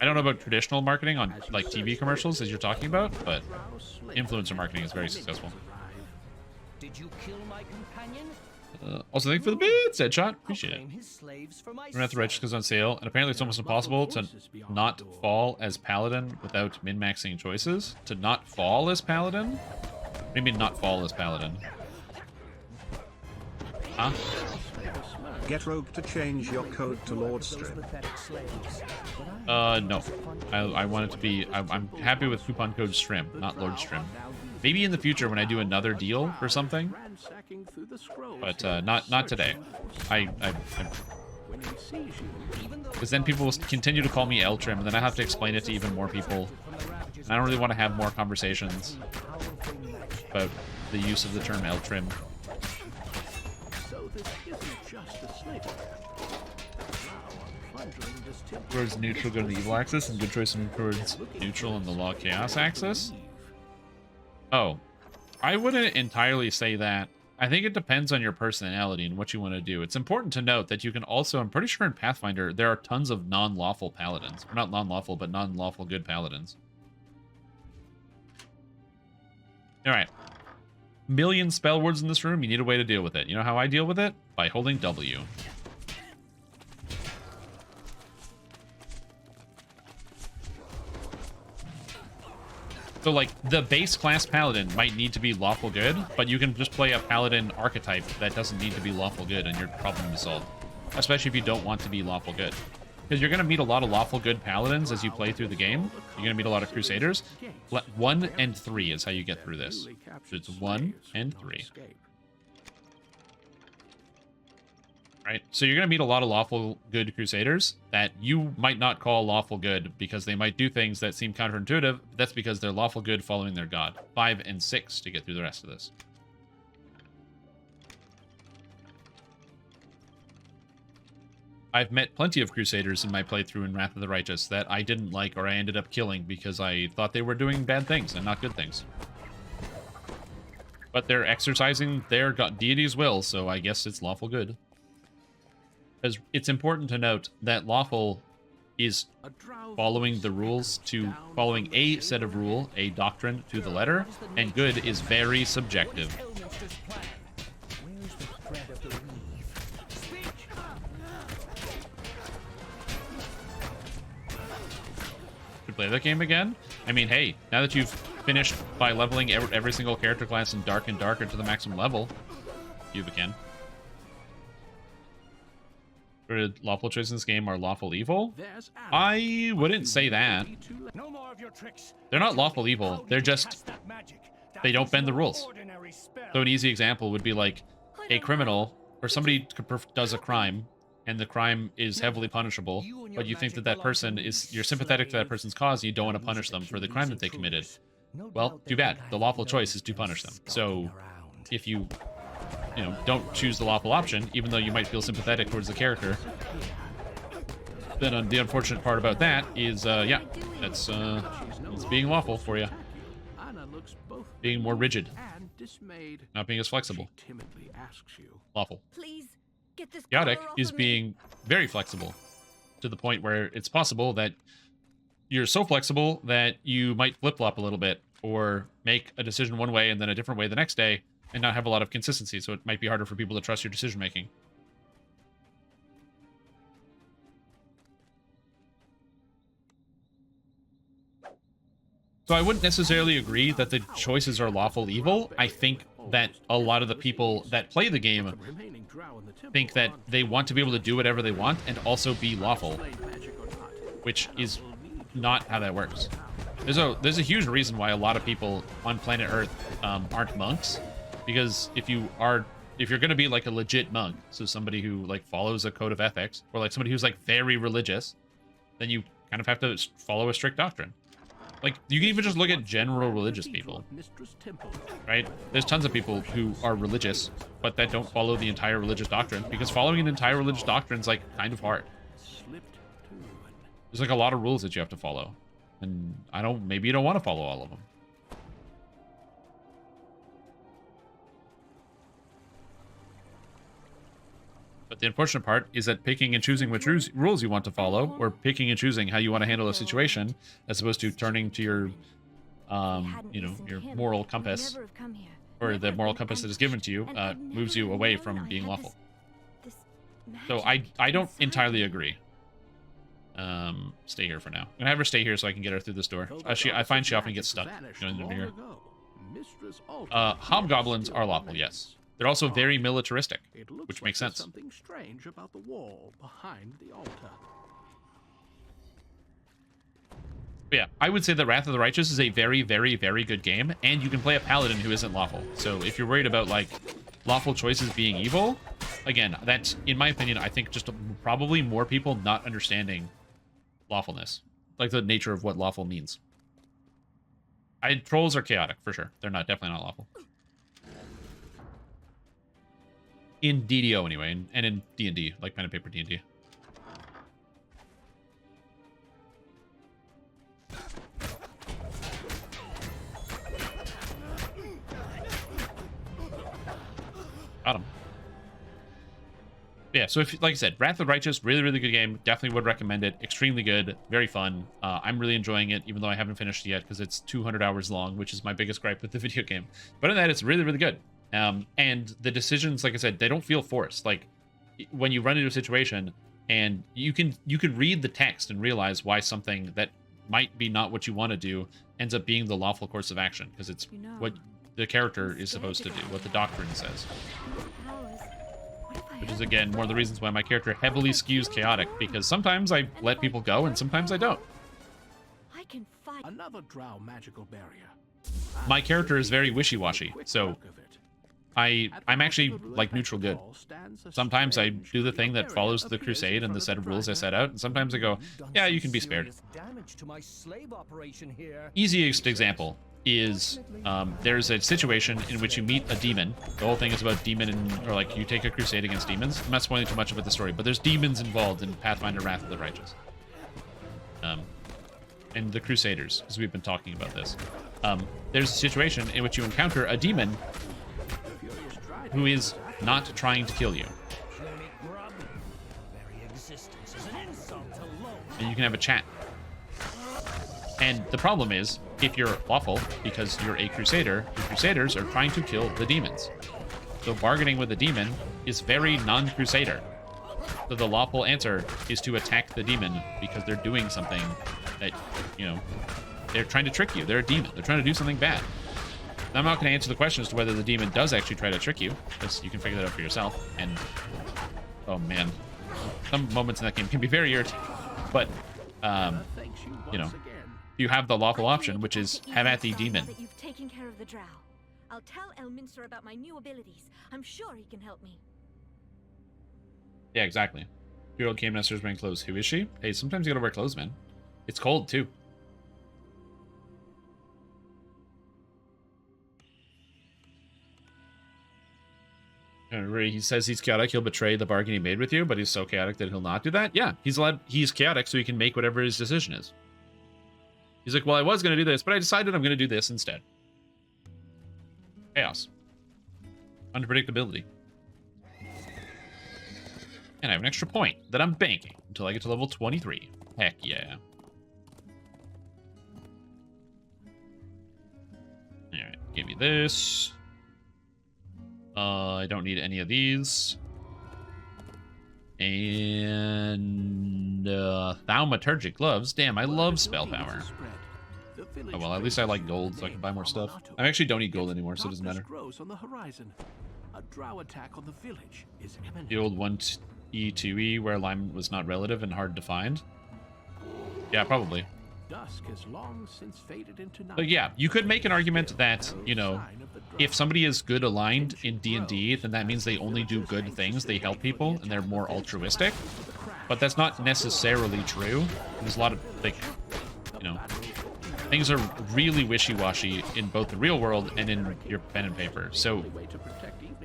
I don't know about traditional marketing on like TV commercials as you're talking about, but influencer marketing is very successful. Did you kill my companion? Also, thank you for the bits, Headshot. Appreciate it. Internet the Register is on sale, and apparently it's almost impossible to not fall as Paladin without min-maxing choices. To not fall as Paladin? What do you mean not fall as Paladin? Huh? Get Rogue to change your code to Lord Strim. No. I want it to be... I'm happy with coupon code Strim, not Lord Strim. Maybe in the future when I do another deal or something. But not today. Because then people will continue to call me L-Trim, and then I have to explain it to even more people. And I don't really want to have more conversations about the use of the term L-Trim. Towards neutral, go to the evil axis, and good choice in towards neutral and the law chaos axis. Oh, I wouldn't entirely say that. I think it depends on your personality and what you want to do. It's important to note that you can also, I'm pretty sure in Pathfinder, there are tons of non-lawful paladins. Or not non-lawful, but non-lawful good paladins. Alright. Million spell words in this room, you need a way to deal with it. You know how I deal with it? By holding W. So, like, the base class paladin might need to be lawful good, but you can just play a paladin archetype that doesn't need to be lawful good, and your problem is solved. Especially if you don't want to be lawful good. Because you're going to meet a lot of lawful good paladins as you play through the game. You're going to meet a lot of crusaders. 1 and 3 is how you get through this. So it's 1 and 3. Right? So you're going to meet a lot of lawful good crusaders that you might not call lawful good because they might do things that seem counterintuitive. But that's because they're lawful good following their god. 5 and 6 to get through the rest of this. I've met plenty of crusaders in my playthrough in Wrath of the Righteous that I didn't like or I ended up killing because I thought they were doing bad things and not good things. But they're exercising their deity's will, so I guess it's lawful good. Because it's important to note that lawful is following the rules to following a set of rule, a doctrine to the letter, and good is very subjective. Should play that game again? I mean, hey, now that you've finished by leveling every single character class in Dark and Darker to the maximum level, you can. Lawful choices in this game are lawful evil? I wouldn't say that. They're not lawful evil. They're just... they don't bend the rules. So an easy example would be like a criminal, or somebody does a crime, and the crime is heavily punishable, but you think that that person is... you're sympathetic to that person's cause, and you don't want to punish them for the crime that they committed. Well, too bad. The lawful choice is to punish them. So if you... don't choose the lawful option, even though you might feel sympathetic towards the character. Then the unfortunate part about that is, yeah, that's it's being lawful for you. Being more rigid. Not being as flexible. Lawful. Chaotic is being very flexible. To the point where it's possible that you're so flexible that you might flip-flop a little bit, or make a decision one way and then a different way the next day, and not have a lot of consistency, so it might be harder for people to trust your decision-making. So I wouldn't necessarily agree that the choices are lawful evil. I think that a lot of the people that play the game think that they want to be able to do whatever they want and also be lawful, which is not how that works. There's a huge reason why a lot of people on planet Earth aren't monks. Because if you're going to be like a legit monk, so somebody who like follows a code of ethics, or like somebody who's like very religious, then you kind of have to follow a strict doctrine. Like, you can even just look at general religious people, right? There's tons of people who are religious, but that don't follow the entire religious doctrine, because following an entire religious doctrine is like kind of hard. There's like a lot of rules that you have to follow, and maybe you don't want to follow all of them. But the unfortunate part is that picking and choosing which rules you want to follow, or picking and choosing how you want to handle a situation, as opposed to turning to your, your moral compass, or the moral compass that is given to you, moves you away from being lawful. So I don't entirely agree. Stay here for now. I'm gonna have her stay here so I can get her through this door. I find she often gets stuck going into here. Hobgoblins are lawful, yes. They're also very militaristic, It looks which like makes there's sense. something strange about the wall behind the altar. But yeah, I would say that Wrath of the Righteous is a very, very, very good game, and you can play a paladin who isn't lawful. So if you're worried about, like, lawful choices being evil, again, that's, in my opinion, I think just probably more people not understanding lawfulness. Like, the nature of what lawful means. Trolls are chaotic, for sure. They're definitely not lawful. In DDO, anyway, and in D&D, like pen and paper D&D. Got him. Yeah, so if, like I said, Wrath of the Righteous, really, really good game. Definitely would recommend it. Extremely good. Very fun. I'm really enjoying it, even though I haven't finished it yet, because it's 200 hours long, which is my biggest gripe with the video game. But in that, it's really, really good. And the decisions, like I said, they don't feel forced. Like, when you run into a situation, and you can read the text and realize why something that might be not what you want to do ends up being the lawful course of action, because it's what the character is supposed to do, what the doctrine says. Which is, again, one of the reasons why my character heavily skews chaotic, because sometimes I let people go and sometimes I don't. I can fight another drow magical barrier. My character is very wishy-washy, so I'm actually, like, neutral good. Sometimes I do the thing that follows the crusade and the set of rules I set out, and sometimes I go, yeah, you can be spared. Easiest example is there's a situation in which you meet a demon. The whole thing is about or like you take a crusade against demons. I'm not spoiling too much about the story, but there's demons involved in Pathfinder Wrath of the Righteous. And the Crusaders, because we've been talking about this. There's a situation in which you encounter a demon who is not trying to kill you. And you can have a chat. And the problem is, if you're lawful, because you're a crusader, the crusaders are trying to kill the demons. So bargaining with a demon is very non-crusader. So the lawful answer is to attack the demon because they're doing something that, you know, they're trying to trick you. They're a demon. They're trying to do something bad. Now, I'm not going to answer the question as to whether the demon does actually try to trick you, because you can figure that out for yourself. And, oh man, some moments in that game can be very irritating. But, you know, you have the lawful option, which is have at the demon. That you've taken care of the drow. I'll tell Elminster about my new abilities. I'm sure he can help me. Yeah, exactly. 2-year-old Game Master's wearing clothes. Who is she? Hey, sometimes you gotta wear clothes, man. It's cold, too. He says he's chaotic, he'll betray the bargain he made with you, but he's so chaotic that he'll not do that? Yeah, he's chaotic so he can make whatever his decision is. He's like, well, I was going to do this, but I decided I'm going to do this instead. Chaos. Unpredictability. And I have an extra point that I'm banking until I get to level 23. Heck yeah. Alright, give me this. I don't need any of these. And thaumaturgic gloves. Damn, I love spell power. Oh well, at least I like gold, so I can buy more stuff. I actually don't need gold anymore, so it doesn't matter. On the horizon. A drow attack on the village is imminent. The old 1E2E where alignment was not relative and hard to find. Yeah, probably. Dusk has long since faded into night. But yeah, you could make an argument that, you know, if somebody is good aligned in D&D, then that means they only do good things, they help people, and they're more altruistic. But that's not necessarily true. There's a lot of, like, you know, things are really wishy-washy in both the real world and in your pen and paper. So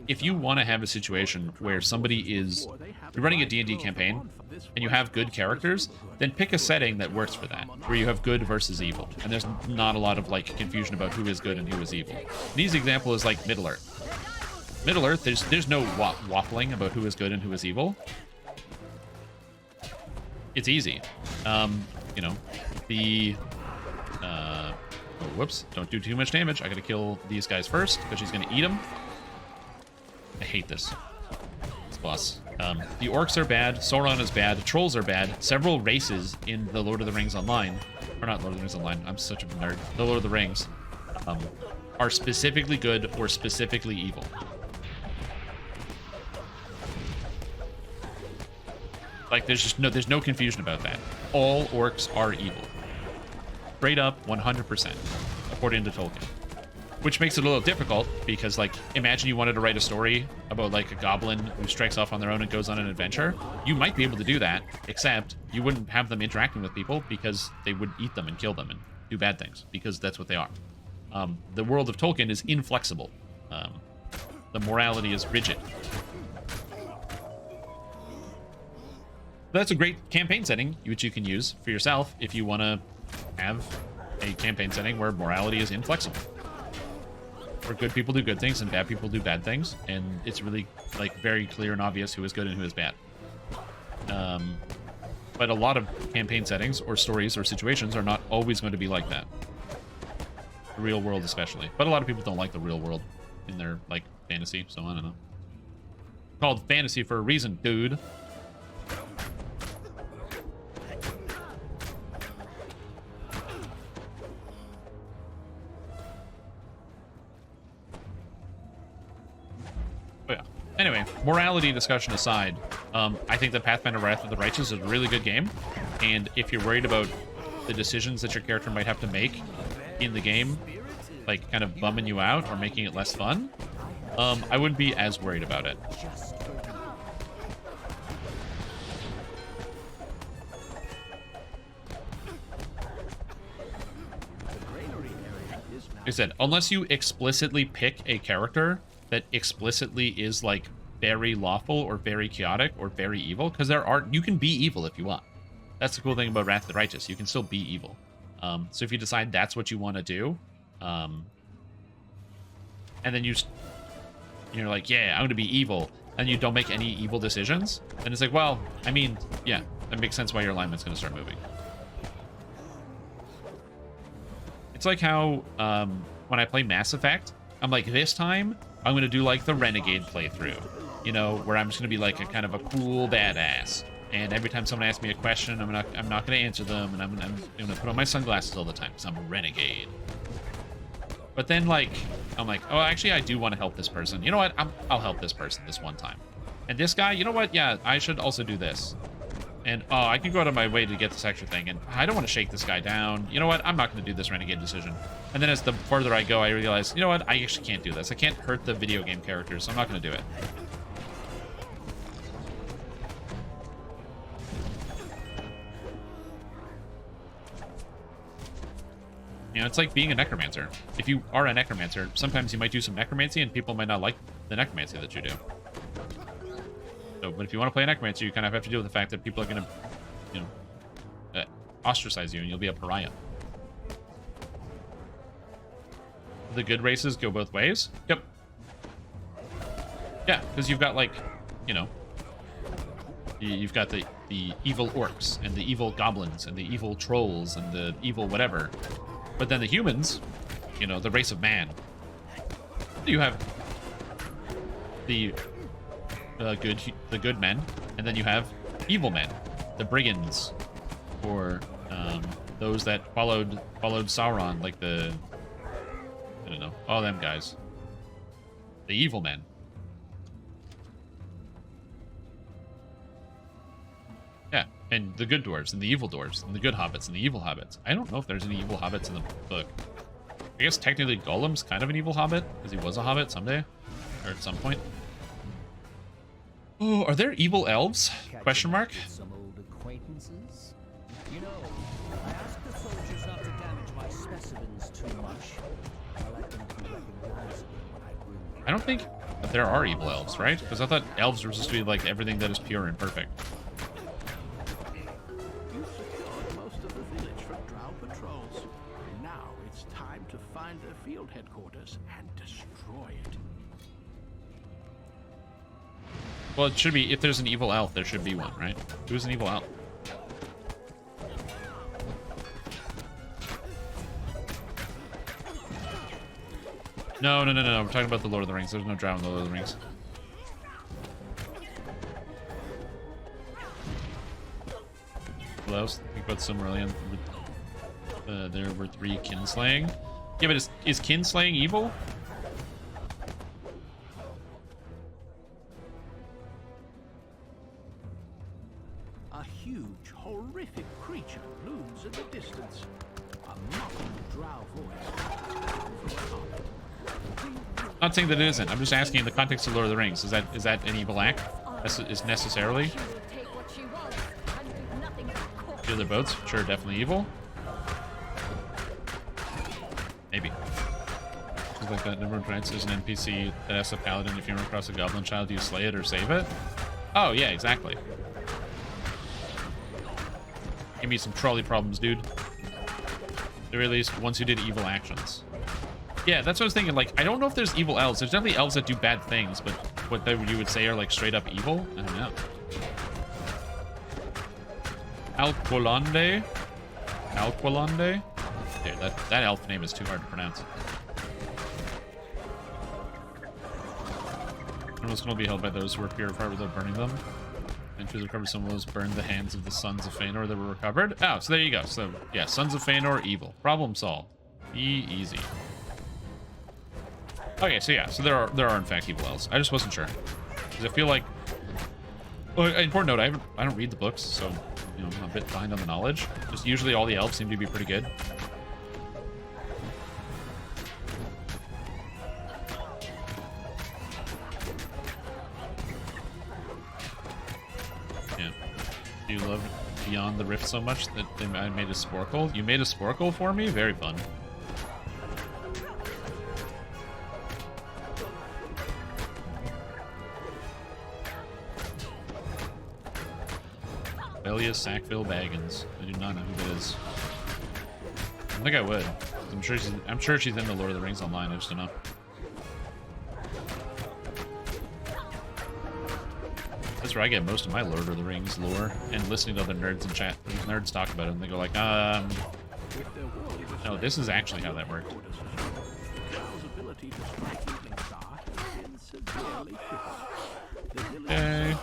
if you want to have a situation where somebody is, you're running a D&D campaign, and you have good characters, then pick a setting that works for that, where you have good versus evil. And there's not a lot of, like, confusion about who is good and who is evil. An easy example is, like, Middle-earth. Middle-earth, there's no waffling about who is good and who is evil. It's easy. You know, oh, whoops, don't do too much damage. I gotta kill these guys first, because she's gonna eat them. I hate this boss. The orcs are bad, Sauron is bad, trolls are bad. Several races in the Lord of the Rings Online, or not Lord of the Rings Online, I'm such a nerd, the Lord of the Rings, are specifically good or specifically evil. Like, there's no confusion about that. All orcs are evil. Straight up, 100%, according to Tolkien. Which makes it a little difficult, because, like, imagine you wanted to write a story about, like, a goblin who strikes off on their own and goes on an adventure. You might be able to do that, except you wouldn't have them interacting with people, because they would eat them and kill them and do bad things, because that's what they are. The world of Tolkien is inflexible. The morality is rigid. That's a great campaign setting, which you can use for yourself if you want to have a campaign setting where morality is inflexible. Where good people do good things and bad people do bad things, and it's really, like, very clear and obvious who is good and who is bad. But a lot of campaign settings or stories or situations are not always going to be like that. The real world especially. But a lot of people don't like the real world in their, like, fantasy, so I don't know. Called fantasy for a reason, dude. Anyway, morality discussion aside, I think that Pathfinder Wrath of the Righteous is a really good game, and if you're worried about the decisions that your character might have to make in the game, like kind of bumming you out or making it less fun, I wouldn't be as worried about it. Like I said, unless you explicitly pick a character that explicitly is, like, very lawful or very chaotic or very evil, because you can be evil if you want. That's the cool thing about Wrath of the Righteous. You can still be evil. So if you decide that's what you want to do, and then you're like, yeah, I'm going to be evil, and you don't make any evil decisions, then it's like, well, I mean, yeah, that makes sense why your alignment's going to start moving. It's like how when I play Mass Effect, I'm like, this time I'm going to do, like, the Renegade playthrough, you know, where I'm just going to be, like, a kind of a cool badass. And every time someone asks me a question, I'm not going to answer them, and I'm going to put on my sunglasses all the time because I'm a renegade. But then, like, I'm like, oh, actually, I do want to help this person. You know what? I'll help this person this one time. And this guy, you know what? Yeah, I should also do this. And, oh, I can go out of my way to get this extra thing. And I don't want to shake this guy down. You know what? I'm not going to do this renegade decision. And then as the further I go, I realize, you know what? I actually can't do this. I can't hurt the video game characters, so I'm not going to do it. You know, it's like being a necromancer. If you are a necromancer, sometimes you might do some necromancy and people might not like the necromancy that you do. So, but if you want to play a necromancer, you kind of have to deal with the fact that people are going to, you know, ostracize you and you'll be a pariah. The good races go both ways? Yep. Yeah, because you've got, like, you know, you've got the evil orcs and the evil goblins and the evil trolls and the evil whatever. But then the humans, you know, the race of man. You have the good men, and then you have evil men, the brigands, or those that followed Sauron, like the, I don't know, all them guys. The evil men. Yeah, and the good dwarves, and the evil dwarves, and the good hobbits, and the evil hobbits. I don't know if there's any evil hobbits in the book. I guess technically Gollum's kind of an evil hobbit, because he was a hobbit someday, or at some point. Oh, are there evil elves? Question mark? Some old acquaintances. You know, I asked the soldiers not to damage my specimens too much. I like them to be recognizable when I bring them. I don't think that there are evil elves, right? Because I thought elves were supposed to be like everything that is pure and perfect. You secured most of the village from drow patrols. Now it's time to find their field headquarters and destroy it. Well, it should be, if there's an evil elf, there should be one, right? Who's an evil elf? No. We're talking about the Lord of the Rings. There's no drow in the Lord of the Rings. What else? Think about Silmarillion. There were 3 kinslaying. Yeah, but is kinslaying evil? horrific creature looms in the distance. A mocking drow voice. Not saying that it isn't. I'm just asking in the context of Lord of the Rings. Is that an evil act? Is necessarily? The other boats? Sure, definitely evil. Maybe. Seems like that number of knights is an NPC that asks a paladin if you run across a goblin child, do you slay it or save it? Oh, yeah, exactly. Give me some trolley problems, dude. At the very least, once you did evil actions. Yeah, that's what I was thinking. Like, I don't know if there's evil elves. There's definitely elves that do bad things, but what you would say are, like, straight up evil? I don't know. Alquilande? Alquilande? Dude, that elf name is too hard to pronounce. Animals can only be held by those who are purified without burning them. And to the recovered symbols burned the hands of the sons of Feanor that were recovered. Oh, so there you go. So, yeah, sons of Feanor, evil. Problem solved. Easy. Okay, so yeah, so there are in fact evil elves. I just wasn't sure. Because I feel like... Well, important note, I don't read the books, so, you know, I'm a bit behind on the knowledge. Just usually all the elves seem to be pretty good. Yeah. Do you love Beyond the Rift so much that I made a sporkle? You made a sporkle for me? Very fun. Belia Sackville Baggins. I do not know who that is. I think I would. I'm sure she's in the Lord of the Rings online. I just don't know. That's where I get most of my Lord of the Rings lore, and listening to other nerds in chat. These nerds talk about it, and they go like, no, this is actually how that worked. Okay.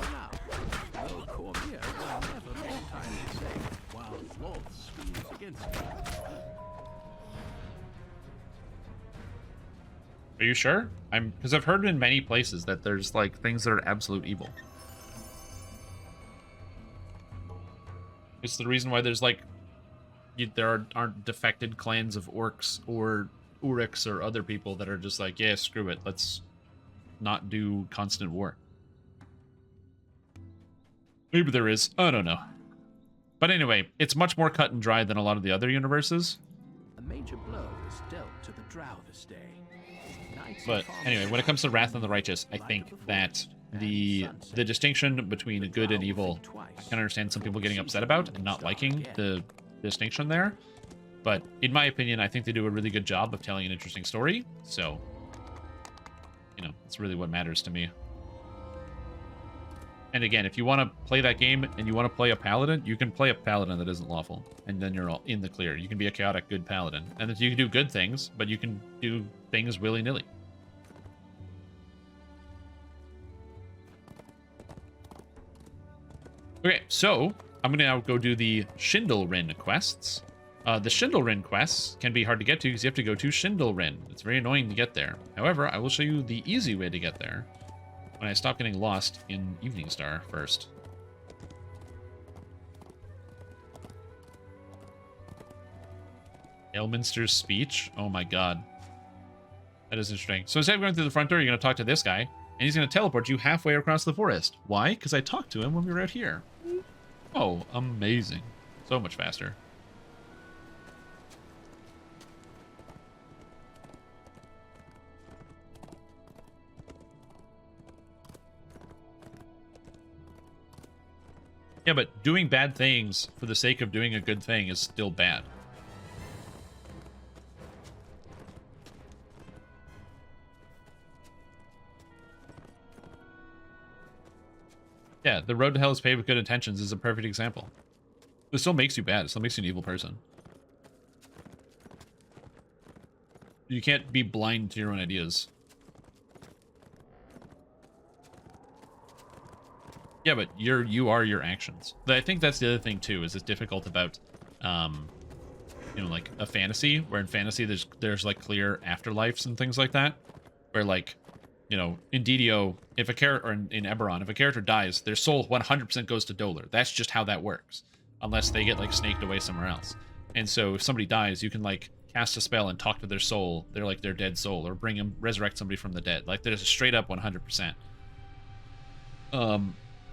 Are you sure? Because I've heard in many places that there's like things that are absolute evil. It's the reason why there's like aren't defected clans of orcs or Uruks or other people that are just like, yeah, screw it, let's not do constant war. Maybe there is. I don't know. But anyway, it's much more cut and dry than a lot of the other universes. A major blow was dealt to the drow this day. But anyway, when it comes to Wrath of the Righteous, I think that the distinction between good and evil, I can understand some people getting upset about and not liking the distinction there. But in my opinion, I think they do a really good job of telling an interesting story. So, you know, that's really what matters to me. And again, if you want to play that game and you want to play a paladin, you can play a paladin that isn't lawful. And then you're all in the clear. You can be a chaotic good paladin. And you can do good things, but you can do things willy-nilly. Okay, so I'm going to now go do the Schyndylryn quests. The Schyndylryn quests can be hard to get to because you have to go to Schyndylryn. It's very annoying to get there. However, I will show you the easy way to get there when I stop getting lost in Evening Star first. Elminster's speech? Oh my god. That is interesting. So instead of going through the front door, you're going to talk to this guy, and he's going to teleport you halfway across the forest. Why? Because I talked to him when we were out here. Oh, amazing. So much faster. Yeah, but doing bad things for the sake of doing a good thing is still bad. Yeah, the road to hell is paved with good intentions is a perfect example. It still makes you bad. It still makes you an evil person. You can't be blind to your own ideas. Yeah, but you are your actions. I think that's the other thing too, is it's difficult about you know, like a fantasy, where in fantasy there's like clear afterlives and things like that. Where like, you know, in DDO, if a character, or in Eberron, if a character dies, their soul 100% goes to Dolar. That's just how that works. unless they get like snaked away somewhere else. And so if somebody dies, you can like cast a spell and talk to their soul. They're like their dead soul, or bring them, resurrect somebody from the dead. Like there's a straight up 100%.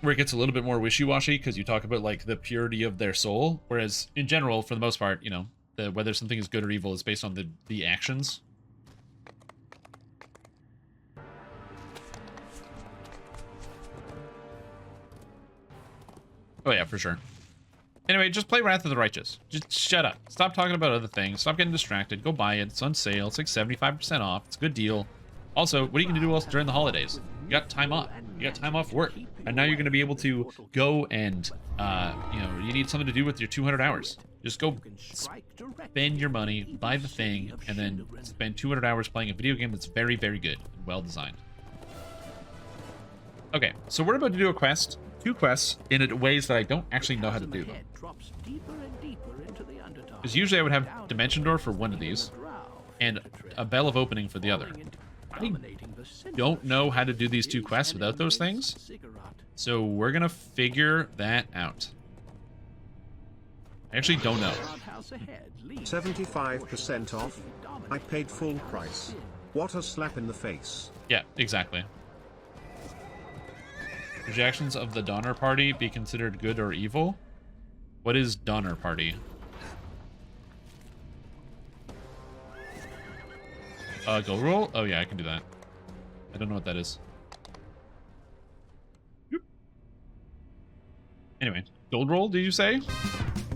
Where it gets a little bit more wishy-washy because you talk about like the purity of their soul, whereas in general, for the most part, you know, whether something is good or evil is based on the actions. Oh yeah, for sure. Anyway, just play Wrath of the Righteous. Just shut up. Stop talking about other things. Stop getting distracted. Go buy it. It's on sale. It's like 75% off. It's a good deal. Also, what are you going to do else during the holidays? You got time off. You got time off work. And now you're going to be able to go and, you know, you need something to do with your 200 hours. Just go spend your money, buy the thing, and then spend 200 hours playing a video game that's very, very good and well designed. Okay, so we're about to do a quest. 2 quests in ways that I don't actually know how to do them. Because usually I would have Dimension Door for one of these, and a Bell of Opening for the other. I don't know how to do these 2 quests without those things, so we're gonna figure that out. I actually don't know. 75% off. I paid full price. What a slap in the face. Yeah, exactly. Rejections of the Donner Party be considered good or evil? What is Donner Party? Gold roll? Oh yeah, I can do that. I don't know what that is. Yoop. Anyway, gold roll, did you say?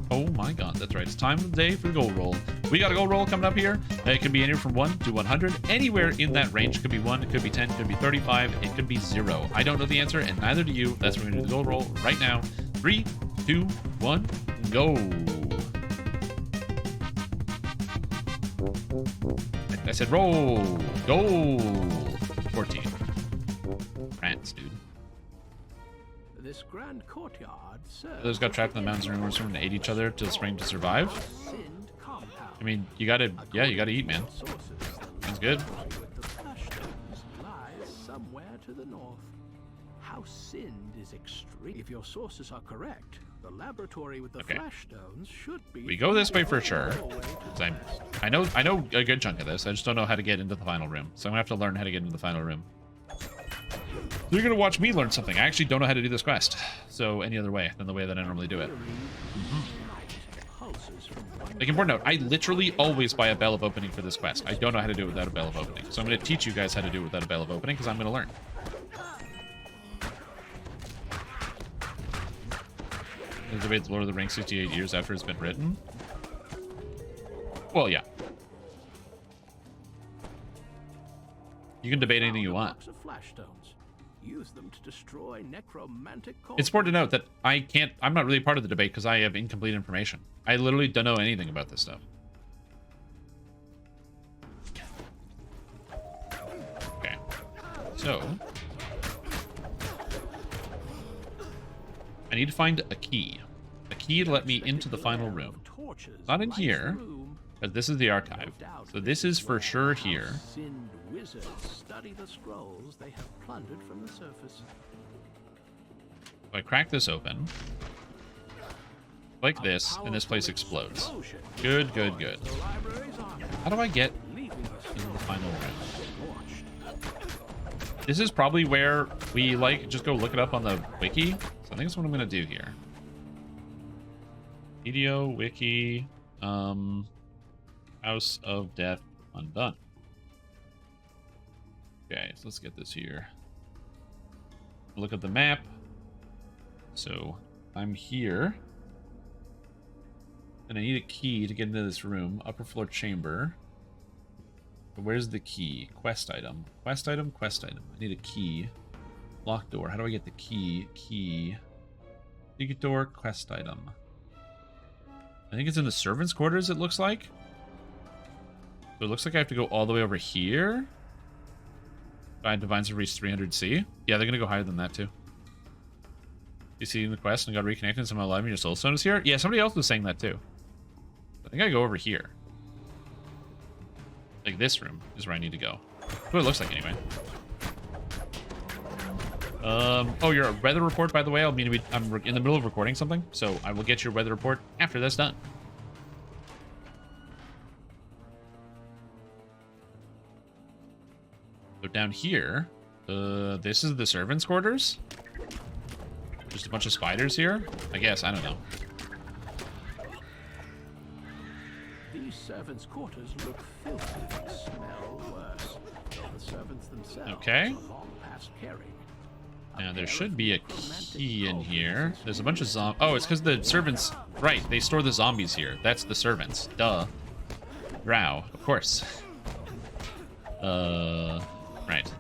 Oh my god, that's right. It's time of the day for the gold roll. We got a gold roll coming up here. It can be anywhere from 1 to 100. Anywhere in that range. It could be 1, it could be 10, it could be 35, it could be 0. I don't know the answer, and neither do you. That's why we're going to do the gold roll right now. 3, 2, 1, go. I said roll. Gold. 14. Rats, dude. This grand courtyard Those got trapped in the mountains and rumors from to aid each other till spring to survive. I mean, you gotta eat, man. Sounds good. Somewhere to the north. How Sind is extreme. If your sources are correct, the laboratory with the flash stones should be. We go this way for sure. I know a good chunk of this. I just don't know how to get into the final room. So I'm gonna have to learn how to get into the final room. You're gonna watch me learn something. I actually don't know how to do this quest. So any other way than the way that I normally do it. Like, important note, I literally always buy a Bell of Opening for this quest. I don't know how to do it without a Bell of Opening. So I'm gonna teach you guys how to do it without a Bell of Opening, because I'm gonna learn. The debate the Lord of the Rings 68 years after it's been written. Well, yeah. You can debate anything you want. Use them to destroy necromantic. It's important to note that I'm not really part of the debate because I have incomplete information. I literally don't know anything about this stuff. Okay. So I need to find a key. A key to let me into the final room. Not in here, but this is the archive. So this is for sure here. Wizards study the scrolls they have plundered from the surface. If I crack this open, like this, and this place explodes. Good, good, good. How do I get into the final room? This is probably where we, like, just go look it up on the wiki. So I think that's what I'm going to do here. DDO, wiki, House of Death Undone. Okay, so let's get this here. Look at the map. So I'm here. And I need a key to get into this room. Upper floor chamber. But where's the key? Quest item. Quest item, quest item. I need a key. Locked door. How do I get the key? Key. Secret door, quest item. I think it's in the servants' quarters, it looks like. So it looks like I have to go all the way over here. Divines have reached 300C. Yeah, they're gonna go higher than that too. You see in the quest and got reconnected, somehow alive in your soul stone is here? Yeah, somebody else was saying that too. I think I go over here. Like this room is where I need to go. That's what it looks like anyway. Oh, your weather report, by the way. I'm in the middle of recording something, so I will get your weather report after that's done. So down here, this is the servants' quarters. Just a bunch of spiders here, I guess. I don't know. These servants' quarters look filthy and smell worse. Though the servants themselves Okay. are long past caring. Now there should be a key in here. There's a bunch of zombies. Oh, it's because the servants. Right, they store the zombies here. That's the servants. Duh. Drow, of course. Right.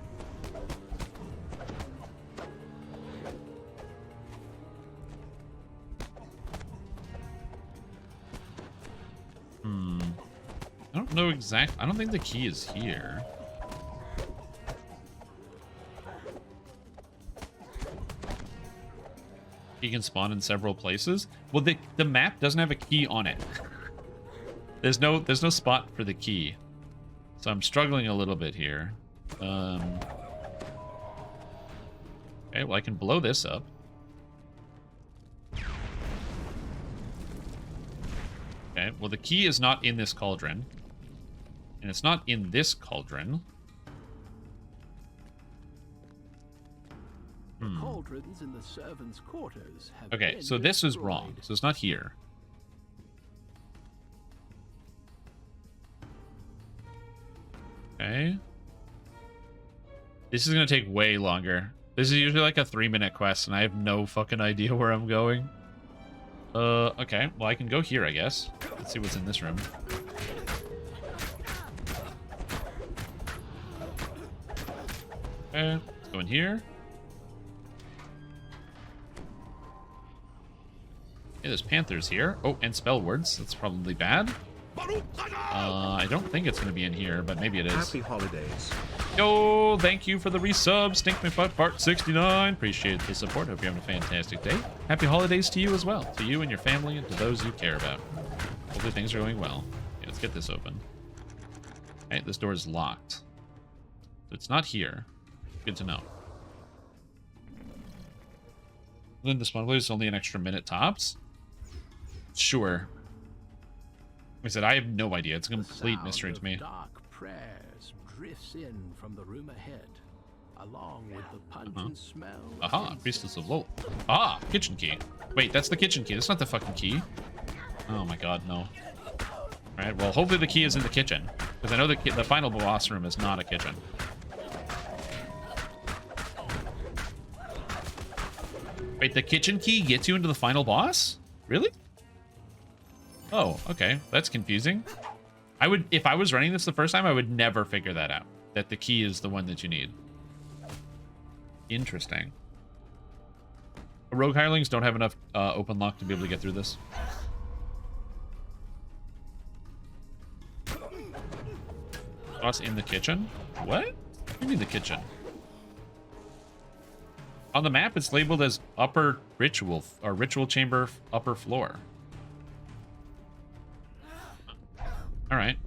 I don't know exactly. I don't think the key is here. Key can spawn in several places. Well, the map doesn't have a key on it. There's no spot for the key. So I'm struggling a little bit here. Okay, well, I can blow this up. Okay, well, the key is not in this cauldron. And it's not in this cauldron. The cauldrons in the servants' quarters have Okay, been so this is destroyed. wrong. So it's not here. Okay. This is going to take way longer. This is usually like a 3-minute quest, and I have no fucking idea where I'm going. Okay. Well, I can go here, I guess. Let's see what's in this room. Okay, let's go in here. Okay, there's panthers here. Oh, and spell words. That's probably bad. I don't think it's going to be in here, but maybe it is. Happy holidays. Yo, thank you for the resub. Stink Me Butt Part 69. Appreciate the support. Hope you're having a fantastic day. Happy holidays to you as well. To you and your family and to those you care about. Hopefully things are going well. Okay, let's get this open. Okay, this door is locked. So it's not here. Good to know. Then the spawn place is only an extra minute tops. Sure. Like I said, I have no idea. It's a complete mystery to me. Dark prayers drifts in from the room ahead, along with the pungent smell. Aha, Priestess of LoD. Ah, kitchen key. Wait, that's the kitchen key. That's not the fucking key. Oh my god, no. Alright, well, hopefully the key is in the kitchen. Because I know the final boss room is not a kitchen. Wait, the kitchen key gets you into the final boss? Really? Oh, okay. That's confusing. If I was running this the first time, I would never figure that out. That the key is the one that you need. Interesting. Rogue hirelings don't have enough open lock to be able to get through this. Boss in the kitchen? What? What do you mean the kitchen? On the map, it's labeled as upper ritual, or ritual chamber upper floor. All right.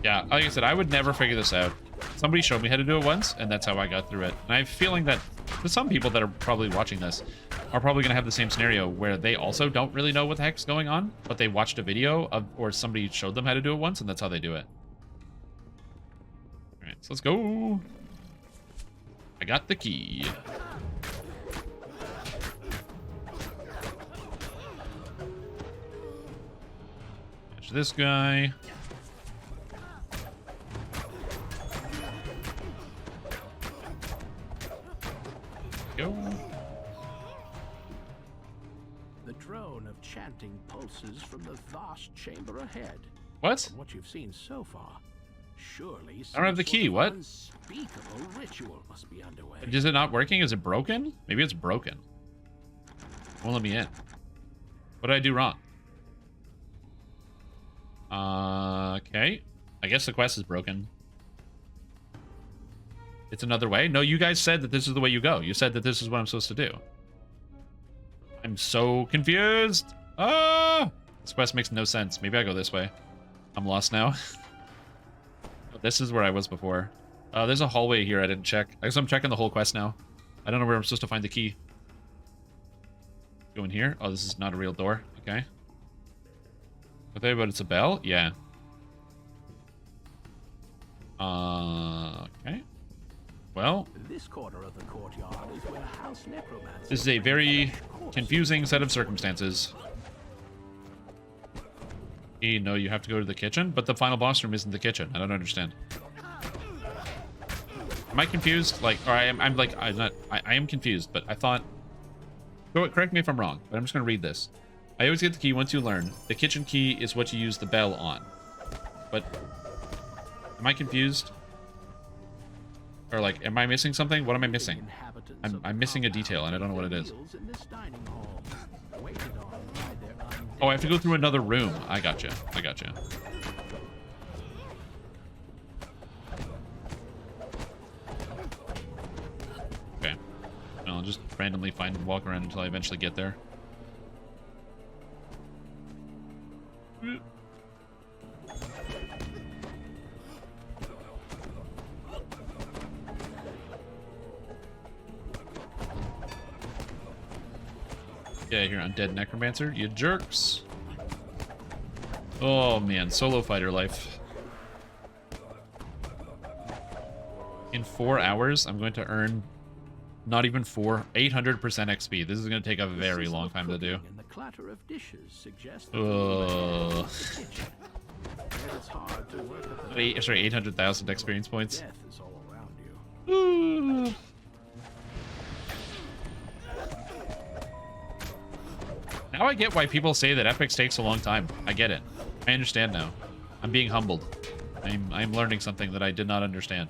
Yeah, like I said, I would never figure this out. Somebody showed me how to do it once, and that's how I got through it. And I have a feeling that for some people that are probably watching this are probably going to have the same scenario where they also don't really know what the heck's going on, but they watched a video of, or somebody showed them how to do it once, and that's how they do it. All right, so let's go. I got the key. Catch this guy. Go. The drone of chanting pulses from the vast chamber ahead. What? From what you've seen so far, surely I don't have the key. What? unspeakable ritual must be underway. Is it not working? Is it broken? Maybe it's broken. Won't let me in. What did I do wrong? Okay. I guess the quest is broken. It's another way? No, you guys said that this is the way you go. You said that this is what I'm supposed to do. I'm so confused. Ah! This quest makes no sense. Maybe I go this way. I'm lost now. This is where I was before. There's a hallway here I didn't check. I guess I'm checking the whole quest now. I don't know where I'm supposed to find the key. Go in here. Oh, this is not a real door. Okay. Okay, but it's a bell? Yeah. Okay. Well, This corner of the courtyard is where House Necromancer. this is a very confusing set of circumstances. No, you have to go to the kitchen, but the final boss room isn't the kitchen. I don't understand. Am I confused? Like, or I'm not. I am confused, but I thought. Correct me if I'm wrong, but I'm just gonna read this. I always get the key once you learn. The kitchen key is what you use the bell on. But am I confused? Or like, am I missing something? What am I missing? I'm missing a detail, and I don't know what it is. Oh, I have to go through another room. I gotcha. I gotcha. Okay. I'll just randomly find and walk around until I eventually get there. Yeah, you're undead necromancer, you jerks. Oh man, solo fighter life. In 4 hours, I'm going to earn not even 800% XP. This is going to take a very long time to do. And the clatter of dishes suggests Sorry, 800,000 experience points. Death is all around you. Now I get why people say that Epics takes a long time. I get it. I understand now. I'm being humbled. I'm learning something that I did not understand.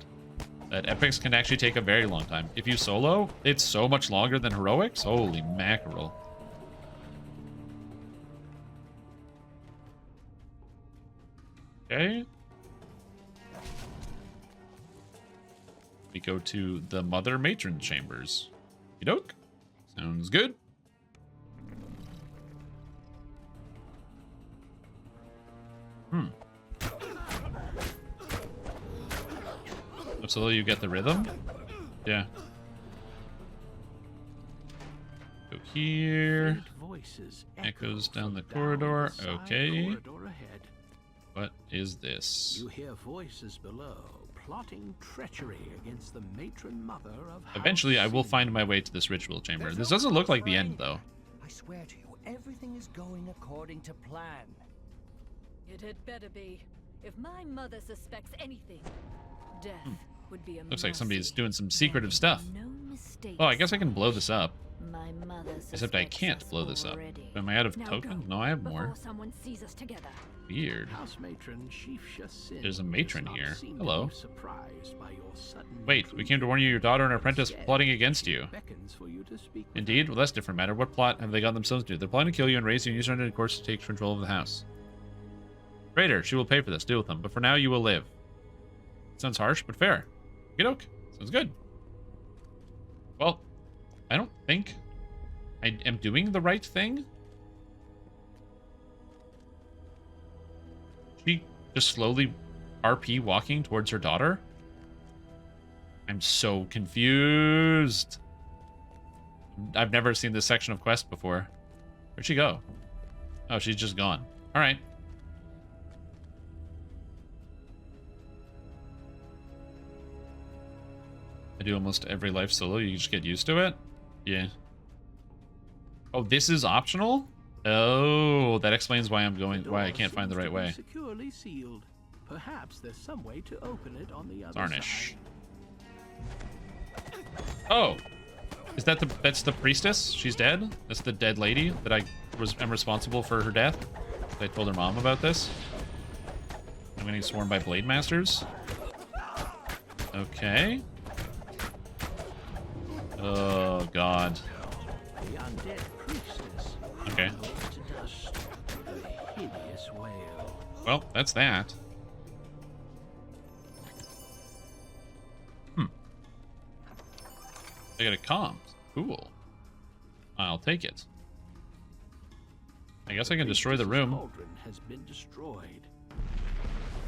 That Epics can actually take a very long time. If you solo, it's so much longer than Heroics. Holy mackerel. Okay. We go to the Mother Matron Chambers. Okey-doke. Sounds good. So you get the rhythm? Yeah. Go here. Echoes down the corridor. Okay. What is this? You hear voices below, plotting treachery against the matron mother of Eventually, I will find my way to this ritual chamber. This doesn't look like the end, though. I swear to you, everything is going according to plan. It had better be. If my mother suspects anything, death would be a Looks like mercy. somebody's doing some secretive stuff. No mistakes. Oh, I guess I can blow this up. My mother Except I suspects can't us blow this up. already. Am I out of Now tokens? go, No, I have more. before someone sees us together. Weird. House matron Sheafsha Sin There's a matron does not here. seem to Hello. be surprised by your sudden Wait, we came to warn you your daughter and her apprentice plotting against you. beckons for you to speak with Indeed? Well, that's a different matter. What plot have they got themselves to do? They're plotting to kill you and raise you, and use your course to take control of the house. Traitor, she will pay for this. Deal with them. But for now, you will live. Sounds harsh, but fair. Okey-doke. Sounds good. Well, I don't think I am doing the right thing. She just slowly RP walking towards her daughter. I'm so confused. I've never seen this section of quest before. Where'd she go? Oh, she's just gone. All right. I do almost every life solo. You just get used to it. Yeah. Oh, this is optional? Oh, that explains why I'm going. Why I can't find the right way. securely sealed. Perhaps there's some way to open it on the other Tarnish. side. Oh, is that that's the priestess? She's dead. That's the dead lady that am responsible for her death. I told her mom about this. I'm getting swarmed by blade masters. Okay. Oh God. The undead priestess. Okay. To dust. A hideous wail. Well, that's that. I got a comms. Cool. I'll take it. I guess I can destroy the room. Cauldron has been destroyed.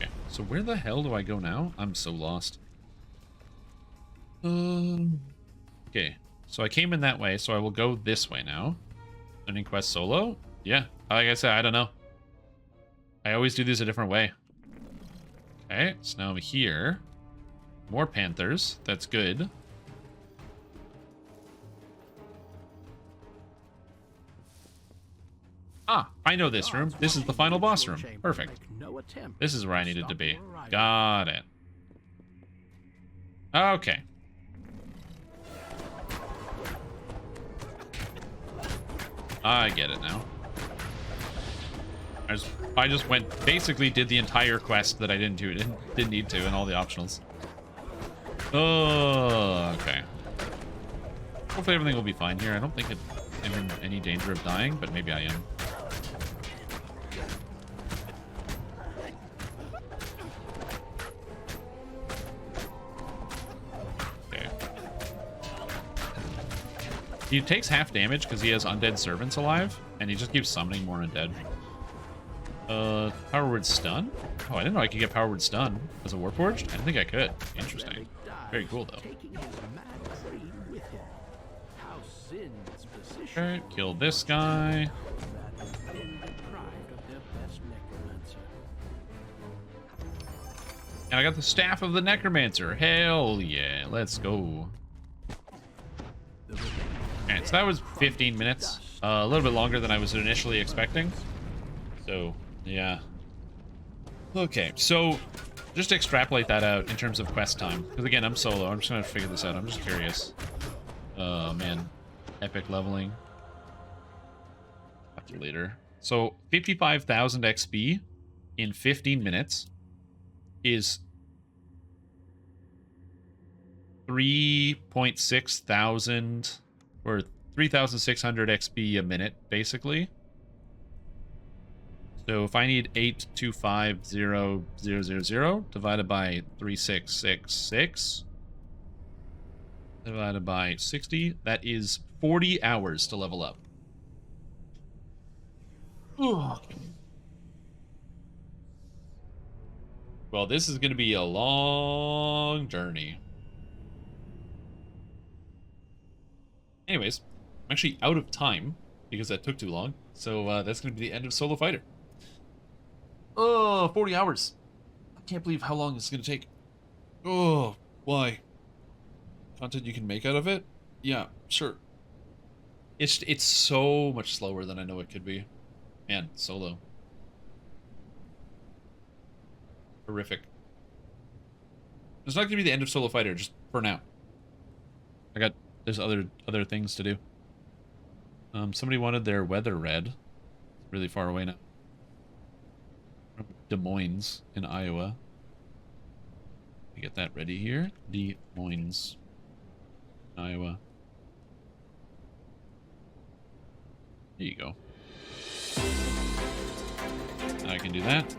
Okay, so where the hell do I go now? I'm so lost. Okay, so I came in that way, so I will go this way now. Learning quest solo? Yeah, like I said, I don't know. I always do these a different way. Okay, so now I'm here. More panthers. That's good. Ah, I know this room. This is the final boss room. Perfect. This is where I needed to be. Got it. Okay. I get it now. I just went, basically did the entire quest that I didn't need to, and all the optionals. Oh, okay. Hopefully everything will be fine here. I don't think I'm in any danger of dying, but maybe I am. Okay. He takes half damage because he has undead servants alive, and he just keeps summoning more undead. Power word stun? Oh, I didn't know I could get power word stun as a warforged. I didn't think I could. Interesting. Very cool, though. Alright, kill this guy. And I got the staff of the necromancer. Hell yeah, let's go. Alright, so that was 15 minutes. A little bit longer than I was initially expecting. So, yeah. Okay, so just to extrapolate that out in terms of quest time. Because again, I'm solo. I'm just going to figure this out. I'm just curious. Oh, man. Epic leveling. After later. So 55,000 XP in 15 minutes is 3.6 thousand or 3,600 XP a minute, basically. So if I need 8250000 divided by 3666 divided by 60, that is 40 hours to level up. Ugh. Well, this is going to be a long journey. Anyways, I'm actually out of time because that took too long. So that's going to be the end of Solo Fighter. Oh, 40 hours. I can't believe how long this is going to take. Oh, why? Content you can make out of it? Yeah, sure. It's so much slower than I know it could be. Man, solo. Horrific. It's not going to be the end of Solo Fighter, just for now. There's other things to do. Somebody wanted their weather read. It's really far away now. From Des Moines in Iowa. We get that ready here. Des Moines, Iowa. There you go. I can do that.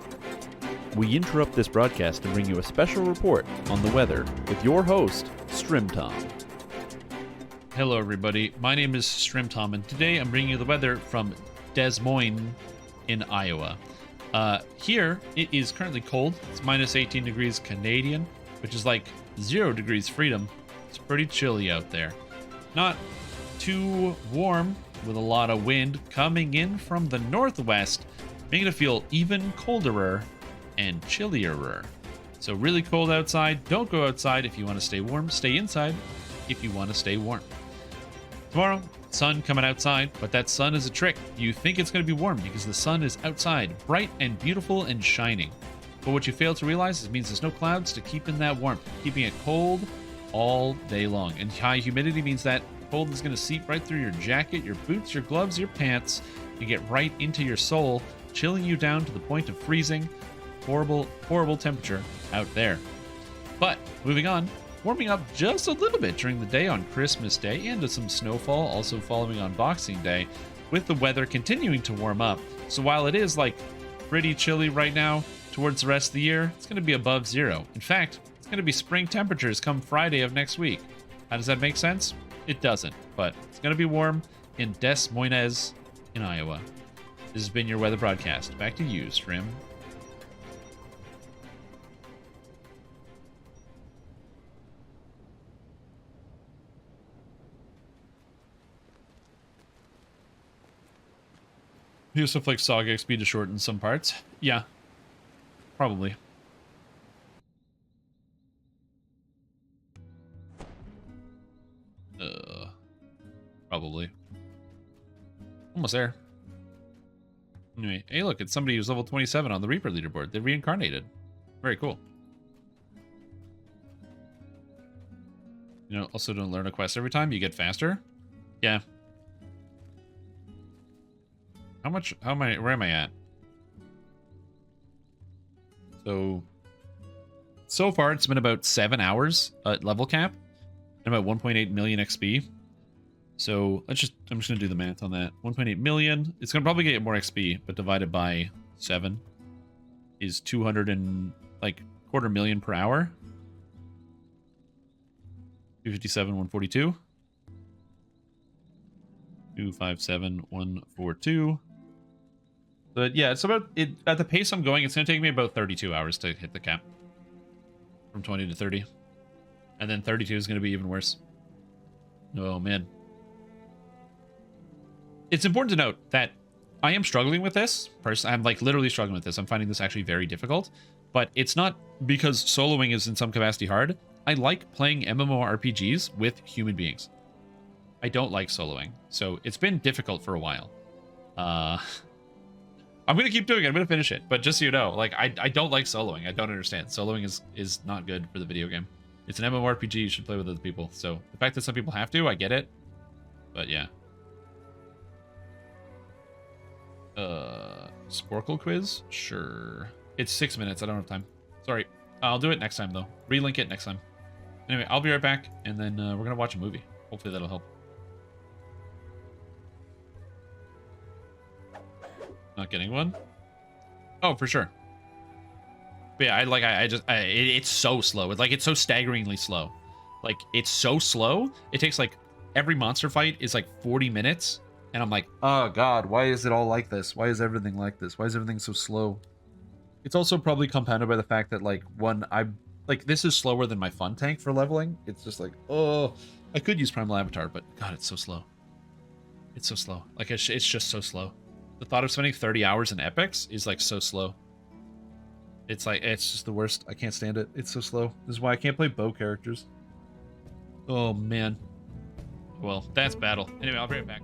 We interrupt this broadcast to bring you a special report on the weather with your host, Strimtom. Hello everybody, my name is Strimtom, and today I'm bringing you the weather from Des Moines in Iowa. Here, it is currently cold. It's minus 18 degrees Canadian, which is like 0 degrees freedom. It's pretty chilly out there. Not too warm, with a lot of wind coming in from the northwest, making it feel even colderer and chillier. So really cold outside. Don't go outside if you want to stay warm. Stay inside if you want to stay warm. Tomorrow, sun coming outside, but that sun is a trick. You think it's going to be warm because the sun is outside, bright and beautiful and shining. But what you fail to realize is it means there's no clouds to keep in that warmth, keeping it cold all day long. And high humidity means that cold is going to seep right through your jacket, your boots, your gloves, your pants, and get right into your soul, chilling you down to the point of freezing. Horrible, horrible temperature out there. But moving on, warming up just a little bit during the day on Christmas Day, and some snowfall also following on Boxing Day, with the weather continuing to warm up. So while it is like pretty chilly right now towards the rest of the year, it's going to be above 0. In fact, it's going to be spring temperatures come Friday of next week. How does that make sense? It doesn't, but it's going to be warm in Des Moines in Iowa. This has been your weather broadcast. Back to you, Strim. Use stuff like Saga XP to shorten some parts. Yeah. Probably. Probably. Almost there. Anyway, hey look, it's somebody who's level 27 on the Reaper leaderboard. They reincarnated. Very cool. You know, also don't learn a quest every time. You get faster. Yeah. Where am I at? So far it's been about 7 hours at level cap and about 1.8 million XP. So I'm just gonna do the math on that. 1.8 million. It's gonna probably get more XP, but divided by 7 is 200 and like quarter million per hour. 257, 142. 257, 142. But yeah, it's about it at the pace I'm going. It's gonna take me about 32 hours to hit the cap, from 20 to 30, and then 32 is gonna be even worse. Oh man. It's important to note that I am struggling with this. I'm like literally struggling with this. I'm finding this actually very difficult, but it's not because soloing is in some capacity hard. I like playing MMORPGs with human beings. I don't like soloing, so it's been difficult for a while. I'm gonna keep doing it. I'm gonna finish it, but just so you know, like I don't like soloing. I don't understand. Soloing is not good for the video game. It's an MMORPG. You should play with other people. So the fact that some people have to, I get it, but yeah. Sporkle quiz? Sure. It's 6 minutes. I don't have time. Sorry. I'll do it next time, though. Relink it next time. Anyway, I'll be right back, and then we're going to watch a movie. Hopefully that'll help. Not getting one? Oh, for sure. But yeah, it's so slow. It's so staggeringly slow. Like, it's so slow. It takes, like, every monster fight is, like, 40 minutes. And I'm like, oh god, why is it all like this? Why is everything like this? Why is everything so slow? It's also probably compounded by the fact that, like, this is slower than my fun tank for leveling. It's just like, oh, I could use Primal Avatar, but god, it's so slow. It's so slow. Like, it's just so slow. The thought of spending 30 hours in epics is, like, so slow. It's like, it's just the worst. I can't stand it. It's so slow. This is why I can't play bow characters. Oh, man. Well, that's battle. Anyway, I'll be right back.